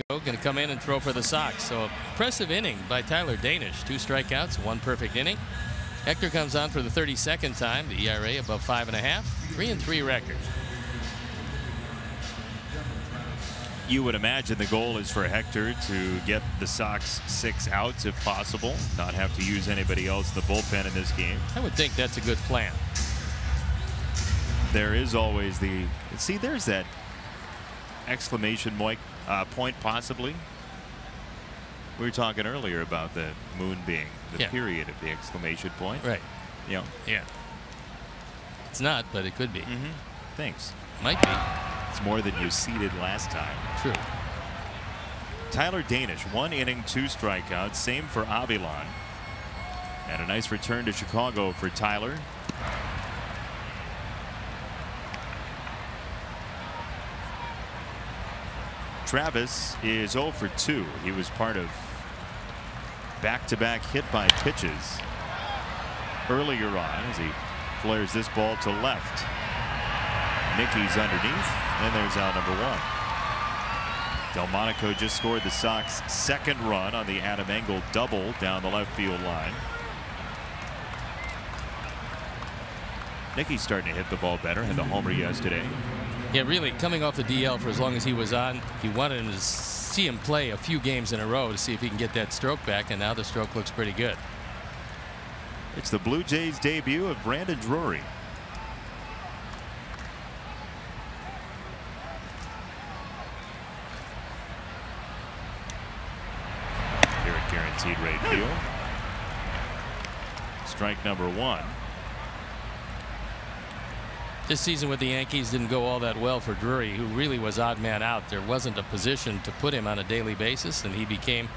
Going to come in and throw for the Sox. So impressive inning by Tyler Danish. 2 strikeouts, 1 perfect inning. Hector comes on for the 32nd time. The ERA above 5.5. 3-3 record. You would imagine the goal is for Hector to get the Sox 6 outs if possible, not have to use anybody else in the bullpen in this game. I would think that's a good plan. There is always the, see, there's that exclamation point possibly. We were talking earlier about the moon being the period of the exclamation point. Right. Yeah. Yeah. It's not, but it could be. Thanks. Might be. It's more than you seeded last time. True. Tyler Danish, 1 inning, 2 strikeouts. Same for Avilan. And a nice return to Chicago for Tyler. Travis is 0 for 2. He was part of back-to-back hit by pitches earlier on as he flares this ball to left. Mickey's underneath, and there's out number 1. Delmonico just scored the Sox' 2nd run on the Adam Engel double down the left field line. Mickey's starting to hit the ball better, had the homer yesterday. Yeah, really coming off the DL for as long as he was on. He wanted him to see him play a few games in a row to see if he can get that stroke back, and now the stroke looks pretty good. It's the Blue Jays debut of Brandon Drury. Here at Guaranteed Rate Field. Strike number 1. This season with the Yankees didn't go all that well for Drury, who really was odd man out. There wasn't a position to put him on a daily basis, and he became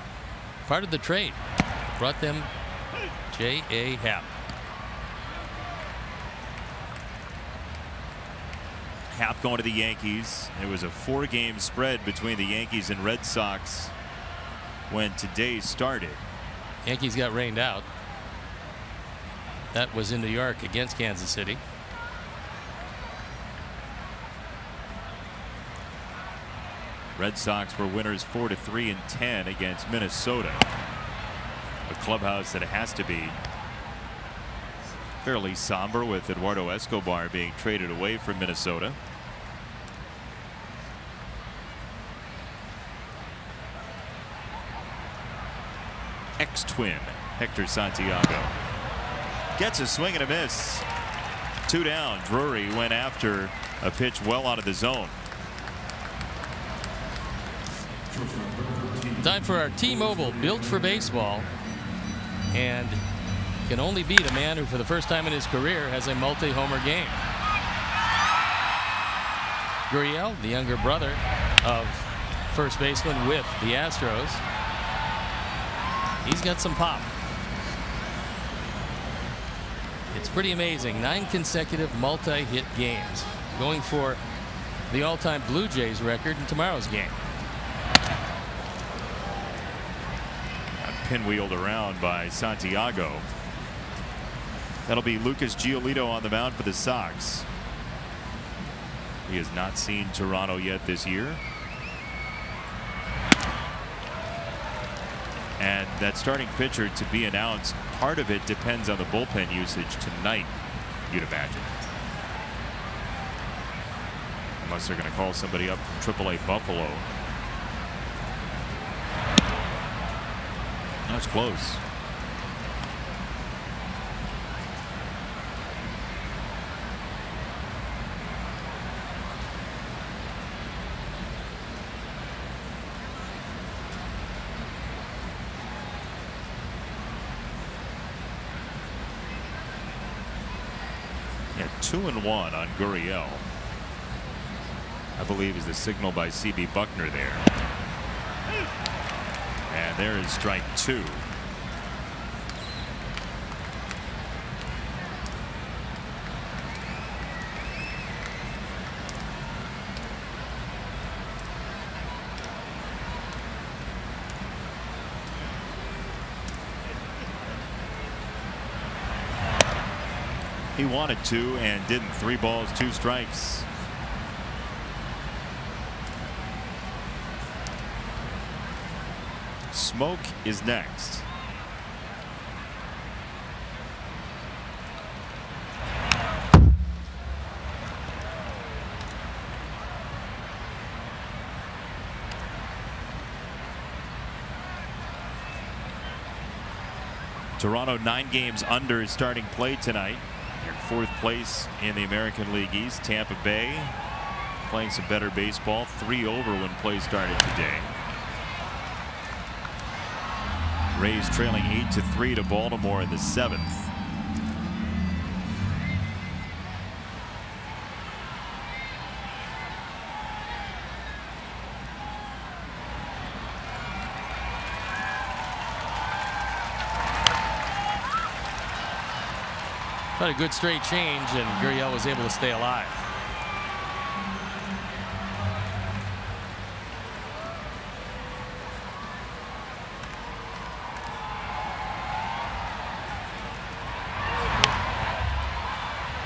part of the trade. Brought them J.A. Happ. Happ going to the Yankees. It was a 4-game spread between the Yankees and Red Sox when today started. Yankees got rained out. That was in New York against Kansas City. Red Sox were winners 4-3 and 10 against Minnesota. A clubhouse that has to be fairly somber with Eduardo Escobar being traded away from Minnesota. ex-twin, Hector Santiago. Gets a swing and a miss. 2 down. Drury went after a pitch well out of the zone. Time for our T-Mobile Built for Baseball. And can only beat a man who for the first time in his career has a multi-homer game. Gurriel, the younger brother of first baseman with the Astros. He's got some pop. It's pretty amazing. 9 consecutive multi-hit games. Going for the all-time Blue Jays record in tomorrow's game. Pinwheeled around by Santiago. That'll be Lucas Giolito on the mound for the Sox. He has not seen Toronto yet this year. And that starting pitcher to be announced, part of it depends on the bullpen usage tonight, you'd imagine. Unless they're going to call somebody up from AAA Buffalo. That's close. Yeah, 2-1 on Gurriel. I believe is the signal by C.B. Buckner there. And there is strike 2. He wanted to and didn't. 3 balls, 2 strikes. Smoke is next. Toronto 9 games under starting play tonight. In 4th place in the American League East. Tampa Bay playing some better baseball. 3 over when play started today. Rays trailing 8-3 to Baltimore in the 7th. But a good straight change, and Gurriel was able to stay alive.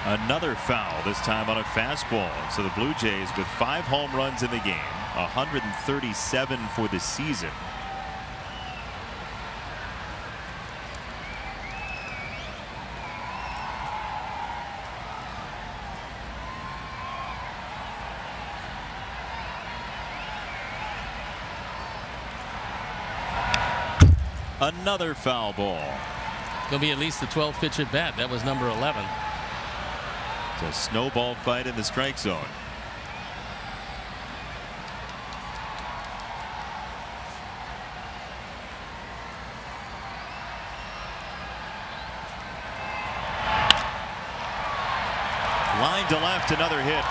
Another foul, this time on a fastball. So the Blue Jays with 5 home runs in the game, 137 for the season. Another foul ball. Going to be at least the 12th pitch at bat. That was number 11. It's a snowball fight in the strike zone. Line to left, another hit.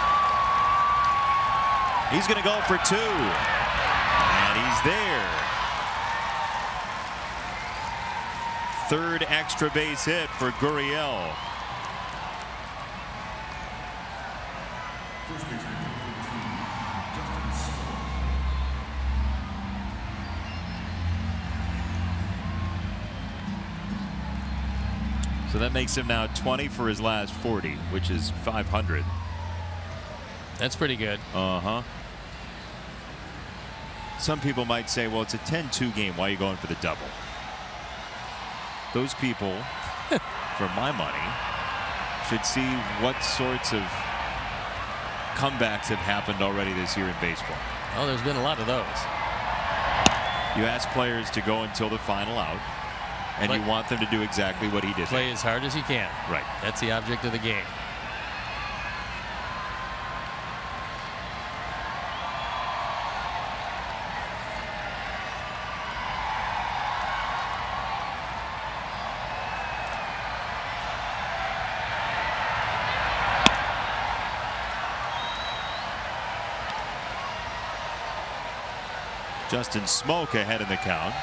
He's going to go for 2. And he's there. 3rd extra base hit for Gurriel. So that makes him now 20 for his last 40, which is 500. That's pretty good. Uh-huh. Some people might say, well, it's a 10-2 game. Why are you going for the double? Those people, for my money, should see what sorts of comebacks have happened already this year in baseball. Oh, there's been a lot of those. You ask players to go until the final out. And you want them to do exactly what he did. Play as hard as he can. Right. That's the object of the game. Justin Smoke ahead in the count.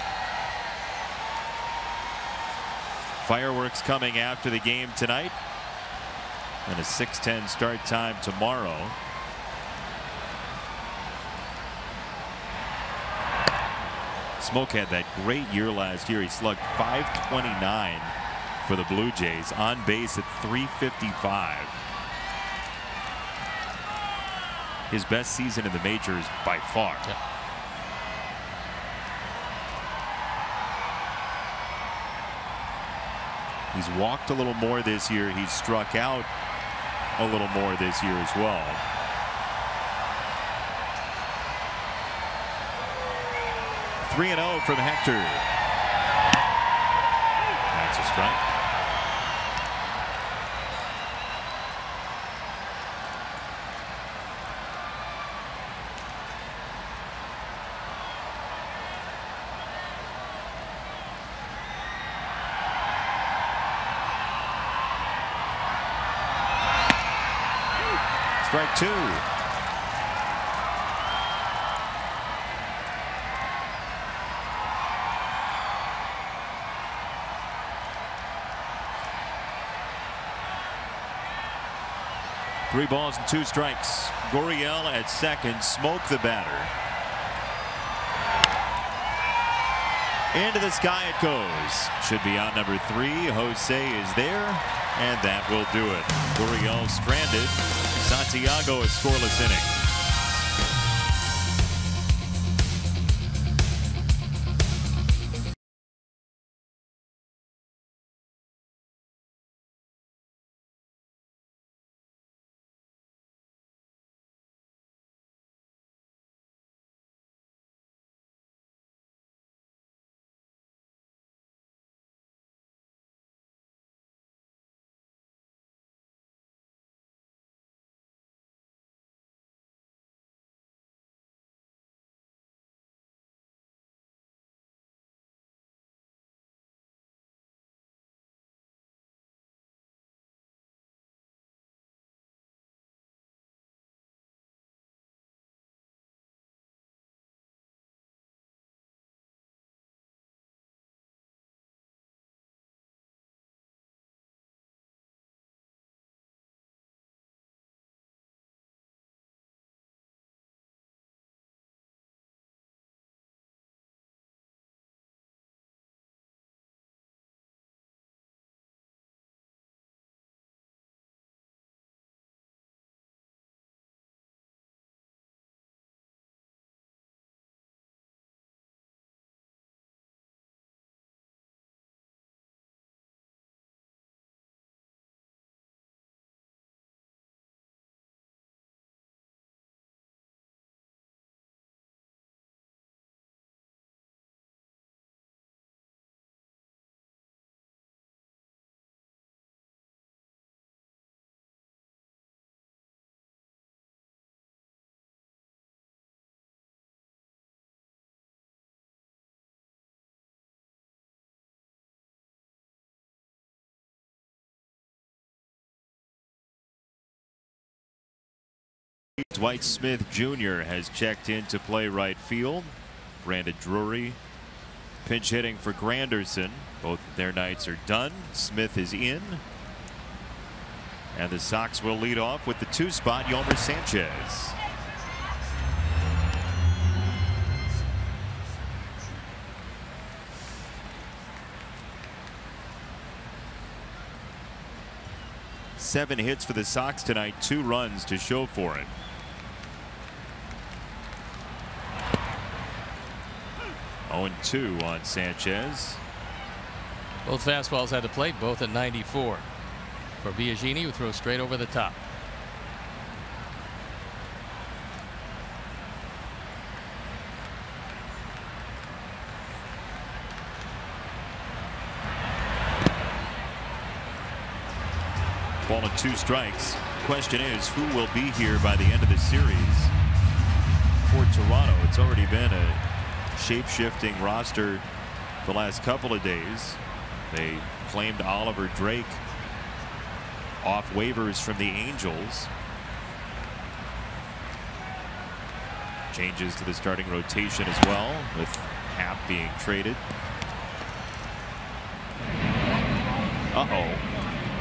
Fireworks coming after the game tonight. And a 6:10 start time tomorrow. Smoke had that great year last year. He slugged .529 for the Blue Jays, on base at .355. His best season in the majors by far. Yep. He's walked a little more this year. He's struck out a little more this year as well. .3-0 from Hector. That's a strike. Strike two. Three balls and two strikes. Gurriel at second. Smoke the batter. Into the sky it goes. Should be out number 3. Jose is there, and that will do it. Gurriel stranded. Santiago a scoreless inning. Dwight Smith Jr. has checked in to play right field. Brandon Drury pinch hitting for Granderson. Both of their nights are done. Smith is in. And the Sox will lead off with the 2 spot, Yolmer Sanchez. Seven hits for the Sox tonight, 2 runs to show for it. Oh, 0-2 on Sanchez. Both fastballs had to plate, both at 94. For Biagini, who throws straight over the top. ball and 2 strikes. Question is, who will be here by the end of the series for Toronto? It's already been a shape-shifting roster the last couple of days. They claimed Oliver Drake off waivers from the Angels. Changes to the starting rotation as well, with Happ being traded.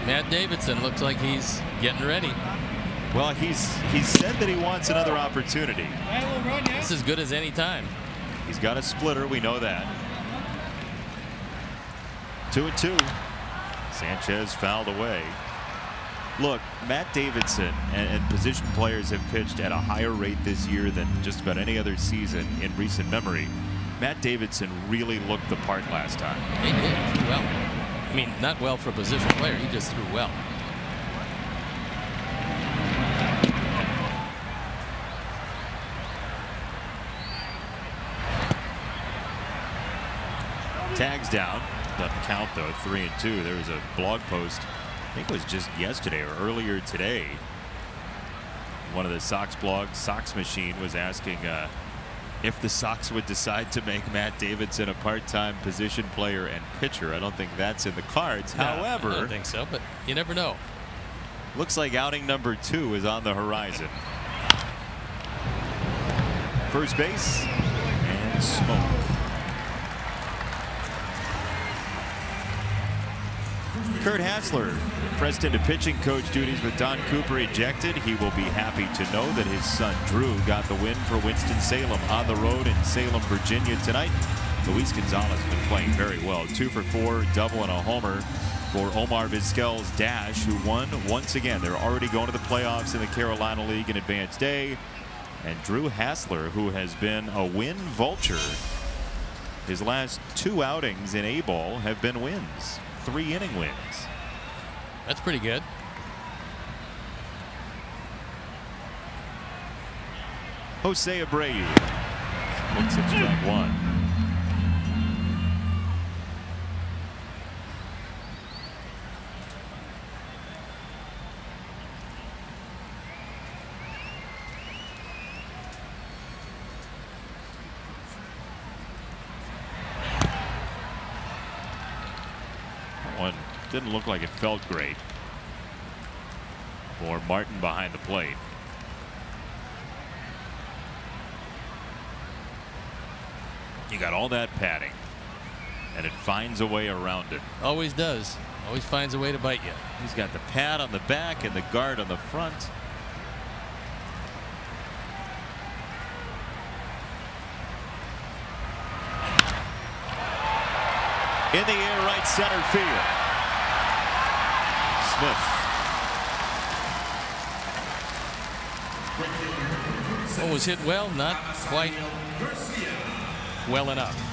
Matt Davidson looks like he's getting ready. Well, he's said that he wants another opportunity. This is as good as any time. He's got a splitter, we know that. 2-2. Sanchez fouled away. Look, Matt Davidson and position players have pitched at a higher rate this year than just about any other season in recent memory. Matt Davidson really looked the part last time. He did. Threw well. I mean, not well for a position player. He just threw well. Tags down. Doesn't count though. 3-2. There was a blog post, I think it was just yesterday or earlier today. One of the Sox blogs, Sox Machine, was asking if the Sox would decide to make Matt Davidson a part-time position player and pitcher. I don't think that's in the cards. No, However, I don't think so, but you never know. Looks like outing number 2 is on the horizon. First base and smoke. Kurt Hassler pressed into pitching coach duties with Don Cooper ejected. He will be happy to know that his son Drew got the win for Winston-Salem on the road in Salem, Virginia tonight. Luis Gonzalez has been playing very well. 2 for 4, double and a homer for Omar Vizquel's Dash, who won once again. They're already going to the playoffs in the Carolina League in Advanced A. And Drew Hassler, who has been a win vulture, his last 2 outings in A-ball have been wins. 3-inning wins. That's pretty good. Jose Abreu looks at strike 1. One didn't look like it felt great for Martin behind the plate. You got all that padding, and it finds a way around it. Always does. Always finds a way to bite you. He's got the pad on the back and the guard on the front. In the air, right center field. Smith. Oh, was hit well? Not quite well enough.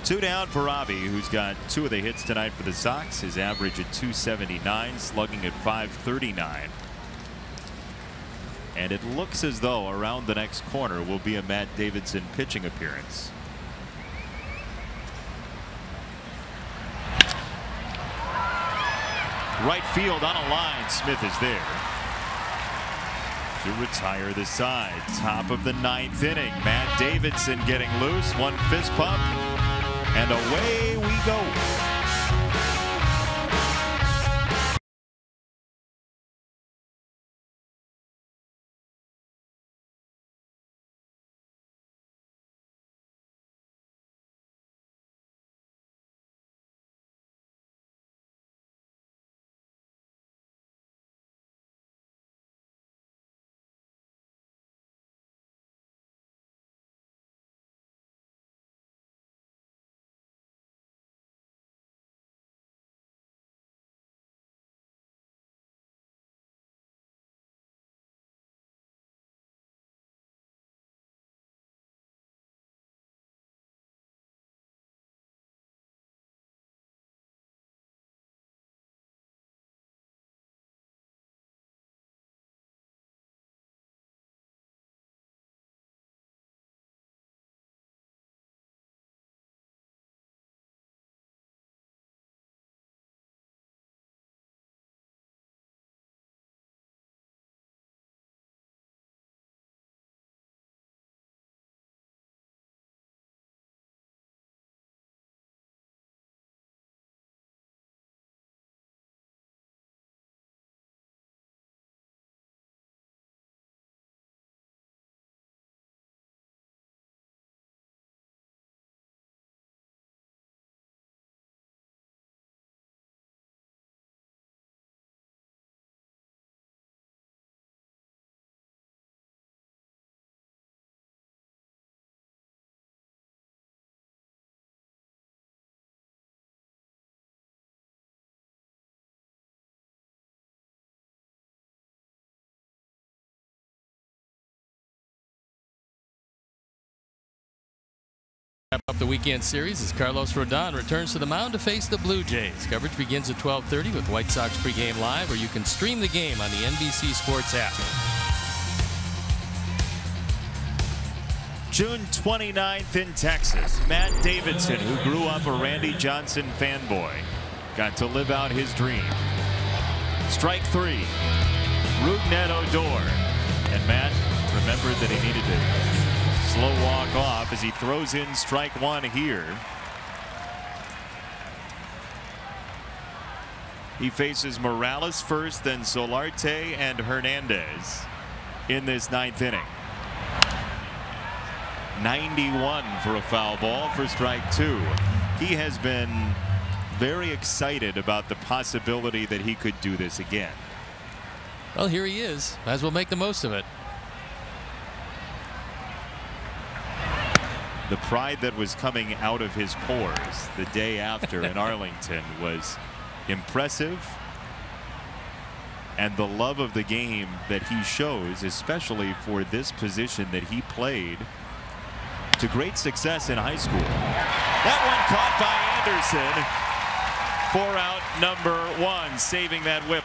Two down for Robbie, who's got 2 of the hits tonight for the Sox. His average at .279, slugging at .539. And it looks as though around the next corner will be a Matt Davidson pitching appearance. Right field on a line. Smith is there to retire the side. Top of the 9th inning. Matt Davidson getting loose. One fist pump. And away we go. wrap up the weekend series as Carlos Rodon returns to the mound to face the Blue Jays. Coverage begins at 12:30 with White Sox pregame live, or you can stream the game on the NBC Sports app. June 29th in Texas, Matt Davidson, who grew up a Randy Johnson fanboy, got to live out his dream. Strike 3, Rougned Odor, and Matt remembered that he needed to slow walk off as he throws in strike 1 here. He faces Morales first, then Solarte and Hernandez in this 9th inning. 91 for a foul ball for strike 2. He has been very excited about the possibility that he could do this again. Well, here he is. Might as well make the most of it. The pride that was coming out of his pores the day after in Arlington was impressive. And the love of the game that he shows, especially for this position that he played to great success in high school. That one caught by Anderson. 4 out, number 1, saving that whip.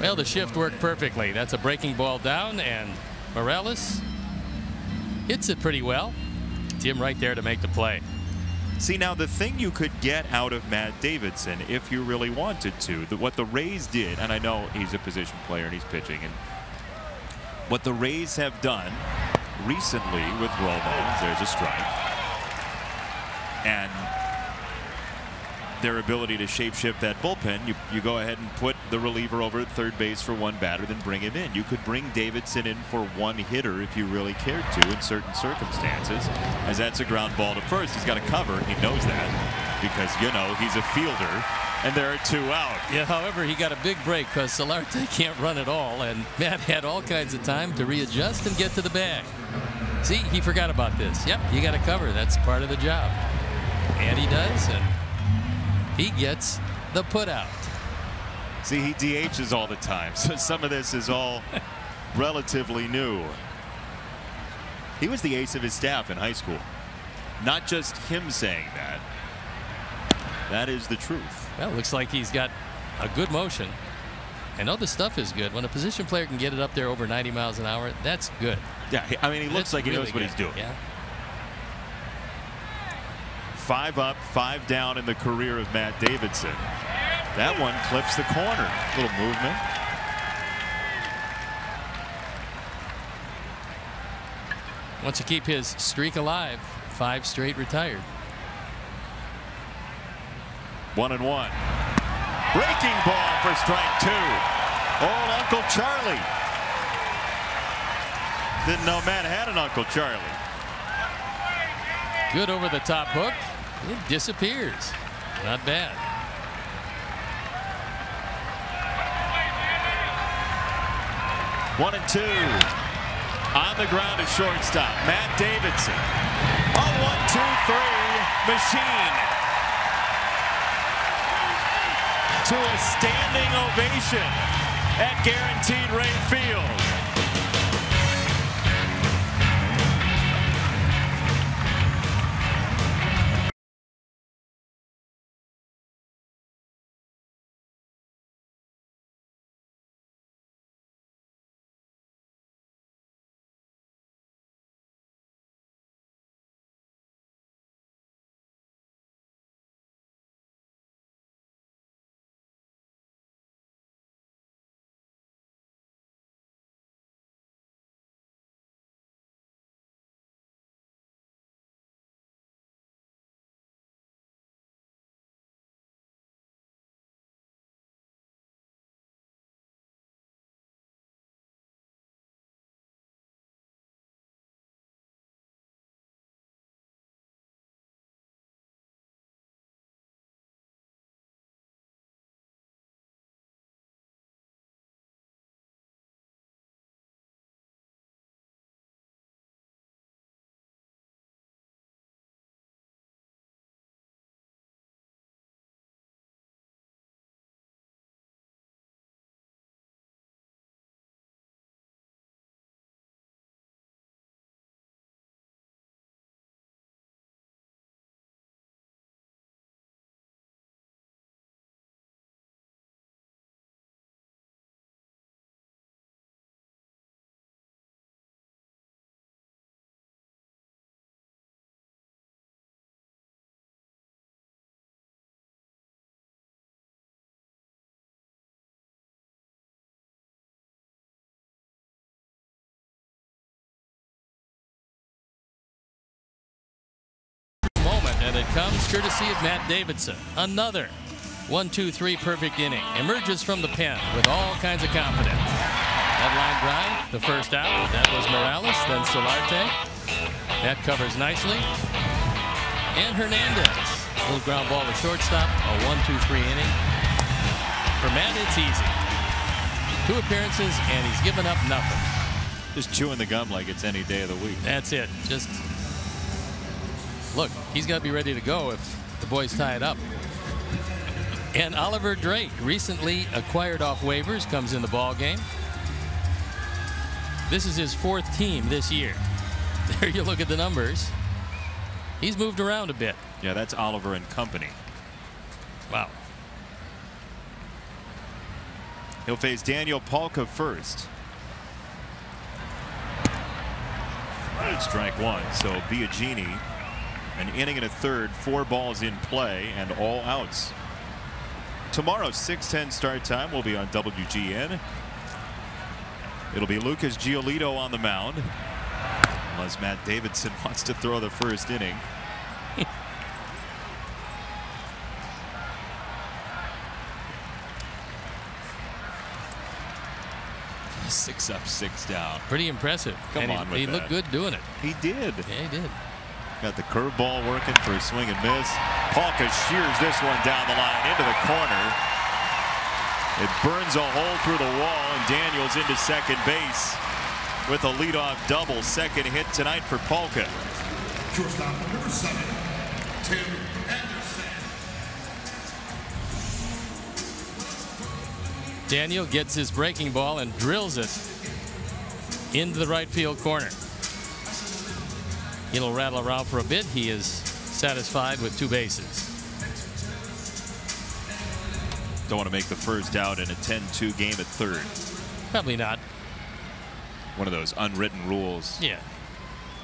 Well, the shift worked perfectly. That's a breaking ball down, and Morales hits it pretty well. Tim right there to make the play. See, now the thing you could get out of Matt Davidson if you really wanted to, what the Rays did, and I know he's a position player and he's pitching, and what the Rays have done recently with Romo, there's a strike, and their ability to shapeshift that bullpen, you go ahead and put the reliever over at third base for 1 batter, then bring him in. You could bring Davidson in for 1 hitter if you really cared to in certain circumstances, as that's a ground ball to first. He's got to cover. He knows that because, you know, he's a fielder, and there are 2 out. Yeah, however, he got a big break because Solarte can't run at all, and Matt had all kinds of time to readjust and get to the bag. See, he forgot about this. Yep, you got to cover. That's part of the job. And he does, and he gets the put out. See, he DHs all the time, so some of this is all relatively new. He was the ace of his staff in high school. Not just him saying that. That is the truth. Well, looks like he's got a good motion. And all the stuff is good. When a position player can get it up there over 90 miles an hour, that's good. Yeah, I mean, he looks like he knows what he's doing. Yeah. 5 up, 5 down in the career of Matt Davidson. That one clips the corner. Little movement. Wants to keep his streak alive. 5 straight retired. 1-1. Breaking ball for strike 2. Old Uncle Charlie. Didn't know Matt had an Uncle Charlie. Good over the top hook. It disappears. Not bad. One and 2. On the ground at shortstop. Matt Davidson. A 1-2-3 machine. To a standing ovation at Guaranteed Rate Field. and it comes courtesy of Matt Davidson. Another 1-2-3 perfect inning. Emerges from the pen with all kinds of confidence. That line drive, the first out, that was Morales, then Solarte. That covers nicely. And Hernandez. Little ground ball to shortstop, a 1-2-3 inning. For Matt, it's easy. 2 appearances, and he's given up nothing. Just chewing the gum like it's any day of the week. That's it. Just look, he's got to be ready to go if the boys tie it up. And Oliver Drake, recently acquired off waivers, comes in the ball game. This is his 4th team this year. There you look at the numbers. He's moved around a bit. Yeah, that's Oliver and company. Wow. He'll face Daniel Palka first. Strike 1. So Biagini, an inning and a third, 4 balls in play, and all outs. Tomorrow's 6:10 start time will be on WGN. It'll be Lucas Giolito on the mound, unless Matt Davidson wants to throw the first inning. 6 up, 6 down. Pretty impressive. Come on, he looked good doing it. He did. Yeah, he did. Got the curveball working for a swing and miss. Palka shears this one down the line into the corner. It burns a hole through the wall, and Daniels into second base with a leadoff double. Second hit tonight for Palka. Shortstop number 7, Tim Anderson. Daniel gets his breaking ball and drills it into the right field corner. It'll rattle around for a bit. He is satisfied with 2 bases. Don't want to make the first out in a 10-2 game at third. Probably not. One of those unwritten rules. Yeah.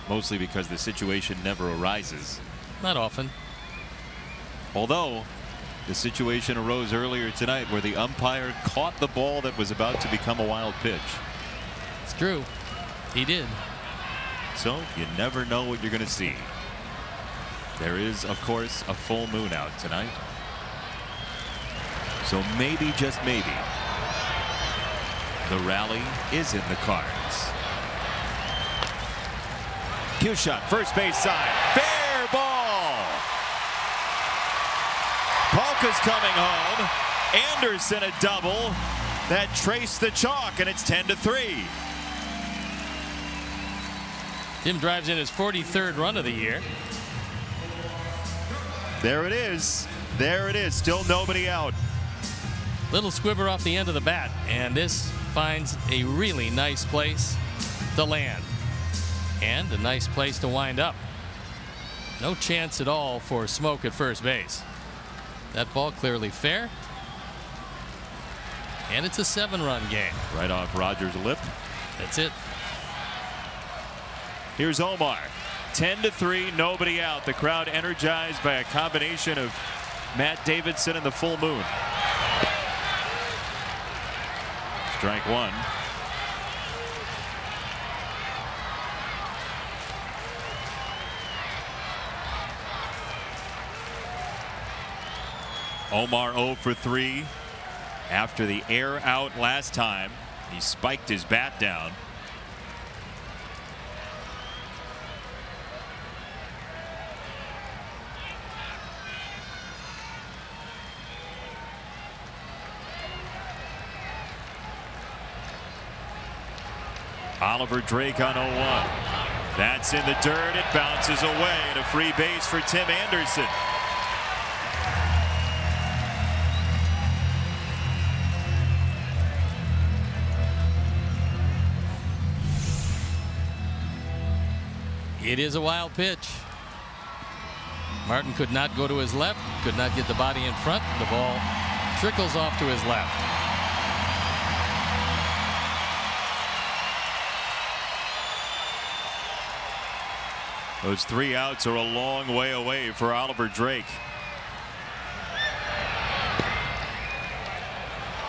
Mostly because the situation never arises. Not often. Although the situation arose earlier tonight where the umpire caught the ball that was about to become a wild pitch. It's true. He did. So you never know what you're going to see. There is, of course, a full moon out tonight. So maybe, just maybe, the rally is in the cards. Cue shot, first base side, fair ball. Palka's coming home. Anderson a double that traced the chalk, and it's 10-3. Tim drives in his 43rd run of the year. There it is. There it is. Still nobody out. Little squibber off the end of the bat, and this finds a really nice place to land and a nice place to wind up. No chance at all for Smoke at first base. That ball clearly fair, and it's a 7-run game. Right off Rogers' lip. That's it. Here's Omar. 10-3, nobody out. The crowd energized by a combination of Matt Davidson and the full moon. Strike 1. Omar 0 for 3 after the air out last time. He spiked his bat down. Oliver Drake on 0-1. That's in the dirt. It bounces away, and a free base for Tim Anderson. It is a wild pitch. Martin could not go to his left, could not get the body in front. The ball trickles off to his left. Those 3 outs are a long way away for Oliver Drake.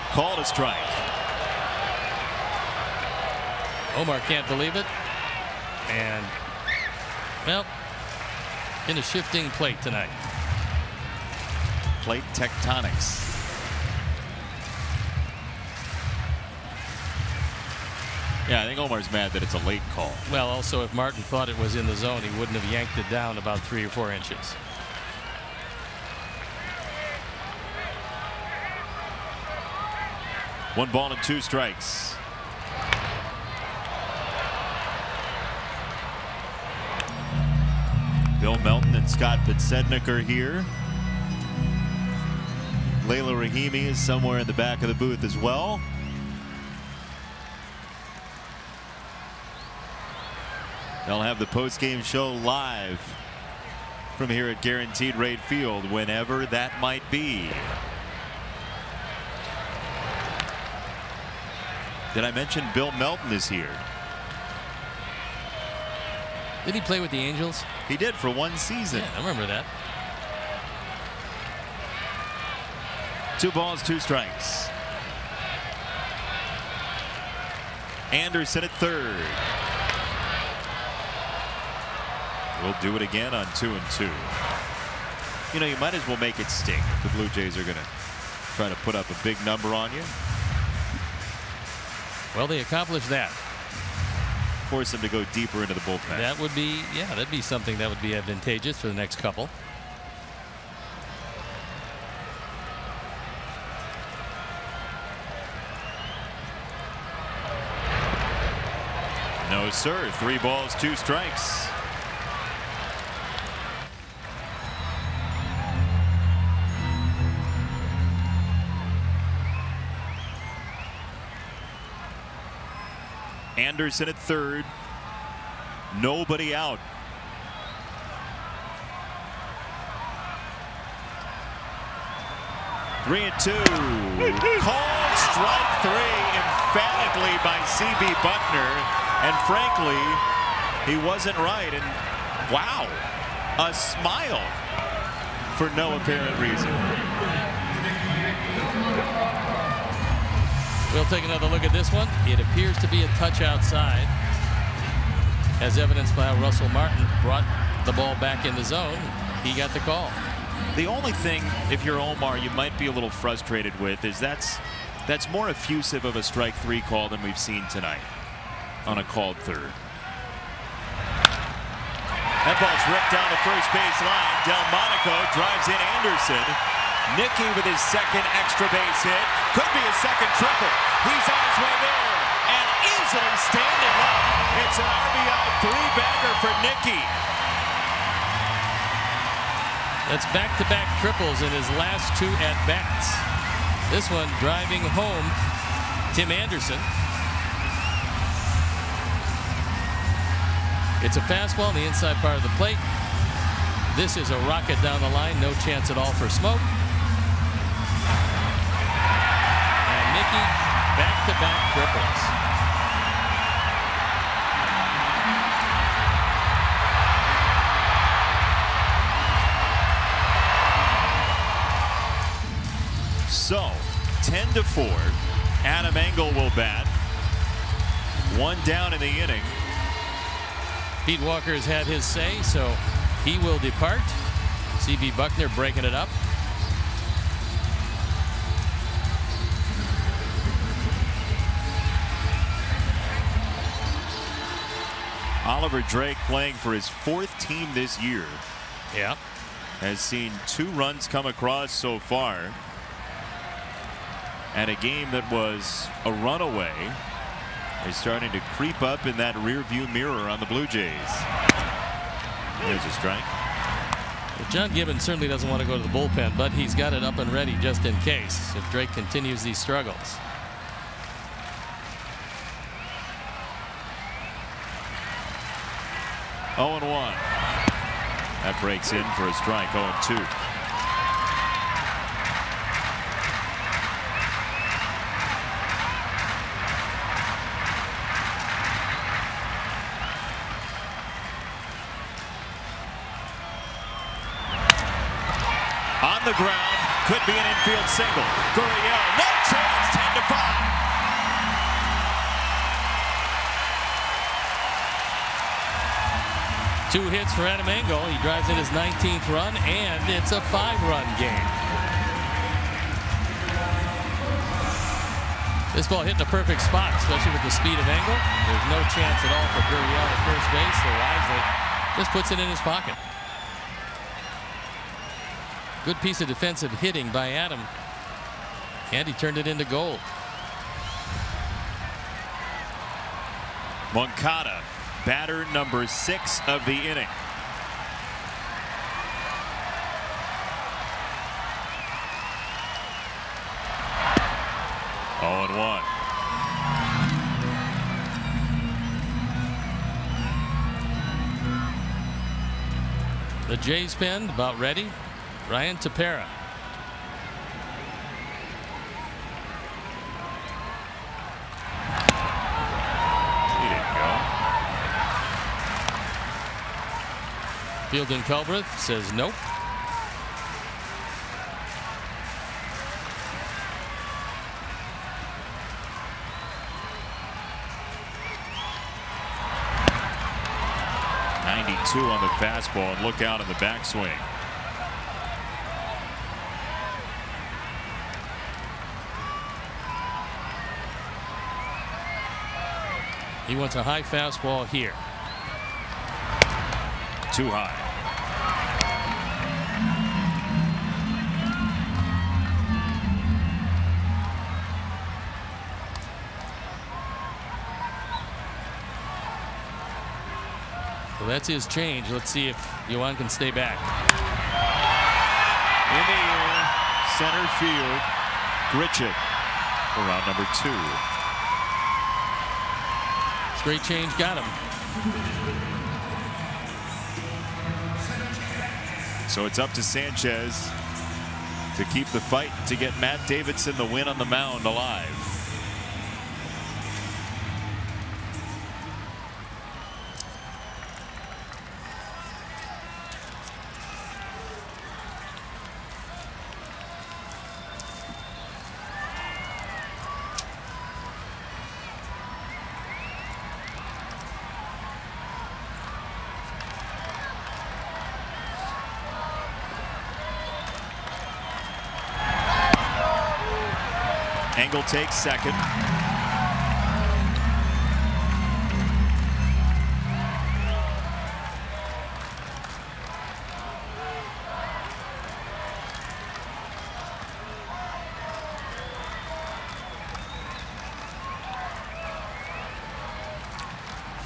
Called a strike. Omar can't believe it. And, well, in a shifting plate tonight. Plate tectonics. Yeah, I think Omar's mad that it's a late call. Well, also, if Martin thought it was in the zone, he wouldn't have yanked it down about 3 or 4 inches. One ball and 2 strikes. Bill Melton and Scott Podsednik are here. Layla Rahimi is somewhere in the back of the booth as well. They'll have the post-game show live from here at Guaranteed Rate Field whenever that might be. Did I mention Bill Melton is here? Did he play with the Angels? He did for 1 season. Yeah, I remember that. 2 balls, 2 strikes. Anderson at third. We'll do it again on 2 and 2. You know, you might as well make it sting if the Blue Jays are going to try to put up a big number on you. Well, they accomplished that. Force them to go deeper into the bullpen. That would be, yeah, that'd be something that would be advantageous for the next couple. No, sir. 3 balls, 2 strikes. Anderson at third. Nobody out. Three and 2. Called strike 3 emphatically by C.B. Buckner. And frankly, he wasn't right. And wow, a smile for no apparent reason. We'll take another look at this one. It appears to be a touch outside, as evidenced by how Russell Martin brought the ball back in the zone. He got the call. The only thing, if you're Omar, you might be a little frustrated with is that's more effusive of a strike 3 call than we've seen tonight on a called third. That ball's ripped down the first base line. Delmonico drives in Anderson. Nicky with his second extra base hit. Could be a second triple. He's on his way there and easily standing up. It's an RBI 3-bagger for Nicky. That's back-to-back triples in his last 2 at-bats. This one driving home Tim Anderson. It's a fastball on the inside part of the plate. This is a rocket down the line. No chance at all for Smoke. And Nicky, back-to-back triples. So, 10-4. Adam Engel will bat. 1 down in the inning. Pete Walker has had his say, so he will depart. C.B. Buckner breaking it up. Oliver Drake, playing for his 4th team this year, Yeah. has seen 2 runs come across so far. And a game that was a runaway is starting to creep up in that rearview mirror on the Blue Jays. There's a strike. Well, John Gibbons certainly doesn't want to go to the bullpen, but he's got it up and ready just in case if Drake continues these struggles. Oh, 0-1. That breaks in for a strike. 0-2. On the ground, could be an infield single. Gurriel, no chance, 10-5. 2 hits for Adam Engel. He drives in his 19th run, and it's a 5-run game. This ball hit in a perfect spot, especially with the speed of Engel. There's no chance at all for Gurriel at first base, so wisely just puts it in his pocket. Good piece of defensive hitting by Adam, and he turned it into gold. Moncada, batter number 6 of the inning. Oh, and 1. The Jays pen about ready. Ryan Tepera. He didn't go. Fielden Culbreth says nope. On the fastball, and look out on the backswing. He wants a high fastball here. Too high. So that's his change. Let's see if Yohan can stay back. In the air, center field. Grichuk for round number 2. Straight change got him. So it's up to Sanchez to keep the fight to get Matt Davidson the win on the mound alive. Engel takes second.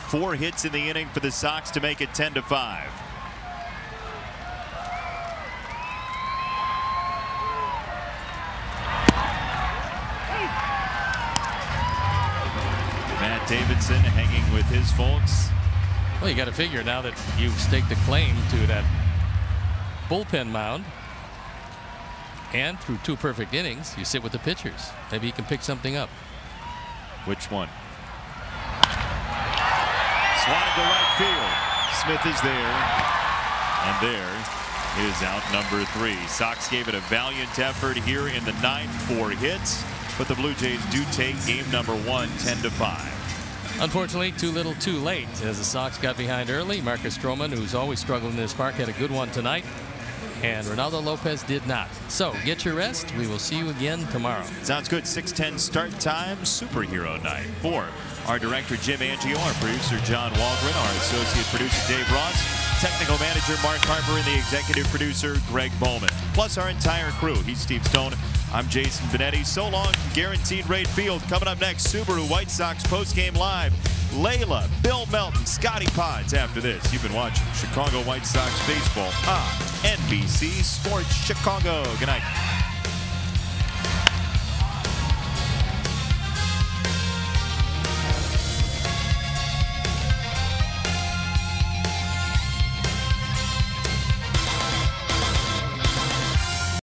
Four hits in the inning for the Sox to make it 10-5. Davidson hanging with his folks. Well, you got to figure now that you've staked a claim to that bullpen mound, and through 2 perfect innings, you sit with the pitchers. Maybe you can pick something up. Which one? Swatted to right field. Smith is there, and there is out number 3. Sox gave it a valiant effort here in the 9th, 4 hits, but the Blue Jays do take game number 1, 10-5. Unfortunately, too little too late as the Sox got behind early. Marcus Stroman, who's always struggled in this park, had a good one tonight, and Ronaldo Lopez did not. So get your rest. We will see you again tomorrow. Sounds good. 6:10 start time. Superhero night for our director Jim Angio, our producer John Waldron, our associate producer Dave Ross, technical manager Mark Harper, and the executive producer Greg Bowman, plus our entire crew. He's Steve Stone. I'm Jason Benetti. So long from Guaranteed Rate Field. Coming up next, Subaru White Sox postgame live. Layla, Bill Melton, Scotty Pods after this. You've been watching Chicago White Sox baseball on NBC Sports Chicago. Good night.